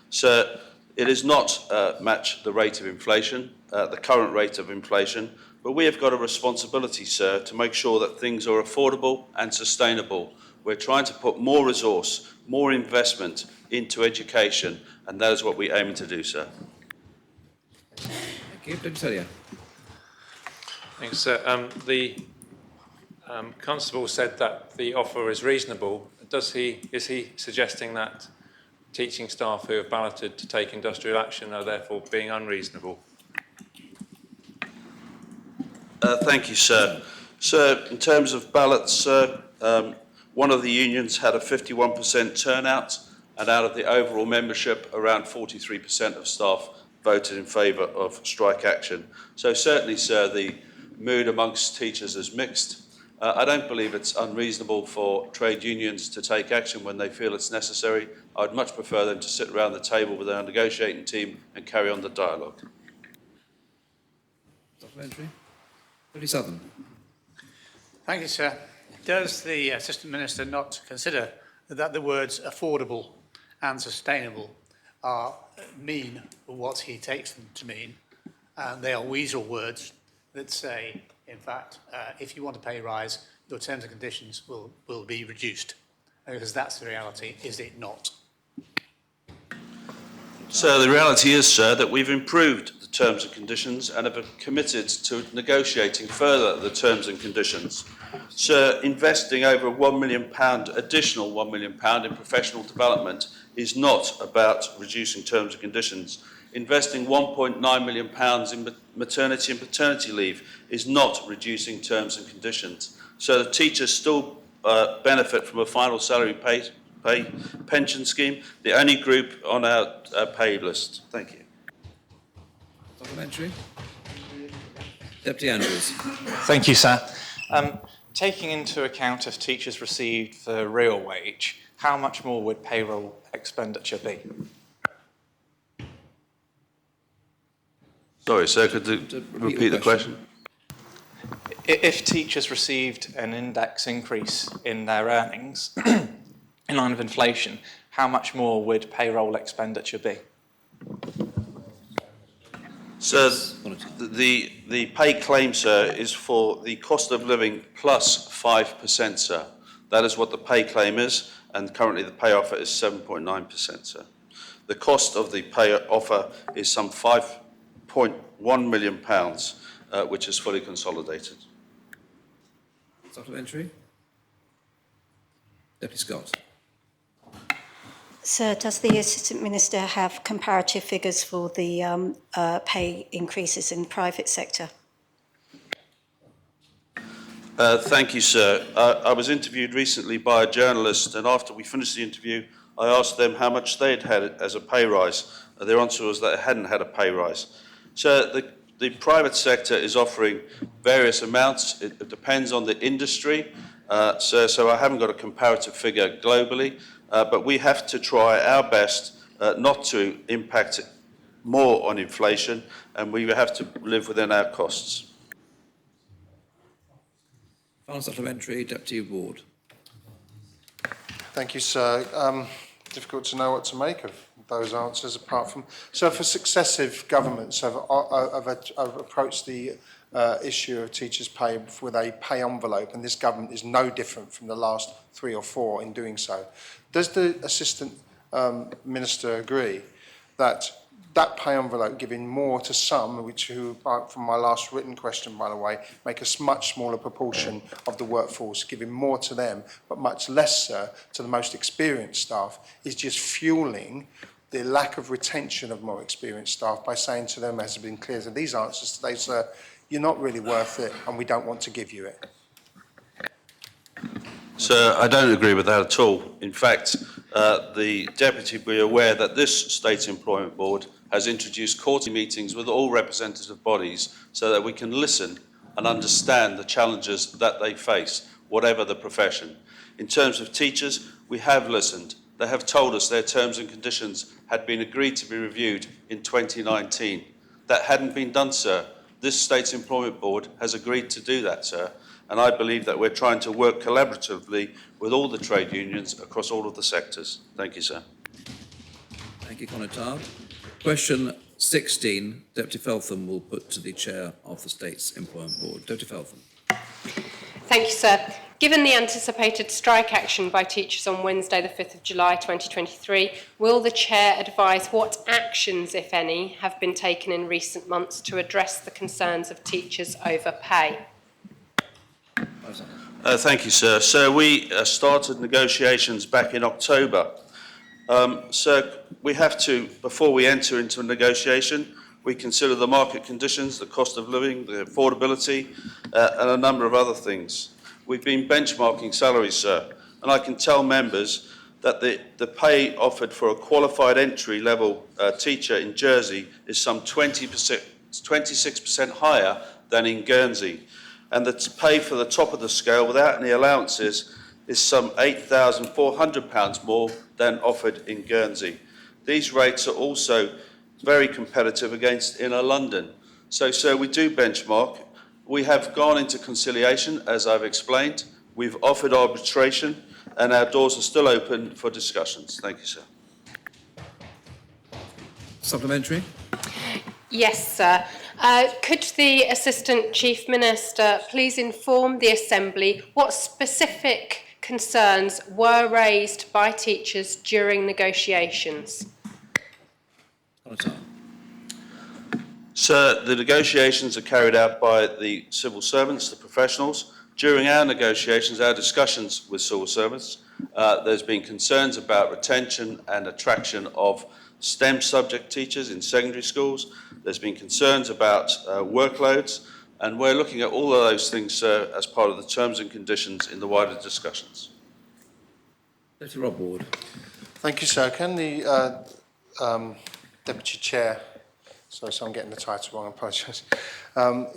Sir, it does not match the rate of inflation, the current rate of inflation, but we have got a responsibility, sir, to make sure that things are affordable and sustainable. We're trying to put more resource, more investment into education, and that is what we aim to do, sir. Thank you. Deputy Sellier. Thanks, sir. The Constable said that the offer is reasonable. Is he suggesting that teaching staff who have balloted to take industrial action are therefore being unreasonable? Thank you, sir. Sir, in terms of ballots, sir, one of the unions had a 51% turnout, and out of the overall membership, around 43% of staff voted in favour of strike action. So certainly, sir, the mood amongst teachers is mixed. I don't believe it's unreasonable for trade unions to take action when they feel it's necessary. I would much prefer them to sit around the table with our negotiating team and carry on the dialogue. Supplementary. Deputy Southern. Thank you, sir. Does the Assistant Minister not consider that the words affordable and sustainable mean what he takes them to mean. And they are weasel words that say, in fact, if you want a pay rise, your terms and conditions will be reduced. Because that's the reality, is it not? So the reality is, sir, that we've improved the terms and conditions and have committed to negotiating further the terms and conditions. Sir, investing over £1 million, additional £1 million in professional development is not about reducing terms and conditions. Investing £1.9 million in maternity and paternity leave is not reducing terms and conditions. So the teachers still benefit from a final salary pay pension scheme, the only group on our pay list. Thank you. Supplementary. Deputy Andrews. Thank you, sir. Taking into account if teachers received the real wage, how much more would payroll expenditure be? Sorry, sir, could you repeat the question? If teachers received an index increase in their earnings, in line with inflation, how much more would payroll expenditure be? Sir, the pay claim, sir, is for the cost of living plus 5%, sir. That is what the pay claim is, and currently the pay offer is 7.9%, sir. The cost of the pay offer is some £5.1 million, which is fully consolidated. Supplementary. Deputy Scott. Sir, does the Assistant Minister have comparative figures for the pay increases in the private sector? Thank you, sir. I was interviewed recently by a journalist, and after we finished the interview, I asked them how much they'd had as a pay rise. Their answer was that they hadn't had a pay rise. So the private sector is offering various amounts. It depends on the industry. So I haven't got a comparative figure globally, but we have to try our best not to impact more on inflation, and we have to live within our costs. Final supplementary, Deputy Ward. Thank you, sir. Difficult to know what to make of those answers, apart from... So for successive governments have approached the issue of teachers' pay with a pay envelope, and this government is no different from the last 3 or 4 in doing so. Does the Assistant Minister agree that that pay envelope giving more to some, who, from my last written question, by the way, make a much smaller proportion of the workforce, giving more to them, but much less to the most experienced staff, is just fueling the lack of retention of more experienced staff by saying to them, as has been clear in these answers today, sir, you're not really worth it and we don't want to give you it? Sir, I don't agree with that at all. In fact, the Deputy will be aware that this State Employment Board has introduced quarterly meetings with all representative bodies so that we can listen and understand the challenges that they face, whatever the profession. In terms of teachers, we have listened. They have told us their terms and conditions had been agreed to be reviewed in 2019. That hadn't been done, sir. This State Employment Board has agreed to do that, sir, and I believe that we're trying to work collaboratively with all the trade unions across all of the sectors. Thank you, sir. Thank you, Conatard. Question 16, Deputy Feltham will put to the Chair of the State's Employment Board. Deputy Feltham. Thank you, sir. Given the anticipated strike action by teachers on Wednesday, the 5th of July 2023, will the Chair advise what actions, if any, have been taken in recent months to address the concerns of teachers over pay? Thank you, sir. So we started negotiations back in October. So we have to, before we enter into a negotiation, we consider the market conditions, the cost of living, the affordability, and a number of other things. We've been benchmarking salaries, sir, and I can tell members that the pay offered for a qualified entry-level teacher in Jersey is some 26% higher than in Guernsey. And the pay for the top of the scale without any allowances is some £8,400 more than offered in Guernsey. These rates are also very competitive against inner London. So, sir, we do benchmark. We have gone into conciliation, as I've explained. We've offered arbitration, and our doors are still open for discussions. Thank you, sir. Supplementary. Yes, sir. Could the Assistant Chief Minister please inform the Assembly what specific concerns were raised by teachers during negotiations? Sir, the negotiations are carried out by the civil servants, the professionals. During our negotiations, our discussions with civil servants, there's been concerns about retention and attraction of STEM subject teachers in secondary schools. There's been concerns about workloads, and we're looking at all of those things, sir, as part of the terms and conditions in the wider discussions. Deputy Rob Ward. Thank you, sir. Can the Deputy Chair, sorry, so I'm getting the title wrong, I apologise,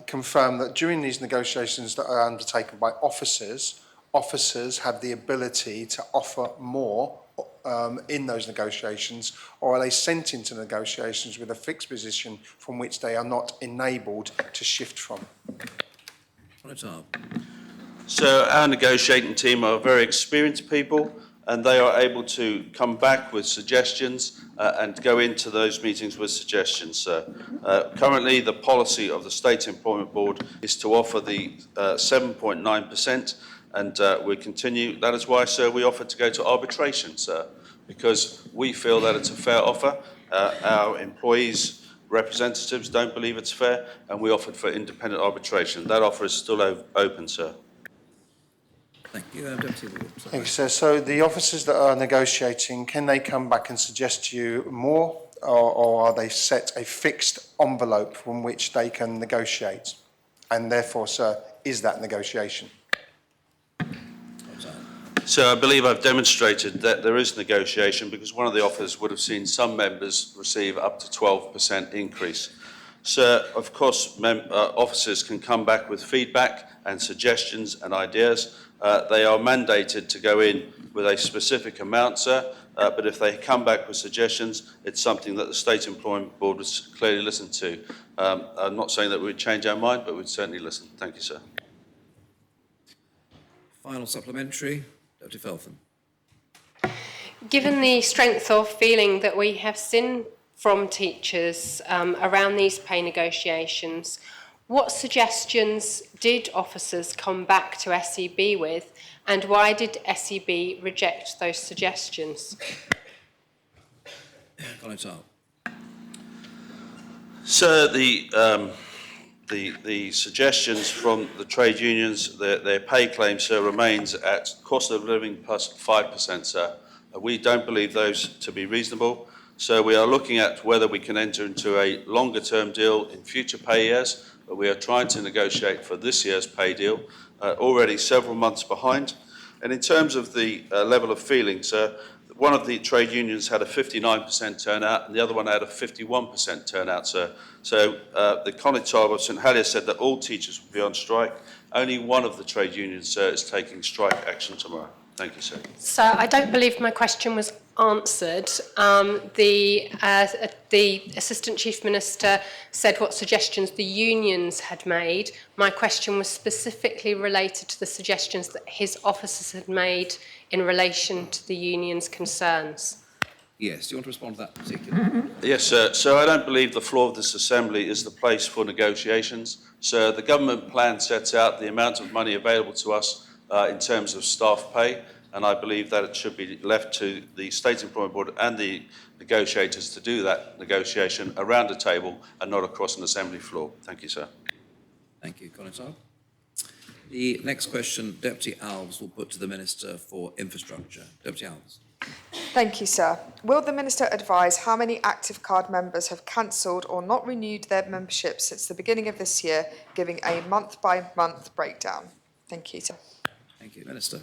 confirm that during these negotiations that are undertaken by officers, officers have the ability to offer more in those negotiations, or are they sent into negotiations with a fixed position from which they are not enabled to shift from? So our negotiating team are very experienced people, and they are able to come back with suggestions and go into those meetings with suggestions, sir. Currently, the policy of the State Employment Board is to offer the 7.9%, and we continue. That is why, sir, we offered to go to arbitration, sir, because we feel that it's a fair offer. Our employees' representatives don't believe it's fair, and we offered for independent arbitration. That offer is still open, sir. Thank you, Deputy Ward. Thank you, sir. So the officers that are negotiating, can they come back and suggest to you more, or are they set a fixed envelope from which they can negotiate? And therefore, sir, is that negotiation? So I believe I've demonstrated that there is negotiation, because one of the offers would have seen some members receive up to 12% increase. Sir, of course, officers can come back with feedback and suggestions and ideas. They are mandated to go in with a specific amount, sir, but if they come back with suggestions, it's something that the State Employment Board would clearly listen to. I'm not saying that we would change our mind, but we'd certainly listen. Thank you, sir. Final supplementary. Deputy Feltham. Given the strength of feeling that we have seen from teachers around these pay negotiations, what suggestions did officers come back to SEB with, and why did SEB reject those suggestions? Sir, the suggestions from the trade unions, their pay claim, sir, remains at cost of living plus 5%, sir. We don't believe those to be reasonable. So we are looking at whether we can enter into a longer term deal in future pay years, but we are trying to negotiate for this year's pay deal, already several months behind. And in terms of the level of feeling, sir, one of the trade unions had a 59% turnout and the other one had a 51% turnout, sir. So the Conitab of St Helier said that all teachers would be on strike. Only one of the trade unions, sir, is taking strike action tomorrow. Thank you, sir. So I don't believe my question was answered. The Assistant Chief Minister said what suggestions the unions had made. My question was specifically related to the suggestions that his officers had made in relation to the union's concerns. Yes, do you want to respond to that particular? Yes, sir. So I don't believe the floor of this Assembly is the place for negotiations. Sir, the government plan sets out the amount of money available to us in terms of staff pay, and I believe that it should be left to the State Employment Board and the negotiators to do that negotiation around a table and not across an Assembly floor. Thank you, sir. Thank you, Conitab. The next question, Deputy Alves will put to the Minister for Infrastructure. Deputy Alves. Thank you, sir. Will the Minister advise how many active card members have cancelled or not renewed their membership since the beginning of this year, giving a month-by-month breakdown? Thank you, sir. Thank you, Minister.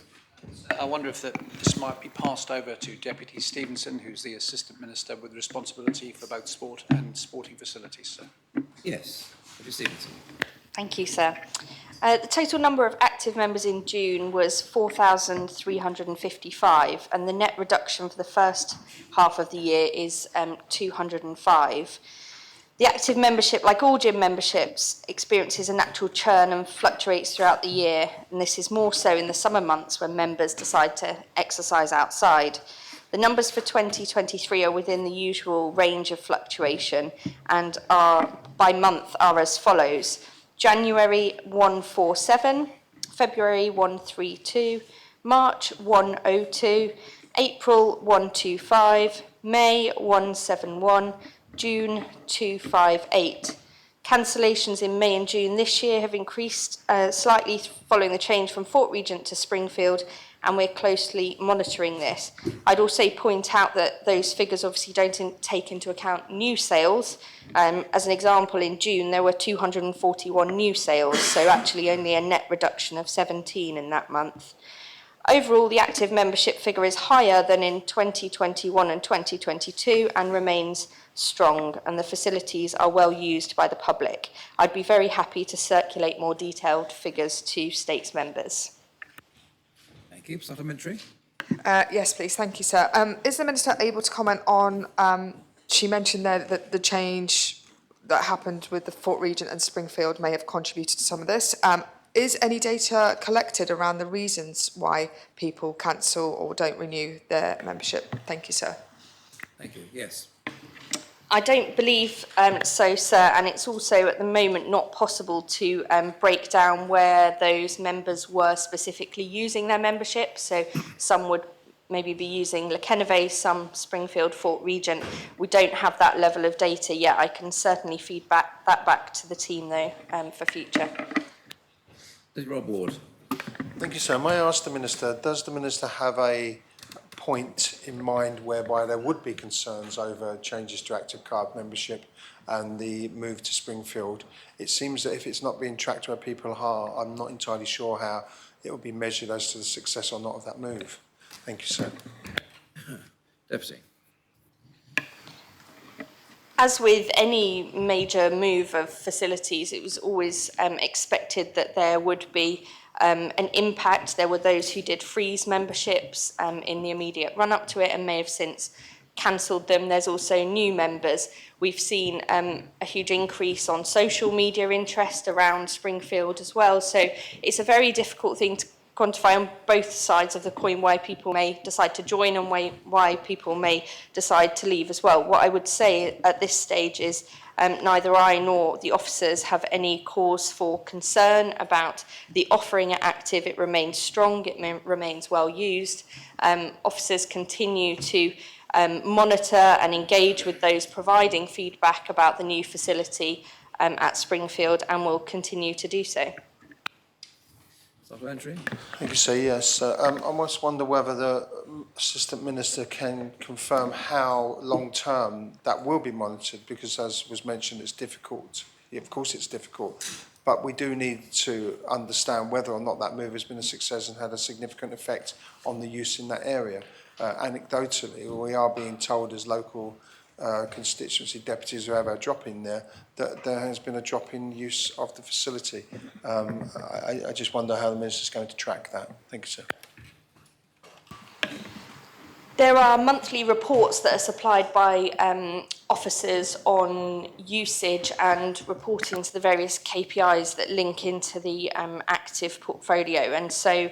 I wonder if this might be passed over to Deputy Stevenson, who's the Assistant Minister with responsibility for both sport and sporting facilities, sir. Yes, Deputy Stevenson. Thank you, sir. The total number of active members in June was 4,355, and the net reduction for the first half of the year is 205. The active membership, like all gym memberships, experiences a natural churn and fluctuates throughout the year, and this is more so in the summer months when members decide to exercise outside. The numbers for 2023 are within the usual range of fluctuation and are by month are as follows: January 147, February 132, March 102, April 125, May 171, June 258. Cancellations in May and June this year have increased slightly following the change from Fort Regent to Springfield, and we're closely monitoring this. I'd also point out that those figures obviously don't take into account new sales. As an example, in June there were 241 new sales, so actually only a net reduction of 17 in that month. Overall, the active membership figure is higher than in 2021 and 2022 and remains strong, and the facilities are well used by the public. I'd be very happy to circulate more detailed figures to States members. Thank you. Supplementary. Yes, please. Thank you, sir. Is the Minister able to comment on, she mentioned there that the change that happened with the Fort Regent and Springfield may have contributed to some of this. Is any data collected around the reasons why people cancel or don't renew their membership? Thank you, sir. Thank you. Yes. I don't believe so, sir, and it's also at the moment not possible to break down where those members were specifically using their membership. So some would maybe be using Lekeneve, some Springfield, Fort Regent. We don't have that level of data yet. I can certainly feed that back to the team, though, for future. Rob Ward. Thank you, sir. May I ask the Minister, does the Minister have a point in mind whereby there would be concerns over changes to active card membership and the move to Springfield? It seems that if it's not being tracked where people are, I'm not entirely sure how it will be measured as to the success or not of that move. Thank you, sir. Deputy. As with any major move of facilities, it was always expected that there would be an impact. There were those who did freeze memberships in the immediate run-up to it and may have since cancelled them. There's also new members. We've seen a huge increase on social media interest around Springfield as well. So it's a very difficult thing to quantify on both sides of the coin why people may decide to join and why people may decide to leave as well. What I would say at this stage is neither I nor the officers have any cause for concern about the offering at Active. It remains strong, it remains well used. Officers continue to monitor and engage with those providing feedback about the new facility at Springfield and will continue to do so. Supplementary. Thank you, sir. Yes, I must wonder whether the Assistant Minister can confirm how long-term that will be monitored, because as was mentioned, it's difficult. Yeah, of course it's difficult, but we do need to understand whether or not that move has been a success and had a significant effect on the use in that area. Anecdotally, we are being told as local constituency deputies who have a drop in there, that there has been a drop in use of the facility. I just wonder how the Minister is going to track that. Thank you, sir. There are monthly reports that are supplied by officers on usage and reporting to the various KPIs that link into the active portfolio. And so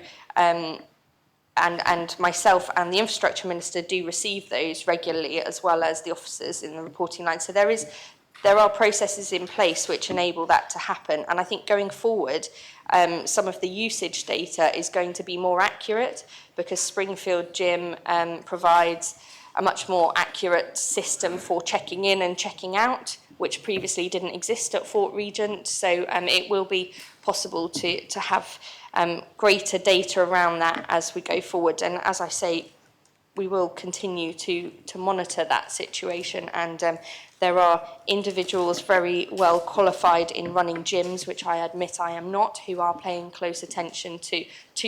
and myself and the Infrastructure Minister do receive those regularly, as well as the officers in the reporting line. So there are processes in place which enable that to happen. And I think going forward, some of the usage data is going to be more accurate, because Springfield Gym provides a much more accurate system for checking in and checking out, which previously didn't exist at Fort Regent. So it will be possible to have greater data around that as we go forward. And as I say, we will continue to monitor that situation. And there are individuals very well qualified in running gyms, which I admit I am not, who are paying close attention to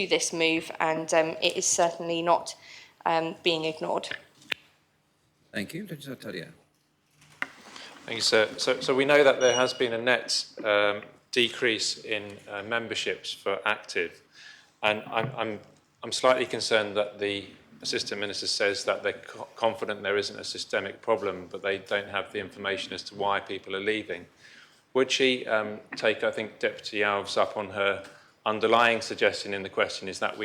this move. And it is certainly not being ignored. Thank you. Deputy Secretary. Thank you, sir. So we know that there has been a net decrease in memberships for Active, and I'm slightly concerned that the Assistant Minister says that they're confident there isn't a systemic problem, but they don't have the information as to why people are leaving. Would she take, I think, Deputy Alves up on her underlying suggestion in the question, is that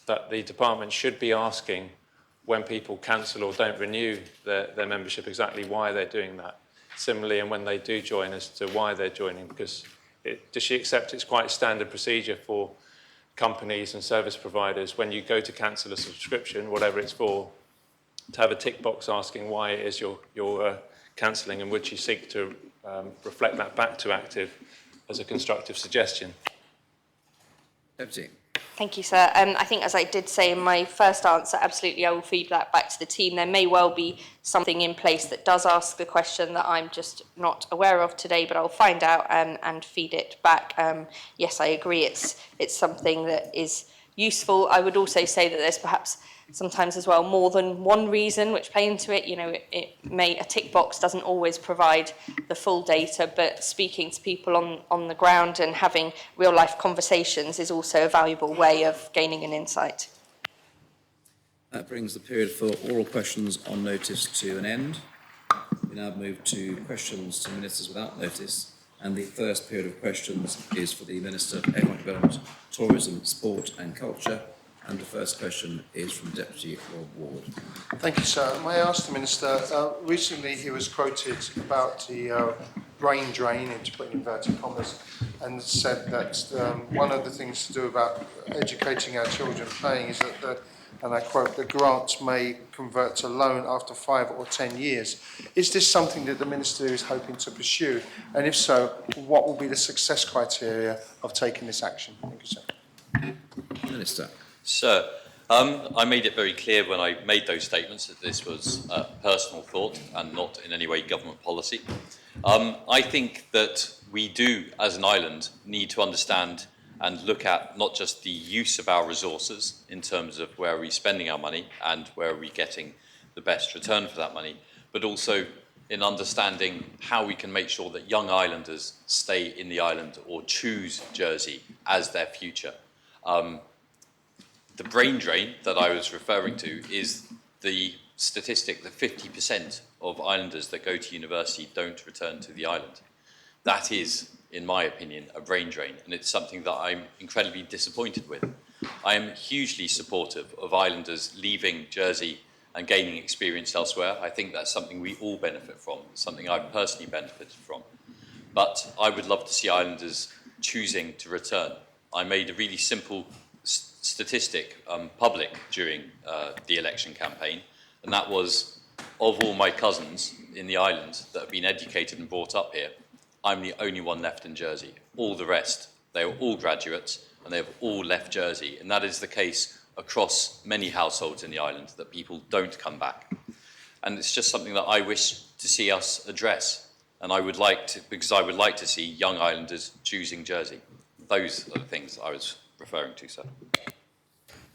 that the department should be asking when people cancel or don't renew their membership, exactly why they're doing that. Similarly, and when they do join, as to why they're joining, because does she accept it's quite standard procedure for companies and service providers when you go to cancel a subscription, whatever it's for, to have a tick box asking why it is you're cancelling, and would she seek to reflect that back to Active as a constructive suggestion? Deputy. Thank you, sir. I think, as I did say in my first answer, absolutely I will feed that back to the team. There may well be something in place that does ask the question that I'm just not aware of today, but I'll find out and feed it back. Yes, I agree, it's something that is useful. I would also say that there's perhaps sometimes as well more than one reason which play into it. You know, a tick box doesn't always provide the full data, but speaking to people on the ground and having real life conversations is also a valuable way of gaining an insight. That brings the period for oral questions on notice to an end. We now move to questions to ministers without notice, and the first period of questions is for the Minister for Economic Development, Tourism, Sport and Culture. And the first question is from Deputy Rob Ward. Thank you, sir. May I ask the Minister, recently he was quoted about the brain drain, to put in inverted commas, and said that one of the things to do about educating our children playing is that and I quote, the grants may convert to loan after 5 or 10 years. Is this something that the Minister is hoping to pursue? And if so, what will be the success criteria of taking this action? Thank you, sir. Minister. Sir, I made it very clear when I made those statements that this was a personal thought and not in any way government policy. I think that we do, as an island, need to understand and look at not just the use of our resources in terms of where are we spending our money and where are we getting the best return for that money, but also in understanding how we can make sure that young islanders stay in the island or choose Jersey as their future. The brain drain that I was referring to is the statistic that 50% of islanders that go to university don't return to the island. That is, in my opinion, a brain drain, and it's something that I'm incredibly disappointed with. I am hugely supportive of islanders leaving Jersey and gaining experience elsewhere. I think that's something we all benefit from, something I've personally benefited from. But I would love to see islanders choosing to return. I made a really simple statistic public during the election campaign, and that was, of all my cousins in the island that have been educated and brought up here, I'm the only one left in Jersey. All the rest, they are all graduates and they have all left Jersey, and that is the case across many households in the island, that people don't come back. And it's just something that I wish to see us address, and I would like to, because I would like to see young islanders choosing Jersey. Those are the things I was referring to, sir.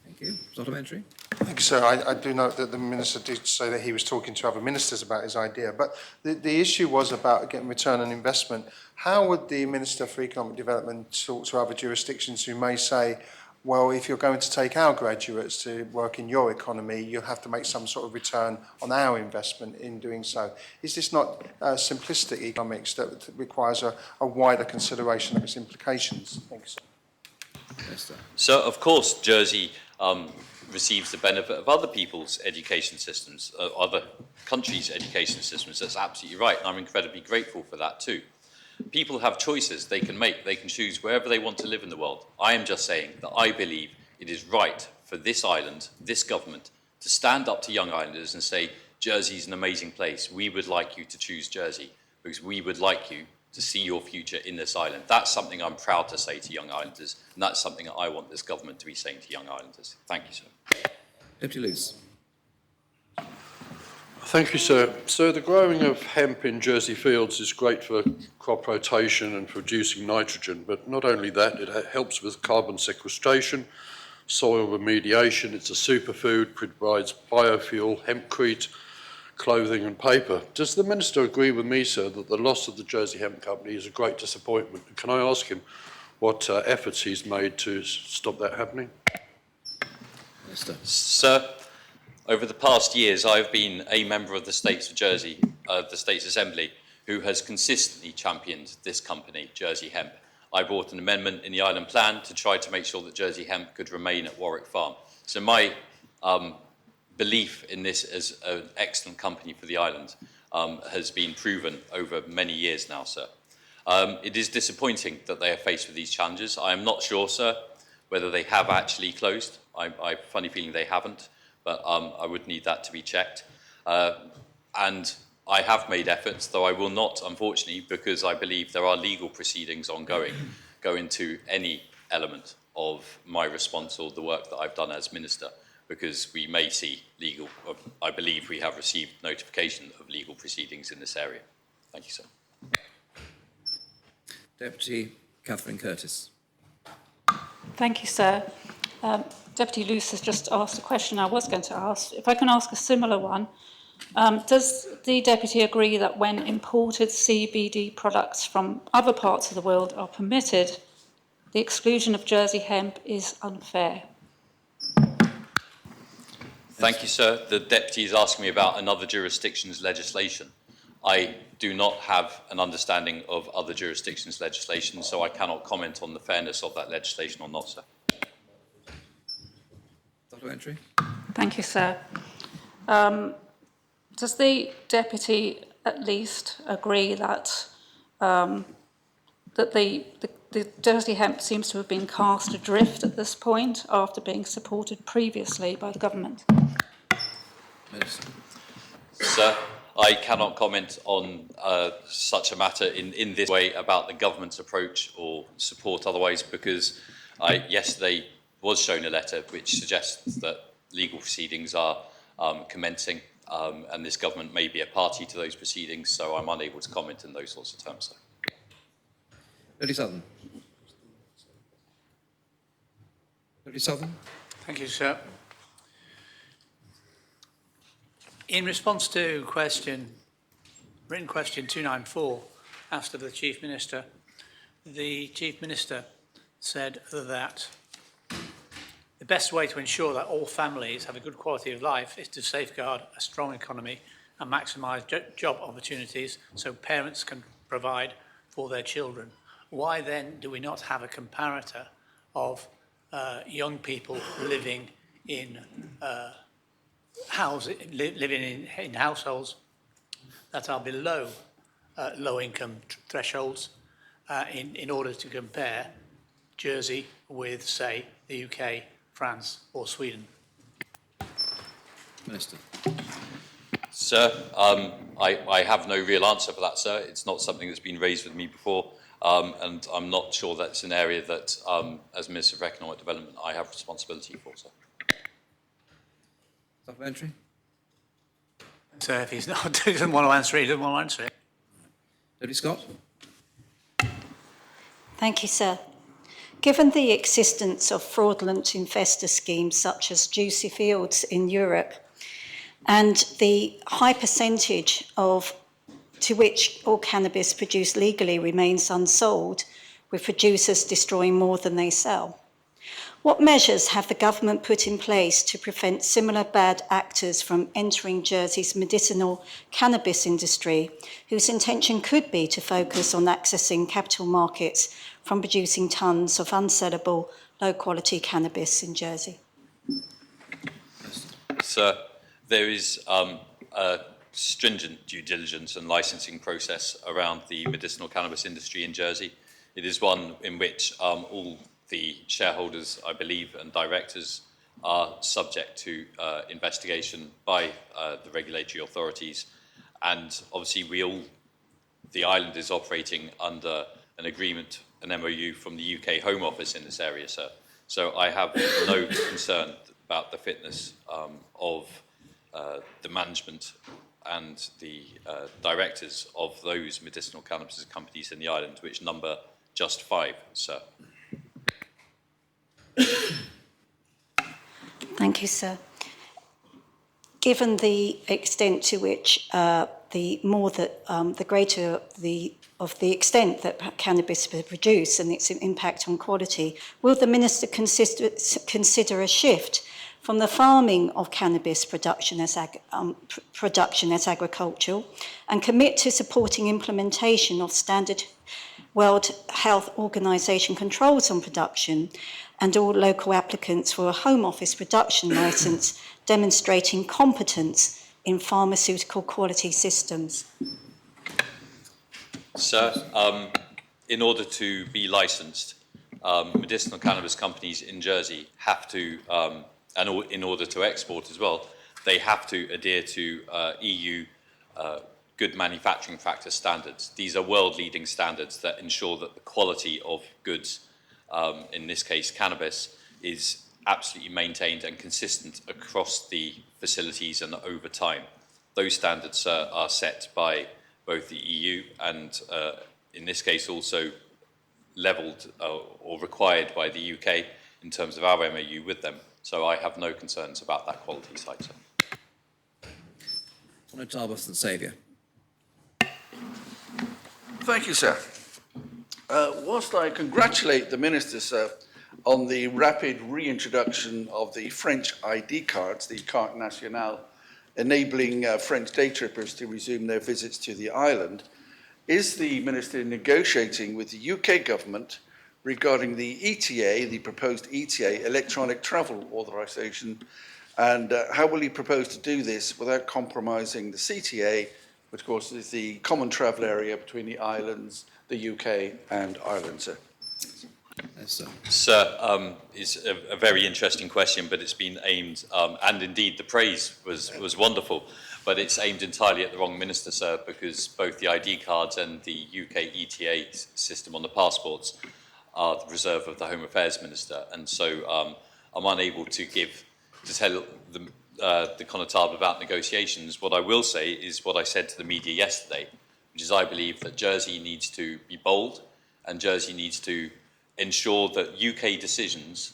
Thank you. Supplementary. Thank you, sir. I do note that the Minister did say that he was talking to other ministers about his idea, but the issue was about getting return on investment. How would the Minister for Economic Development talk to other jurisdictions who may say, well, if you're going to take our graduates to work in your economy, you'll have to make some sort of return on our investment in doing so? Is this not simplistic economics that requires a wider consideration of its implications? Thank you, sir. Minister. So, of course, Jersey receives the benefit of other people's education systems, other countries' education systems. That's absolutely right, and I'm incredibly grateful for that too. People have choices they can make. They can choose wherever they want to live in the world. I am just saying that I believe it is right for this island, this government, to stand up to young islanders and say, Jersey's an amazing place. We would like you to choose Jersey because we would like you to see your future in this island. That's something I'm proud to say to young islanders, and that's something that I want this government to be saying to young islanders. Thank you, sir. Deputy Luce. Thank you, sir. So the growing of hemp in Jersey fields is great for crop rotation and producing nitrogen, but not only that, it helps with carbon sequestration, soil remediation, it's a superfood, provides biofuel, hempcrete, clothing and paper. Does the Minister agree with me, sir, that the loss of the Jersey Hemp Company is a great disappointment? Can I ask him what efforts he's made to stop that happening? Minister. Sir, over the past years, I've been a member of the States of Jersey, the States Assembly, who has consistently championed this company, Jersey Hemp. I brought an amendment in the Island Plan to try to make sure that Jersey Hemp could remain at Warwick Farm. So my belief in this as an excellent company for the island has been proven over many years now, sir. It is disappointing that they are faced with these challenges. I am not sure, sir, whether they have actually closed. I have a funny feeling they haven't, but I would need that to be checked. And I have made efforts, though I will not, unfortunately, because I believe there are legal proceedings ongoing, go into any element of my response or the work that I've done as Minister, because we may see legal, I believe we have received notification of legal proceedings in this area. Thank you, sir. Deputy Catherine Curtis. Thank you, sir. Deputy Luce has just asked a question I was going to ask. If I can ask a similar one, does the Deputy agree that when imported CBD products from other parts of the world are permitted, the exclusion of Jersey hemp is unfair? Thank you, sir. The Deputy is asking me about another jurisdiction's legislation. I do not have an understanding of other jurisdictions' legislation, so I cannot comment on the fairness of that legislation or not, sir. Supplementary. Thank you, sir. Does the Deputy at least agree that that the Jersey hemp seems to have been cast adrift at this point after being supported previously by the government? Minister. Sir, I cannot comment on such a matter in this way about the government's approach or support otherwise, because I yesterday was shown a letter which suggests that legal proceedings are commencing, and this government may be a party to those proceedings, so I'm unable to comment in those sorts of terms, sir. Deputy Southern. Deputy Southern. Thank you, sir. In response to written question 294, asked of the Chief Minister, the Chief Minister said that the best way to ensure that all families have a good quality of life is to safeguard a strong economy and maximise job opportunities so parents can provide for their children. Why then do we not have a comparator of young people living in in households that are below low-income thresholds in order to compare Jersey with, say, the UK, France or Sweden? Minister. Sir, I have no real answer for that, sir. It's not something that's been raised with me before, and I'm not sure that's an area that, as Minister for Economic Development, I have responsibility for, sir. Supplementary. So if he's not, doesn't want to answer it, he doesn't want to answer it. Deputy Scott. Thank you, sir. Given the existence of fraudulent investor schemes such as Juicy Fields in Europe and the high percentage to which all cannabis produced legally remains unsold, with producers destroying more than they sell, what measures have the government put in place to prevent similar bad actors from entering Jersey's medicinal cannabis industry, whose intention could be to focus on accessing capital markets from producing tonnes of unsellable, low-quality cannabis in Jersey? Sir, there is a stringent due diligence and licensing process around the medicinal cannabis industry in Jersey. It is one in which all the shareholders, I believe, and directors are subject to investigation by the regulatory authorities. And obviously the island is operating under an agreement, an MOU from the UK Home Office in this area, sir. So I have no concern about the fitness of the management and the directors of those medicinal cannabis companies in the island, which number just 5, sir. Thank you, sir. Given the extent to which the greater the extent that cannabis is produced and its impact on quality, will the Minister consider a shift from the farming of cannabis production as agricultural and commit to supporting implementation of standard World Health Organization controls on production and all local applicants for a Home Office production licence demonstrating competence in pharmaceutical quality systems. Sir, in order to be licensed, medicinal cannabis companies in Jersey have to, in order to export as well, they have to adhere to EU good manufacturing practice standards. These are world-leading standards that ensure that the quality of goods, in this case cannabis, is absolutely maintained and consistent across the facilities and over time. Those standards are set by both the EU and, in this case, also levelled or required by the UK in terms of our MOU with them. So I have no concerns about that quality side, sir. Tarbus and Saviour. Thank you, sir. Whilst I congratulate the Minister, sir, on the rapid reintroduction of the French ID cards, the Carte Nationale, enabling French day trippers to resume their visits to the island, is the Minister negotiating with the UK government regarding the ETA, the proposed ETA, electronic travel authorisation, and how will he propose to do this without compromising the CTA, which of course is the common travel area between the islands, the UK and Ireland, sir? Yes, sir. Sir, it's a very interesting question, but it's been aimed, and indeed the praise was wonderful, but it's aimed entirely at the wrong minister, sir, because both the ID cards and the UK ETA system on the passports are the reserve of the Home Affairs Minister, and so I'm unable to tell the Connétable about negotiations. What I will say is what I said to the media yesterday, which is I believe that Jersey needs to be bold, and Jersey needs to ensure that UK decisions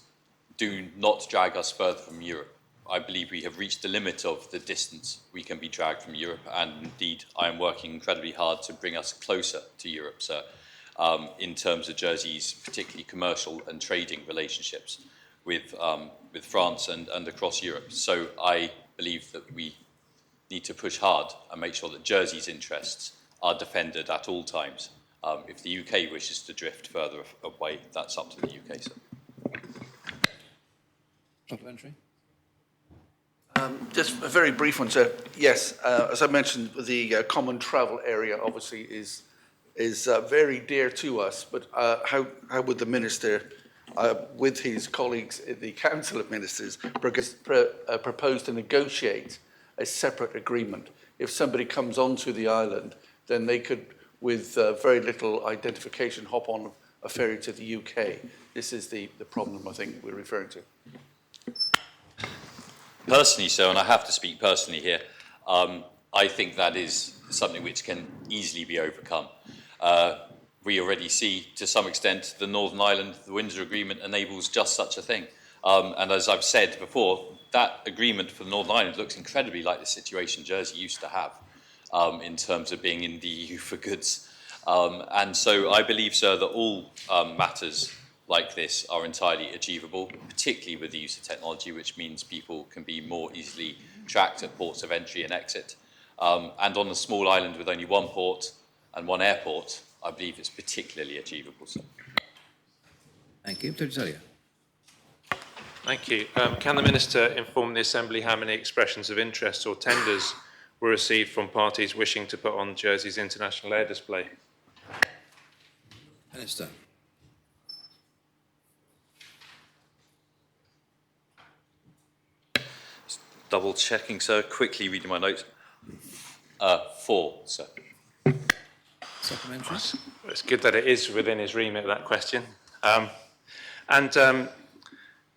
do not drag us further from Europe. I believe we have reached the limit of the distance we can be dragged from Europe, and indeed I am working incredibly hard to bring us closer to Europe, sir, in terms of Jersey's particularly commercial and trading relationships with France and across Europe. So I believe that we need to push hard and make sure that Jersey's interests are defended at all times. If the UK wishes to drift further away, that's up to the UK, sir. Supplementary? Just a very brief one, sir. Yes, as I mentioned, the common travel area obviously is very dear to us, but how would the Minister, with his colleagues in the Council of Ministers, propose to negotiate a separate agreement? If somebody comes onto the island, then they could, with very little identification, hop on a ferry to the UK. This is the problem I think we're referring to. Personally, sir, and I have to speak personally here, I think that is something which can easily be overcome. We already see, to some extent, the Northern Ireland, the Windsor Agreement enables just such a thing. And as I've said before, that agreement for Northern Ireland looks incredibly like the situation Jersey used to have in terms of being in the EU for goods. And so I believe, sir, that all matters like this are entirely achievable, particularly with the use of technology, which means people can be more easily tracked at ports of entry and exit. And on a small island with only one port and one airport, I believe it's particularly achievable, sir. Thank you. Totally. Thank you. Can the Minister inform the Assembly how many expressions of interest or tenders were received from parties wishing to put on Jersey's international air display? Minister. Double checking, sir. Quickly reading my notes. 4, sir. Supplementary. It's good that it is within his remit, that question.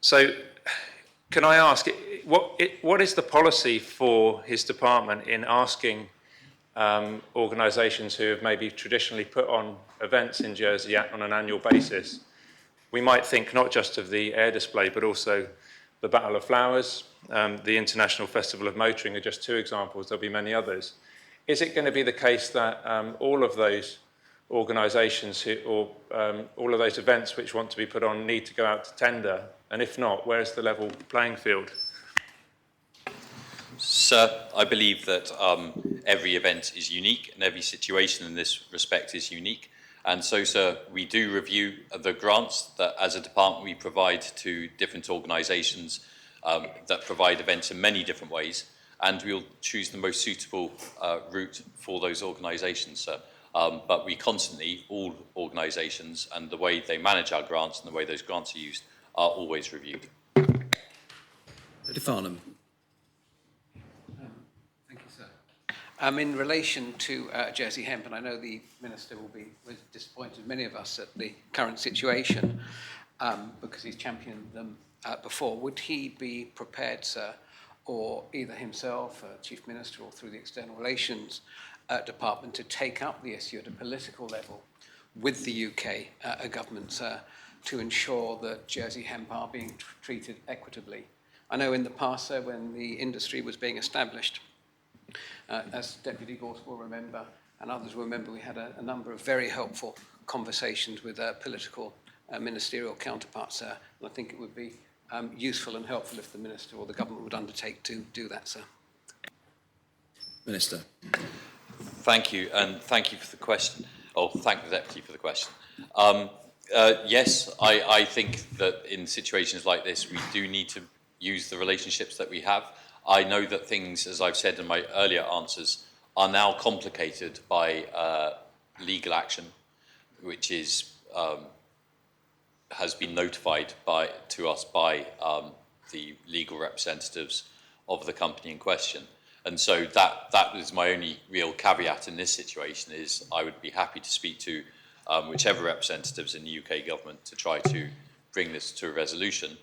So, can I ask, what is the policy for his department in asking organisations who have maybe traditionally put on events in Jersey on an annual basis? We might think not just of the air display, but also the Battle of Flowers, the International Festival of Motoring are just 2 examples. There'll be many others. Is it going to be the case that all of those organisations all of those events which want to be put on need to go out to tender? And if not, where's the level playing field? Sir, I believe that every event is unique and every situation in this respect is unique. And so, sir, we do review the grants that as a department we provide to different organisations that provide events in many different ways, and we'll choose the most suitable route for those organisations, sir. But we constantly, all organisations and the way they manage our grants and the way those grants are used are always reviewed. Lady Farnham. Thank you, sir. In relation to Jersey Hemp, and I know the Minister will be disappointed, many of us, at the current situation, because he's championed them before. Would he be prepared, sir, or either himself, Chief Minister, or through the External Relations Department, to take up the issue at a political level with the UK government, sir, to ensure that Jersey Hemp are being treated equitably? I know in the past, sir, when the industry was being established, as Deputy Gorse will remember, and others will remember, we had a number of very helpful conversations with political ministerial counterparts, sir. And I think it would be useful and helpful if the Minister or the government would undertake to do that, sir. Minister. Thank you, and thank you for the question. Oh, thank the Deputy for the question. Yes, I think that in situations like this, we do need to use the relationships that we have. I know that things, as I've said in my earlier answers, are now complicated by legal action, which is has been notified to us by the legal representatives of the company in question. And so that is my only real caveat in this situation, is I would be happy to speak to whichever representatives in the UK government to try to bring this to a resolution,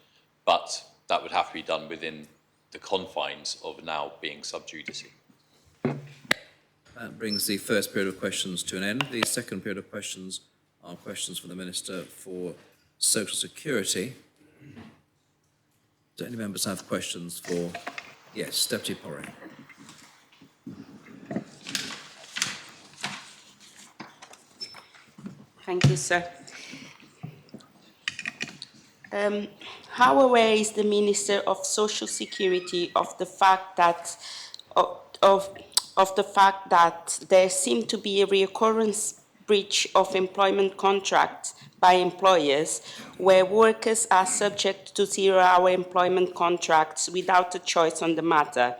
but that would have to be done within the confines of now being sub judice. That brings the first period of questions to an end. The second period of questions are questions for the Minister for Social Security. Do any members have questions for... Yes, Deputy Porritt. Thank you, sir. How aware is the Minister of Social Security of the fact that of the fact that there seem to be a recurrent breach of employment contracts by employers where workers are subject to 0-hour employment contracts without a choice on the matter,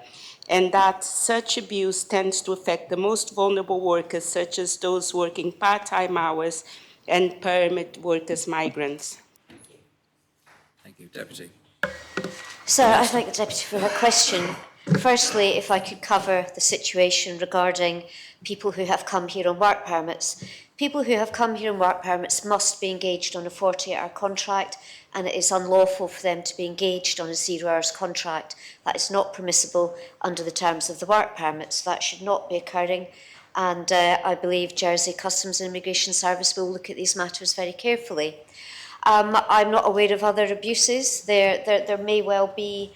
and that such abuse tends to affect the most vulnerable workers, such as those working part-time hours and permit workers, migrants? Thank you, Deputy. Sir, I thank the Deputy for her question. Firstly, if I could cover the situation regarding people who have come here on work permits. People who have come here on work permits must be engaged on a 48-hour contract, and it is unlawful for them to be engaged on a 0-hours contract. That is not permissible under the terms of the work permit, so that should not be occurring. And I believe Jersey Customs and Immigration Service will look at these matters very carefully. I'm not aware of other abuses. There may well be...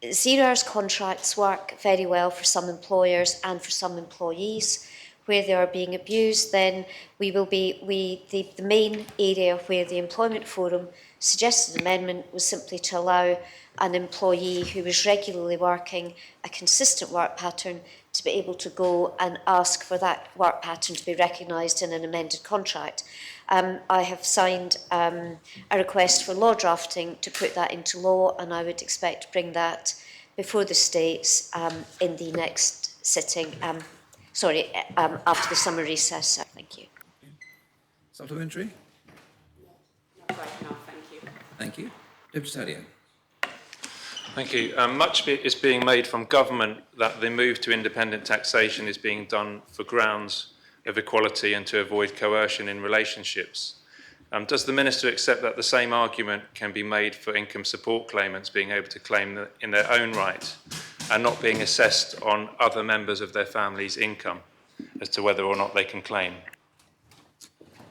0-hours contracts work very well for some employers and for some employees. Where they are being abused, then the main area where the Employment Forum suggested an amendment was simply to allow an employee who was regularly working a consistent work pattern to be able to go and ask for that work pattern to be recognised in an amended contract. I have signed a request for law drafting to put that into law, and I would expect to bring that before the States in the next sitting. After the summer recess, sir. Thank you. Supplementary? Right now, thank you. Thank you. Deputy Taddeo. Thank you. Much is being made from government that the move to independent taxation is being done for grounds of equality and to avoid coercion in relationships. Does the Minister accept that the same argument can be made for income support claimants being able to claim in their own right and not being assessed on other members of their family's income as to whether or not they can claim?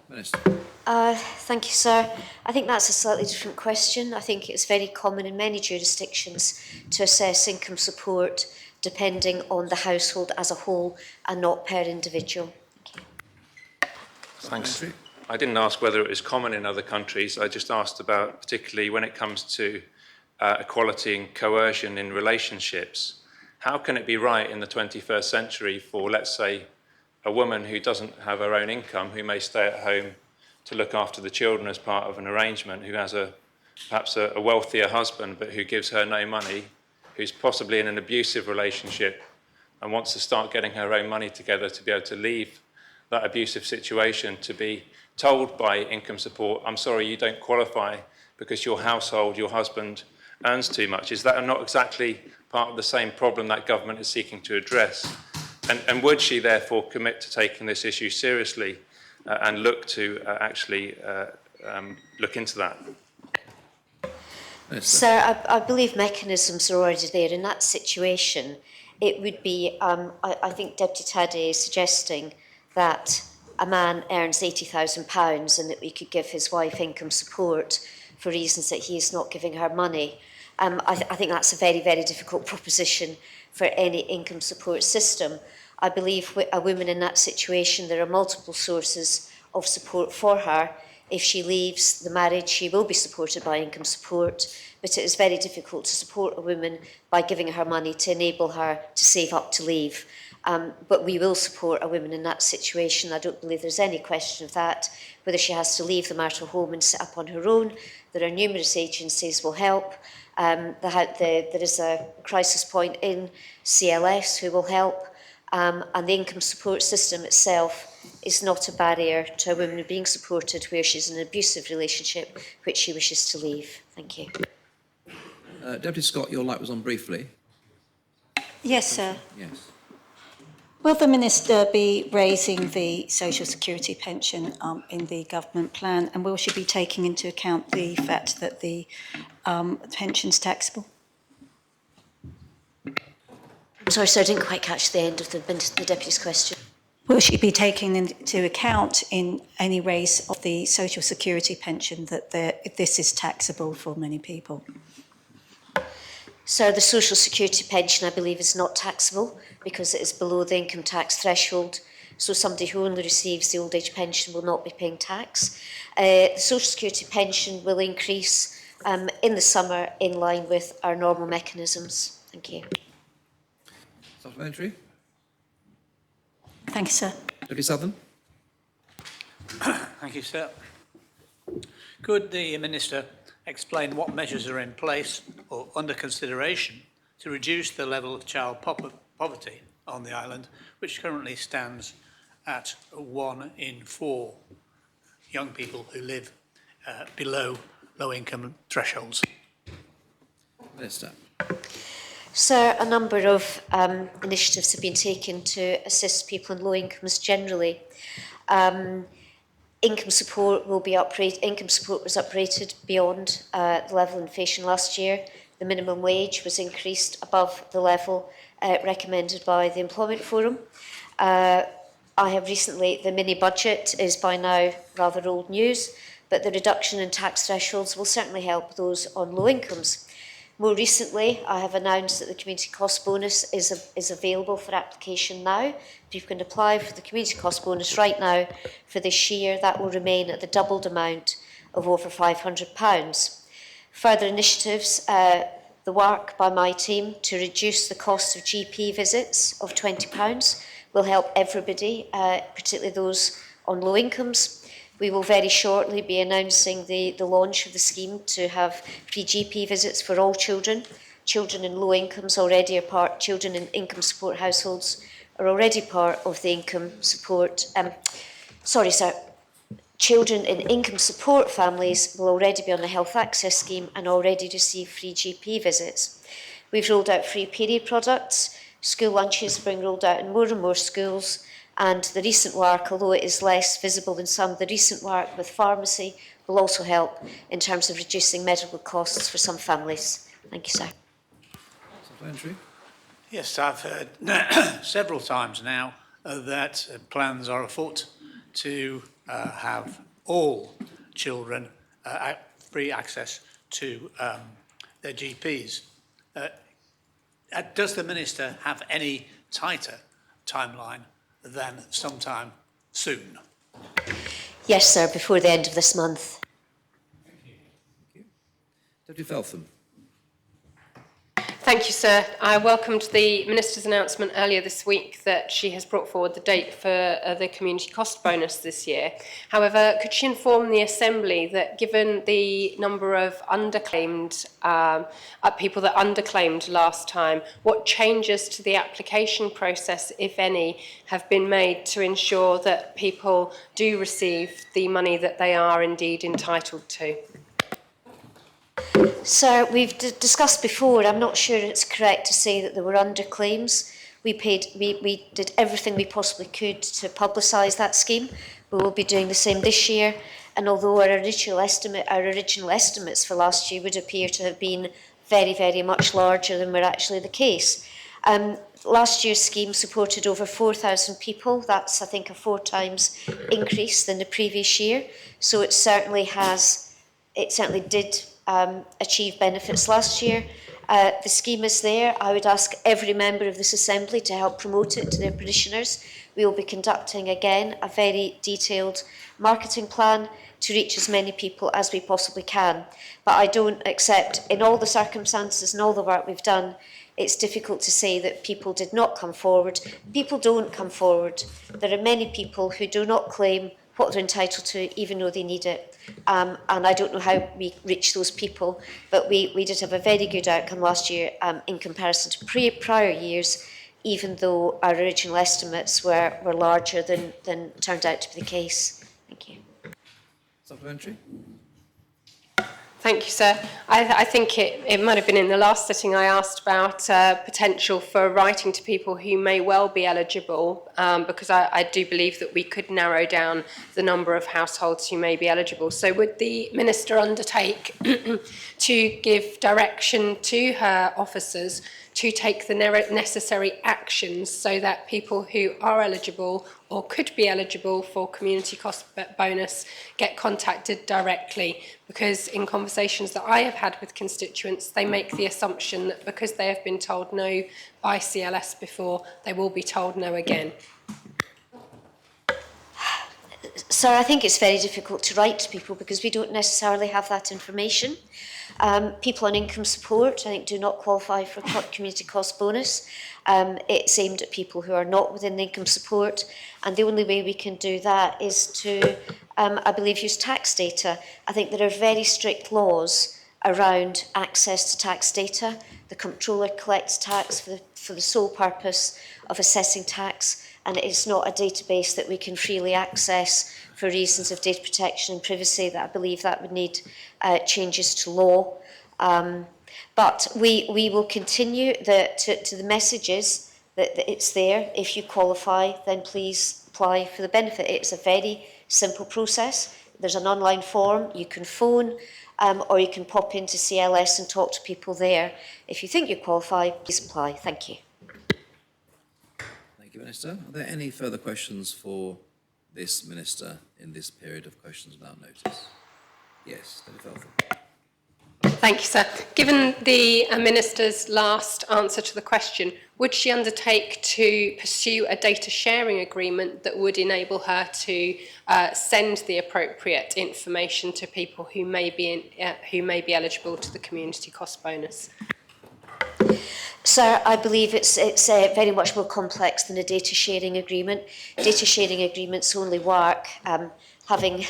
Minister. Thank you, sir. I think that's a slightly different question. I think it's very common in many jurisdictions to assess income support depending on the household as a whole and not per individual. Thank you. Thanks. I didn't ask whether it was common in other countries. I just asked about, particularly when it comes to equality and coercion in relationships, how can it be right in the 21st century for, let's say, a woman who doesn't have her own income, who may stay at home to look after the children as part of an arrangement, who has perhaps a wealthier husband but who gives her no money, who's possibly in an abusive relationship and wants to start getting her own money together to be able to leave that abusive situation, to be told by income support, I'm sorry, you don't qualify because your household, your husband earns too much. Is that not exactly part of the same problem that government is seeking to address? And would she therefore commit to taking this issue seriously and look to actually look into that? Sir, I believe mechanisms are already there. In that situation, it would be, I think Deputy Taddy is suggesting that a man earns £80,000 and that we could give his wife income support for reasons that he is not giving her money. I think that's a very, very difficult proposition for any income support system. I believe a woman in that situation, there are multiple sources of support for her. If she leaves the marriage, she will be supported by income support, but it is very difficult to support a woman by giving her money to enable her to save up to leave. But we will support a woman in that situation. I don't believe there's any question of that. Whether she has to leave the marital home and set up on her own, there are numerous agencies will help. There is a crisis point in CLS who will help. And the income support system itself is not a barrier to a woman being supported where she's in an abusive relationship which she wishes to leave. Thank you. Deputy Scott, your light was on briefly. Yes, sir. Yes. Will the Minister be raising the social security pension in the government plan, and will she be taking into account the fact that the pension's taxable? I'm sorry, sir, I didn't quite catch the end of the Deputy's question. Will she be taking into account in any raise of the social security pension that this is taxable for many people? So the social security pension, I believe, is not taxable because it is below the income tax threshold. So somebody who only receives the old age pension will not be paying tax. The social security pension will increase in the summer in line with our normal mechanisms. Thank you. Supplementary. Thank you, sir. Deputy Southern. Thank you, sir. Could the Minister explain what measures are in place or under consideration to reduce the level of child poverty on the island, which currently stands at 1 in 4 young people who live below low-income thresholds? Minister. Sir, a number of initiatives have been taken to assist people in low incomes generally. Income support will be uprated. Income support was uprated beyond the level of inflation last year. The minimum wage was increased above the level recommended by the Employment Forum. I have recently, the mini budget is by now rather old news, but the reduction in tax thresholds will certainly help those on low incomes. More recently, I have announced that the community cost bonus is available for application now. People can apply for the community cost bonus right now for this year. That will remain at the doubled amount of over £500. Further initiatives, the work by my team to reduce the cost of GP visits of £20 will help everybody, particularly those on low incomes. We will very shortly be announcing the launch of the scheme to have free GP visits for all children. Children in low incomes already are part, children in income support households are already part of the income support. Children in income support families will already be on the health access scheme and already receive free GP visits. We've rolled out free period products. School lunches are being rolled out in more and more schools. And the recent work, although it is less visible than some, the recent work with pharmacy will also help in terms of reducing medical costs for some families. Thank you, sir. Supplementary. Yes, I've heard several times now that plans are afoot to have all children free access to their GPs. Does the Minister have any tighter timeline than sometime soon? Yes, sir, before the end of this month. Deputy Feltham. Thank you, sir. I welcomed the Minister's announcement earlier this week that she has brought forward the date for the community cost bonus this year. However, could she inform the Assembly that given the number of underclaimed people that underclaimed last time, what changes to the application process, if any, have been made to ensure that people do receive the money that they are indeed entitled to? Sir, we've discussed before, I'm not sure it's correct to say that there were underclaims. We did everything we possibly could to publicise that scheme. We will be doing the same this year. And although our original estimates for last year would appear to have been very, very much larger than were actually the case. Last year's scheme supported over 4,000 people. That's, I think, a 4 times increase than the previous year. So it certainly did achieve benefits last year. The scheme is there. I would ask every member of this Assembly to help promote it to their parishioners. We will be conducting again a very detailed marketing plan to reach as many people as we possibly can. But I don't accept, in all the circumstances and all the work we've done, it's difficult to say that people did not come forward. People don't come forward. There are many people who do not claim what they're entitled to, even though they need it. And I don't know how we reach those people, but we did have a very good outcome last year in comparison to prior years, even though our original estimates were larger than turned out to be the case. Thank you. Supplementary? Thank you, sir. I think it might have been in the last sitting I asked about potential for writing to people who may well be eligible, because I do believe that we could narrow down the number of households who may be eligible. So would the Minister undertake to give direction to her officers to take the necessary actions so that people who are eligible or could be eligible for community cost bonus get contacted directly? Because in conversations that I have had with constituents, they make the assumption that because they have been told no by CLS before, they will be told no again. Sir, I think it's very difficult to write to people because we don't necessarily have that information. People on income support, I think, do not qualify for community cost bonus. It's aimed at people who are not within income support, and the only way we can do that is to, I believe, use tax data. I think there are very strict laws around access to tax data. The Comptroller collects tax for the sole purpose of assessing tax, and it is not a database that we can freely access for reasons of data protection and privacy. That I believe that would need changes to law. But we will continue to the messages that it's there. If you qualify, then please apply for the benefit. It's a very simple process. There's an online form. You can phone or you can pop into CLS and talk to people there. If you think you qualify, please apply. Thank you. Thank you, Minister. Are there any further questions for this Minister in this period of questions without notice? Yes, David Feltham. Thank you, sir. Given the Minister's last answer to the question, would she undertake to pursue a data sharing agreement that would enable her to send the appropriate information to people who may be eligible to the community cost bonus? Sir, I believe it's very much more complex than a data sharing agreement. Data sharing agreements only work, having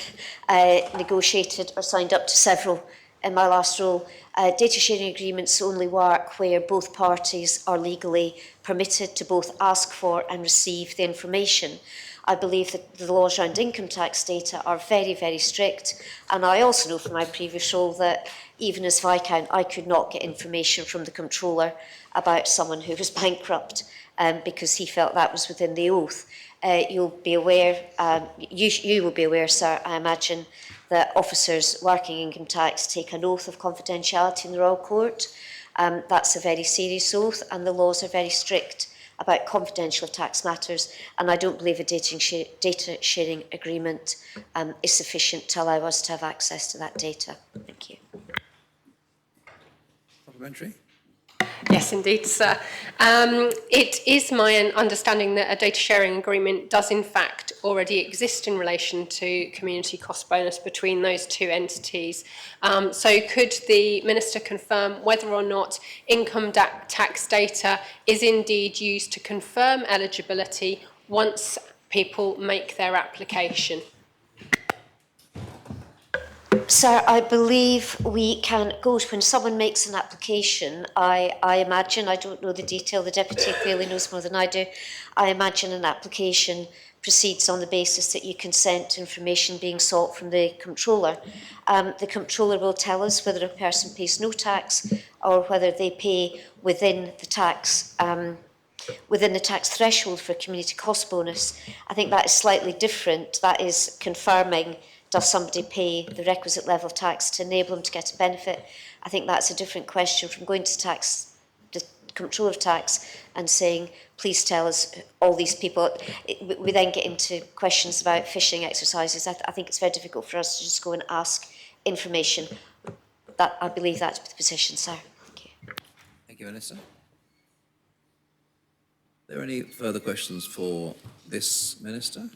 negotiated or signed up to several in my last role. Data sharing agreements only work where both parties are legally permitted to both ask for and receive the information. I believe that the laws around income tax data are very, very strict, and I also know from my previous role that even as Viscount, I could not get information from the Comptroller about someone who was bankrupt because he felt that was within the oath. You'll be aware, you will be aware, sir, I imagine, that officers working income tax take an oath of confidentiality in the Royal Court. That's a very serious oath, and the laws are very strict about confidential tax matters, and I don't believe a data sharing agreement is sufficient to allow us to have access to that data. Thank you. Supplementary? Yes, Yes, indeed, sir. It is my understanding that a data sharing agreement does in fact already exist in relation to community cost bonus between those two entities. So could the Minister confirm whether or not income tax data is indeed used to confirm eligibility once people make their application? Sir, I believe we can go to when someone makes an application. I imagine, I don't know the detail, the Deputy clearly knows more than I do. I imagine an application proceeds on the basis that you consent to information being sought from the Comptroller. The Comptroller will tell us whether a person pays no tax or whether they pay within the tax threshold for community cost bonus. I think that is slightly different. That is confirming, does somebody pay the requisite level of tax to enable them to get a benefit? I think that's a different question from going to tax, the Comptroller of Tax, and saying, please tell us all these people. We then get into questions about phishing exercises. I think it's very difficult for us to just go and ask information. That I believe that's the position, sir. Thank you. Thank you, Minister. Are there any further questions for this Minister?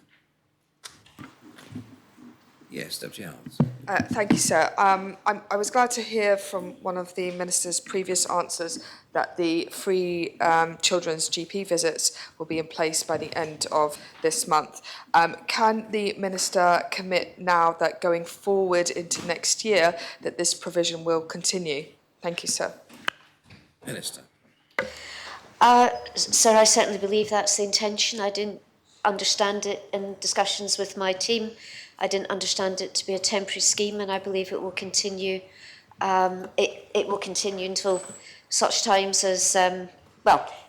Yes, Deputy Howells. Thank you, sir. I was glad to hear from one of the Minister's previous answers that the free children's GP visits will be in place by the end of this month. Can the Minister commit now that going forward into next year that this provision will continue? Thank you, sir. Minister. Sir, I certainly believe that's the intention. I didn't understand it in discussions with my team. I didn't understand it to be a temporary scheme, and I believe it will continue. It will continue until such times as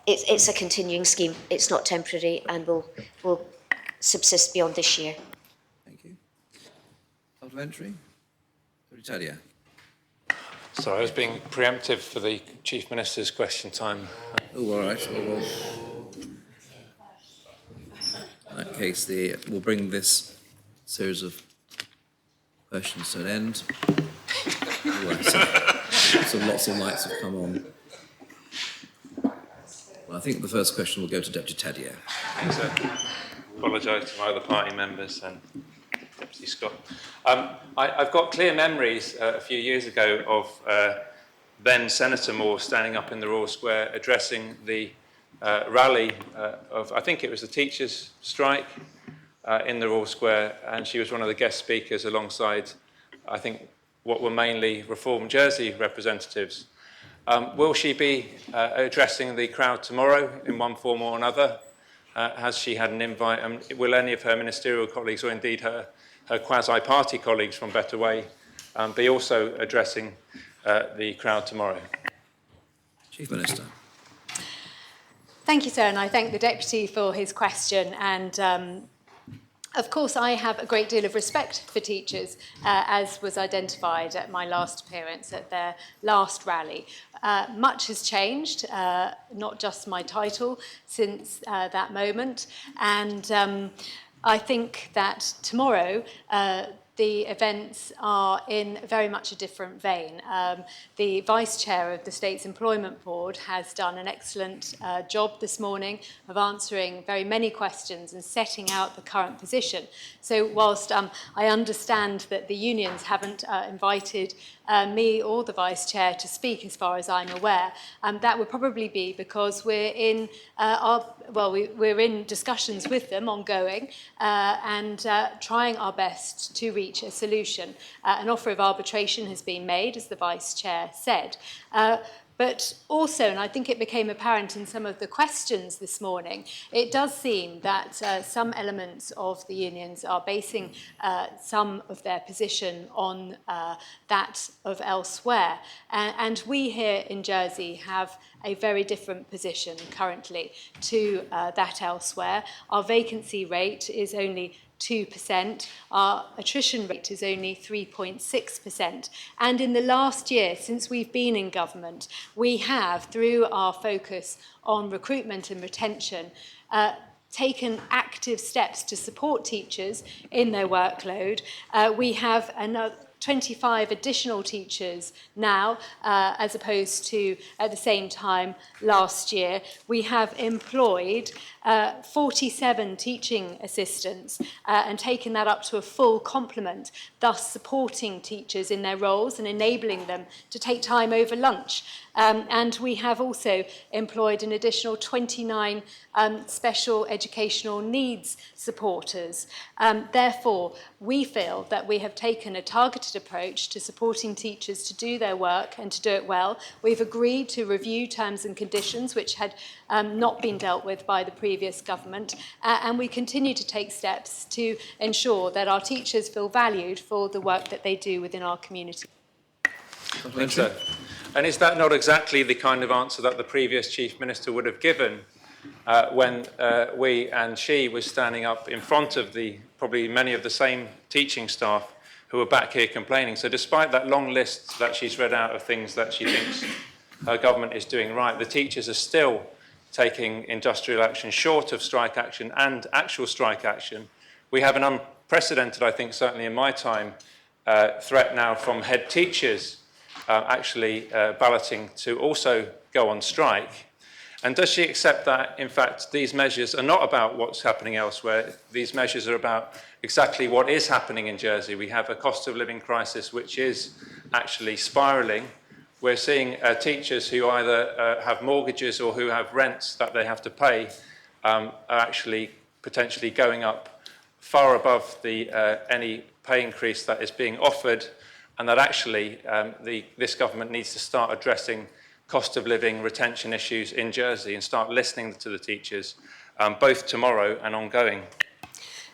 it's a continuing scheme. It's not temporary, and will subsist beyond this year. Thank you. Supplementary. Tadia. Sorry, I was being preemptive for the Chief Minister's question time. Oh, all right. Well, in that case, we'll bring this series of questions to an end. So lots of lights have come on. Well, I think the first question will go to Deputy Tadier. Thanks, sir. Apologise to my other party members and Deputy Scott. I've got clear memories a few years ago of then Senator Moore standing up in the Royal Square addressing the rally of, I think it was the teachers' strike, in the Royal Square, and she was one of the guest speakers alongside, I think, what were mainly Reform Jersey representatives. Will she be addressing the crowd tomorrow in one form or another? Has she had an invite? Will any of her ministerial colleagues, or indeed her quasi-party colleagues from Better Way, be also addressing the crowd tomorrow? Chief Minister. Thank you, sir, and I thank the Deputy for his question. And of course, I have a great deal of respect for teachers, as was identified at my last appearance at their last rally. Much has changed, not just my title, since that moment. And I think that tomorrow, the events are in very much a different vein. The Vice Chair of the State's Employment Board has done an excellent job this morning of answering very many questions and setting out the current position. So whilst I understand that the unions haven't invited me or the Vice Chair to speak, as far as I'm aware, that would probably be because we're in we're in discussions with them ongoing and trying our best to reach a solution. An offer of arbitration has been made, as the Vice Chair said. But also, and I think it became apparent in some of the questions this morning, it does seem that some elements of the unions are basing some of their position on that of elsewhere. And we here in Jersey have a very different position currently to that elsewhere. Our vacancy rate is only 2%. Our attrition rate is only 3.6%. And in the last year, since we've been in government, we have, through our focus on recruitment and retention, taken active steps to support teachers in their workload. We have another 25 additional teachers now, as opposed to at the same time last year. We have employed 47 teaching assistants and taken that up to a full complement, thus supporting teachers in their roles and enabling them to take time over lunch. And we have also employed an additional 29 special educational needs supporters. Therefore, we feel that we have taken a targeted approach to supporting teachers to do their work and to do it well. We've agreed to review terms and conditions which had not been dealt with by the previous government, and we continue to take steps to ensure that our teachers feel valued for the work that they do within our community. And is that not exactly the kind of answer that the previous Chief Minister would have given when we and she was standing up in front of probably many of the same teaching staff who were back here complaining? So despite that long list that she's read out of things that she thinks her government is doing right, the teachers are still taking industrial action short of strike action and actual strike action. We have an unprecedented, I think, certainly in my time, threat now from head teachers actually balloting to also go on strike. And does she accept that, in fact, these measures are not about what's happening elsewhere? These measures are about exactly what is happening in Jersey. We have a cost of living crisis which is actually spiralling. We're seeing teachers who either have mortgages or who have rents that they have to pay are actually potentially going up far above the any pay increase that is being offered, and that actually this government needs to start addressing cost of living retention issues in Jersey and start listening to the teachers, both tomorrow and ongoing.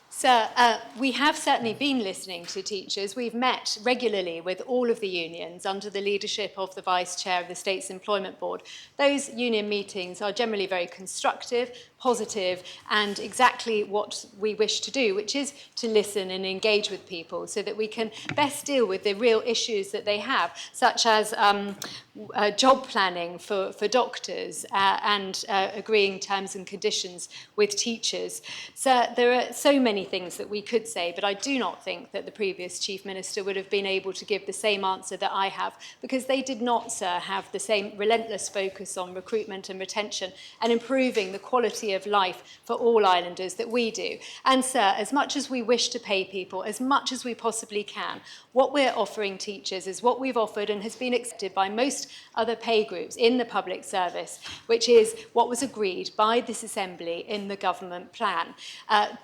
So we have certainly been listening to teachers. We've met regularly with all of the unions under the leadership of the Vice Chair of the State's Employment Board. Those union meetings are generally very constructive, positive, and exactly what we wish to do, which is to listen and engage with people so that we can best deal with the real issues that they have, such as job planning for doctors and agreeing terms and conditions with teachers. So there are so many things that we could say, but I do not think that the previous Chief Minister would have been able to give the same answer that I have, because they did not, sir, have the same relentless focus on recruitment and retention and improving the quality of life for all islanders that we do. And, sir, as much as we wish to pay people, as much as we possibly can, what we're offering teachers is what we've offered and has been accepted by most other pay groups in the public service, which is what was agreed by this Assembly in the government plan.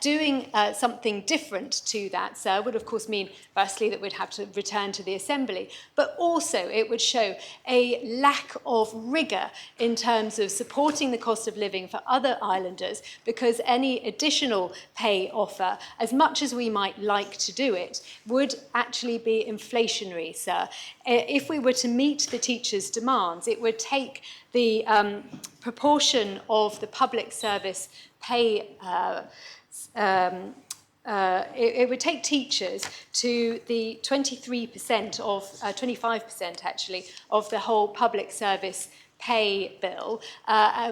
Doing something different to that, sir, would of course mean, firstly, that we'd have to return to the Assembly, but also it would show a lack of rigour in terms of supporting the cost of living for other islanders, because any additional pay offer, as much as we might like to do it, would actually be inflationary, sir. If we were to meet the teachers' demands, it would take the proportion of the public service pay it would take teachers to the 23% of 25% actually of the whole public service pay bill,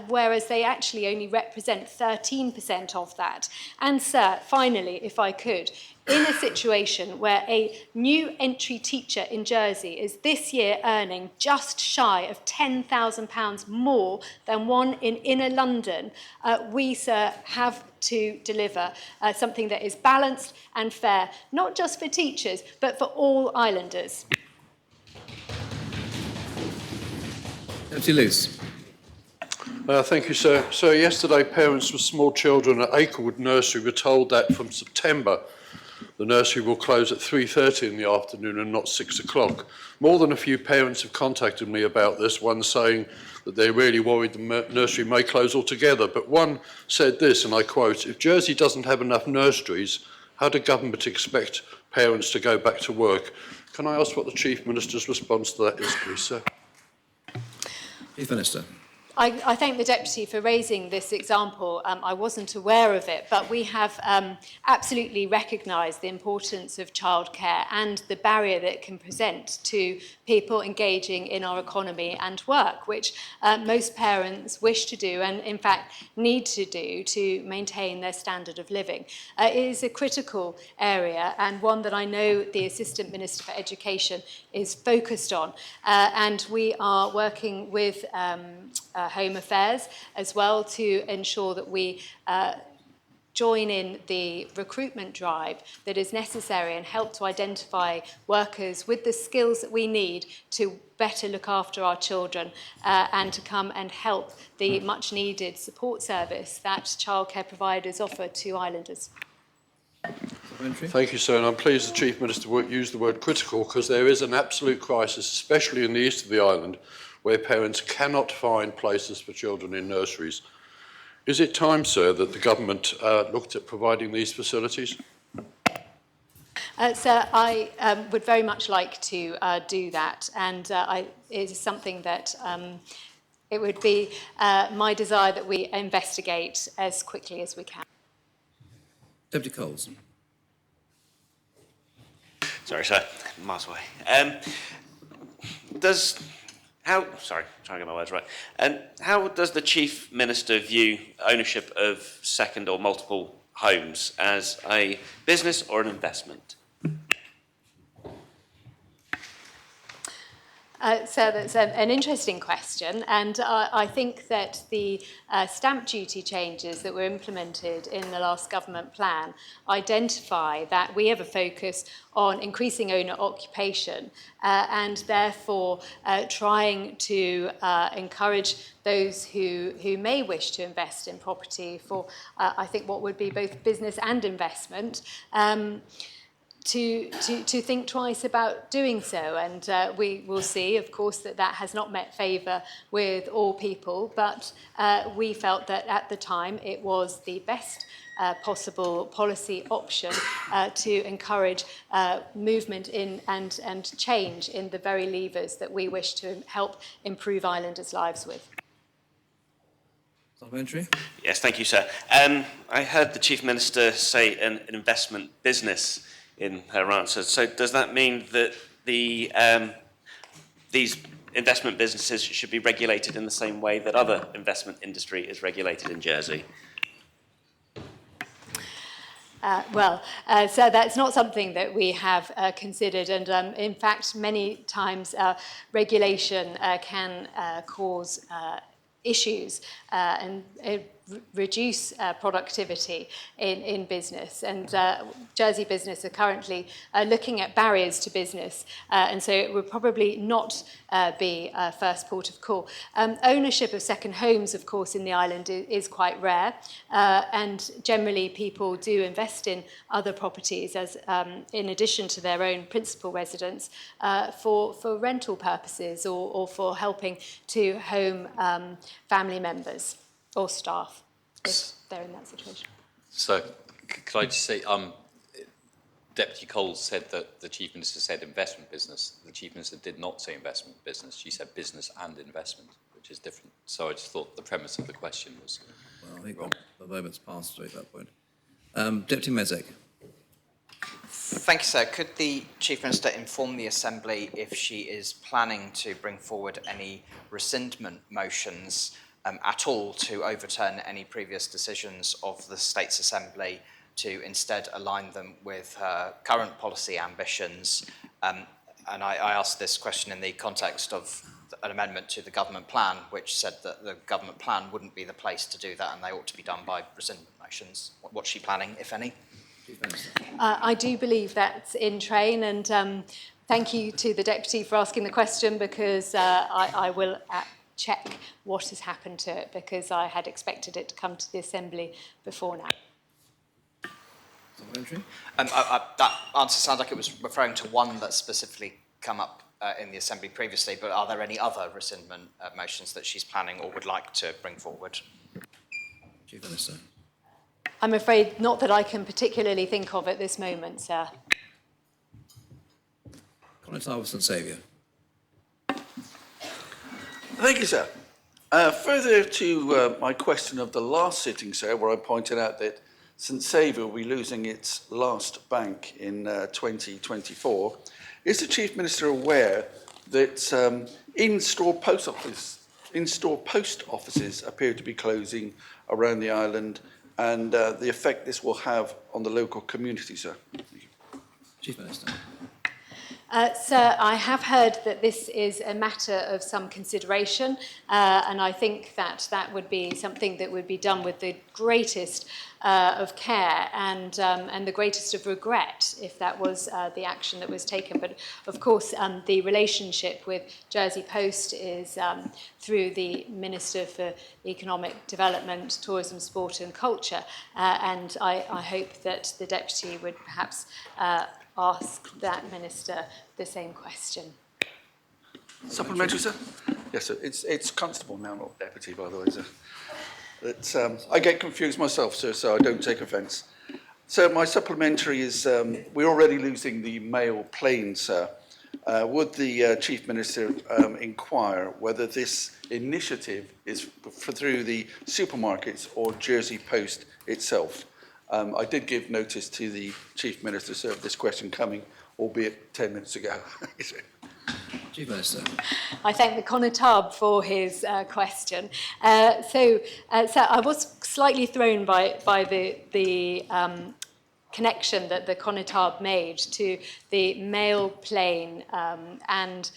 whereas they actually only represent 13% of that. And, sir, finally, if I could, in a situation where a new entry teacher in Jersey is this year earning just shy of £10,000 more than one in inner London, we, sir, have to deliver something that is balanced and fair, not just for teachers, but for all islanders. Deputy Luce. Thank you, sir. So yesterday, parents with small children at Akerwood Nursery were told that from September, the nursery will close at 3:30 in the afternoon and not 6 o'clock. More than a few parents have contacted me about this, one saying that they're really worried the nursery may close altogether. But one said this, and I quote, "If Jersey doesn't have enough nurseries, how do government expect parents to go back to work?" Can I ask what the Chief Minister's response to that is, please, sir? Chief Minister. I thank the Deputy for raising this example. I wasn't aware of it, but we have absolutely recognised the importance of childcare and the barrier that it can present to people engaging in our economy and work, which most parents wish to do and, in fact, need to do to maintain their standard of living. It is a critical area and one that I know the Assistant Minister for Education is focused on. And we are working with Home Affairs as well to ensure that we join in the recruitment drive that is necessary and help to identify workers with the skills that we need to better look after our children and to come and help the much needed support service that childcare providers offer to islanders. Thank you, sir. And I'm pleased the Chief Minister used the word critical, because there is an absolute crisis, especially in the east of the island, where parents cannot find places for children in nurseries. Is it time, sir, that the government looked at providing these facilities? Sir, I would very much like to do that, and it is something that it would be my desire that we investigate as quickly as we can. Deputy Coles. Sorry, sir, miles away. Sorry, trying to get my words right. How does the Chief Minister view ownership of second or multiple homes as a business or an investment? So that's an interesting question, and I think that the stamp duty changes that were implemented in the last government plan identify that we have a focus on increasing owner occupation and therefore trying to encourage those who may wish to invest in property for, I think, what would be both business and investment. To think twice about doing so. And we will see, of course, that has not met favour with all people, but we felt that at the time it was the best possible policy option to encourage movement in and change in the very levers that we wish to help improve islanders' lives with. Supplementary? Yes, thank you, sir. I heard the Chief Minister say an investment business in her answer. So does that mean that these investment businesses should be regulated in the same way that other investment industry is regulated in Jersey? So that's not something that we have considered, and in fact, many times regulation can cause issues and reduce productivity in business. And Jersey Business are currently looking at barriers to business, and so it would probably not be a first port of call. Ownership of second homes, of course, in the island is quite rare, and generally people do invest in other properties as in addition to their own principal residence for rental purposes or for helping to home family members or staff, if they're in that situation. So, could I just say, Deputy Coles said that the Chief Minister said investment business. The Chief Minister did not say investment business. She said business and investment, which is different. So I just thought the premise of the question was Well, I think the moment's passed at that point. Deputy Mezek. Thank you, sir. Could the Chief Minister inform the Assembly if she is planning to bring forward any rescindment motions at all to overturn any previous decisions of the States Assembly, to instead align them with her current policy ambitions? And I asked this question in the context of an amendment to the government plan, which said that the government plan wouldn't be the place to do that and they ought to be done by rescindment motions. What's she planning, if any? I do believe that's in train, and thank you to the Deputy for asking the question, because I will check what has happened to it, because I had expected it to come to the Assembly before now. That answer sounds like it was referring to one that's specifically come up in the Assembly previously, but are there any other rescindment motions that she's planning or would like to bring forward? Chief Minister. I'm afraid not that I can particularly think of at this moment, sir. Collins Harvison Saviour. Thank you, sir. Further to my question of the last sitting, sir, where I pointed out that St Saviour will be losing its last bank in 2024, is the Chief Minister aware that in-store post offices appear to be closing around the island, and the effect this will have on the local community, sir? Chief Minister. Sir, I have heard that this is a matter of some consideration, and I think that that would be something that would be done with the greatest of care and the greatest of regret if that was the action that was taken. But of course, the relationship with Jersey Post is through the Minister for Economic Development, Tourism, Sport and Culture, and I hope that the Deputy would perhaps ask that Minister the same question. Supplementary, sir? Yes, sir. It's Constable now, not Deputy, by the way, sir. I get confused myself, sir, so I don't take offence. So my supplementary is, we're already losing the mail plane, sir. Would the Chief Minister inquire whether this initiative is through the supermarkets or Jersey Post itself? I did give notice to the Chief Minister, sir, of this question coming, albeit 10 minutes ago. Chief Minister. I thank the Connétable for his question. So I was slightly thrown by the connection that the Connétable made to the mail plane and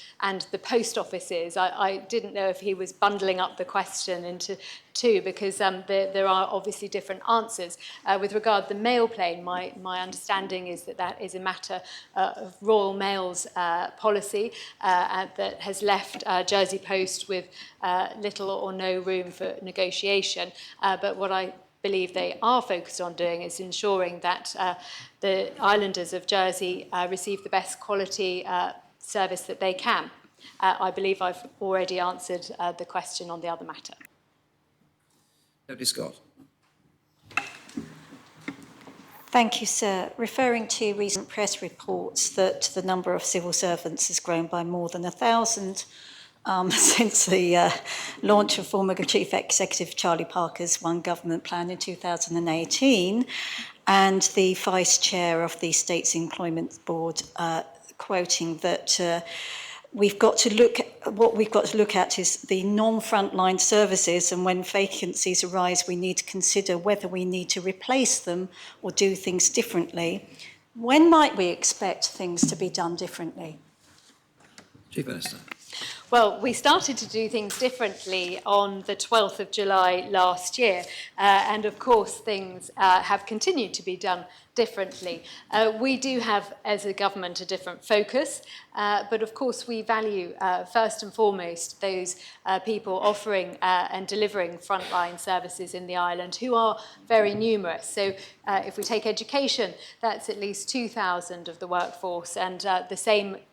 the post offices. I didn't know if he was bundling up the question into two, because there are obviously different answers. With regard to the mail plane, my understanding is that that is a matter of Royal Mail's policy that has left Jersey Post with little or no room for negotiation. But what I believe they are focused on doing is ensuring that the islanders of Jersey receive the best quality service that they can. I believe I've already answered the question on the other matter. Deputy Scott. Thank you, sir. Referring to recent press reports that the number of civil servants has grown by more than 1,000 since the launch of former Chief Executive Charlie Parker's One Government Plan in 2018, and the Vice Chair of the State's Employment Board quoting that what we've got to look at is the non-frontline services, and when vacancies arise, we need to consider whether we need to replace them or do things differently. When might we expect things to be done differently? Chief Minister. Well, we started to do things differently on the 12th of July last year, and of course things have continued to be done differently. We do have, as a government, a different focus, but of course we value first and foremost those people offering and delivering frontline services in the island, who are very numerous. So if we take education, that's at least 2,000 of the workforce, and the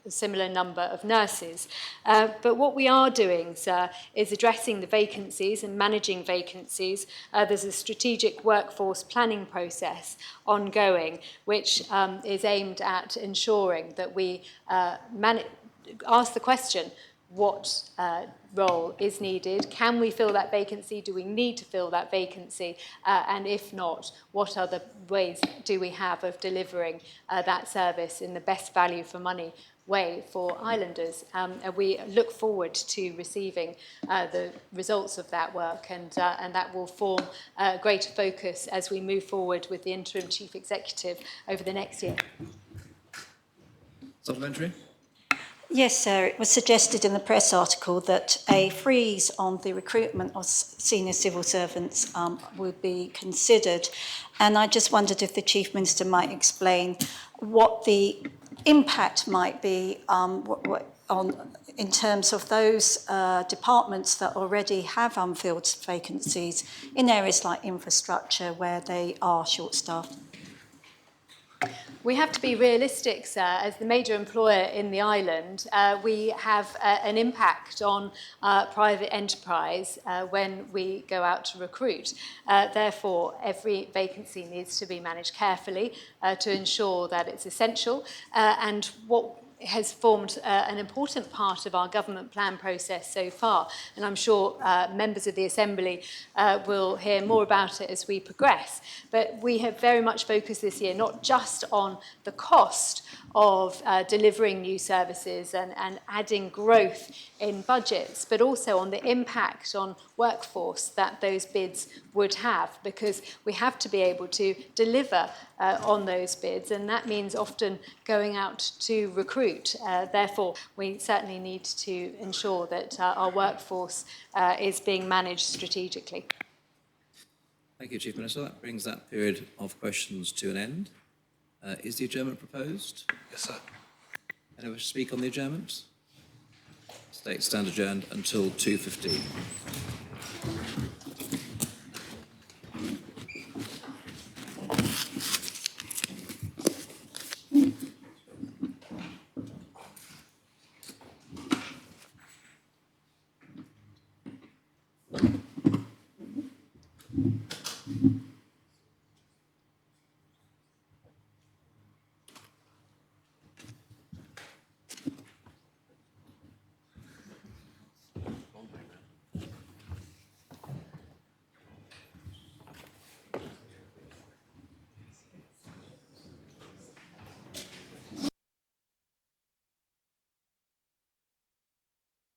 similar number of nurses. But what we are doing, sir, is addressing the vacancies and managing vacancies. There's a strategic workforce planning process ongoing, which is aimed at ensuring that we ask the question, what role is needed? Can we fill that vacancy? Do we need to fill that vacancy? And if not, what other ways do we have of delivering that service in the best value for money way for islanders? And we look forward to receiving the results of that work, and that will form a greater focus as we move forward with the interim chief executive over the next year. Supplementary. Yes, sir. It was suggested in the press article that a freeze on the recruitment of senior civil servants would be considered. And I just wondered if the Chief Minister might explain what the impact might be in terms of those departments that already have unfilled vacancies in areas like infrastructure where they are short-staffed. We have to be realistic, sir. As the major employer in the island, we have an impact on private enterprise when we go out to recruit. Therefore, every vacancy needs to be managed carefully to ensure that it's essential. And what has formed an important part of our government plan process so far, and I'm sure members of the Assembly will hear more about it as we progress. But we have very much focused this year not just on the cost of delivering new services and adding growth in budgets, but also on the impact on workforce that those bids would have, because we have to be able to deliver on those bids, and that means often going out to recruit. Therefore, we certainly need to ensure that our workforce is being managed strategically. Thank you, Chief Minister. That brings that period of questions to an end. Is the adjournment proposed? Yes, sir. Anyone wish to speak on the adjournment? State stand adjourned until 2:15.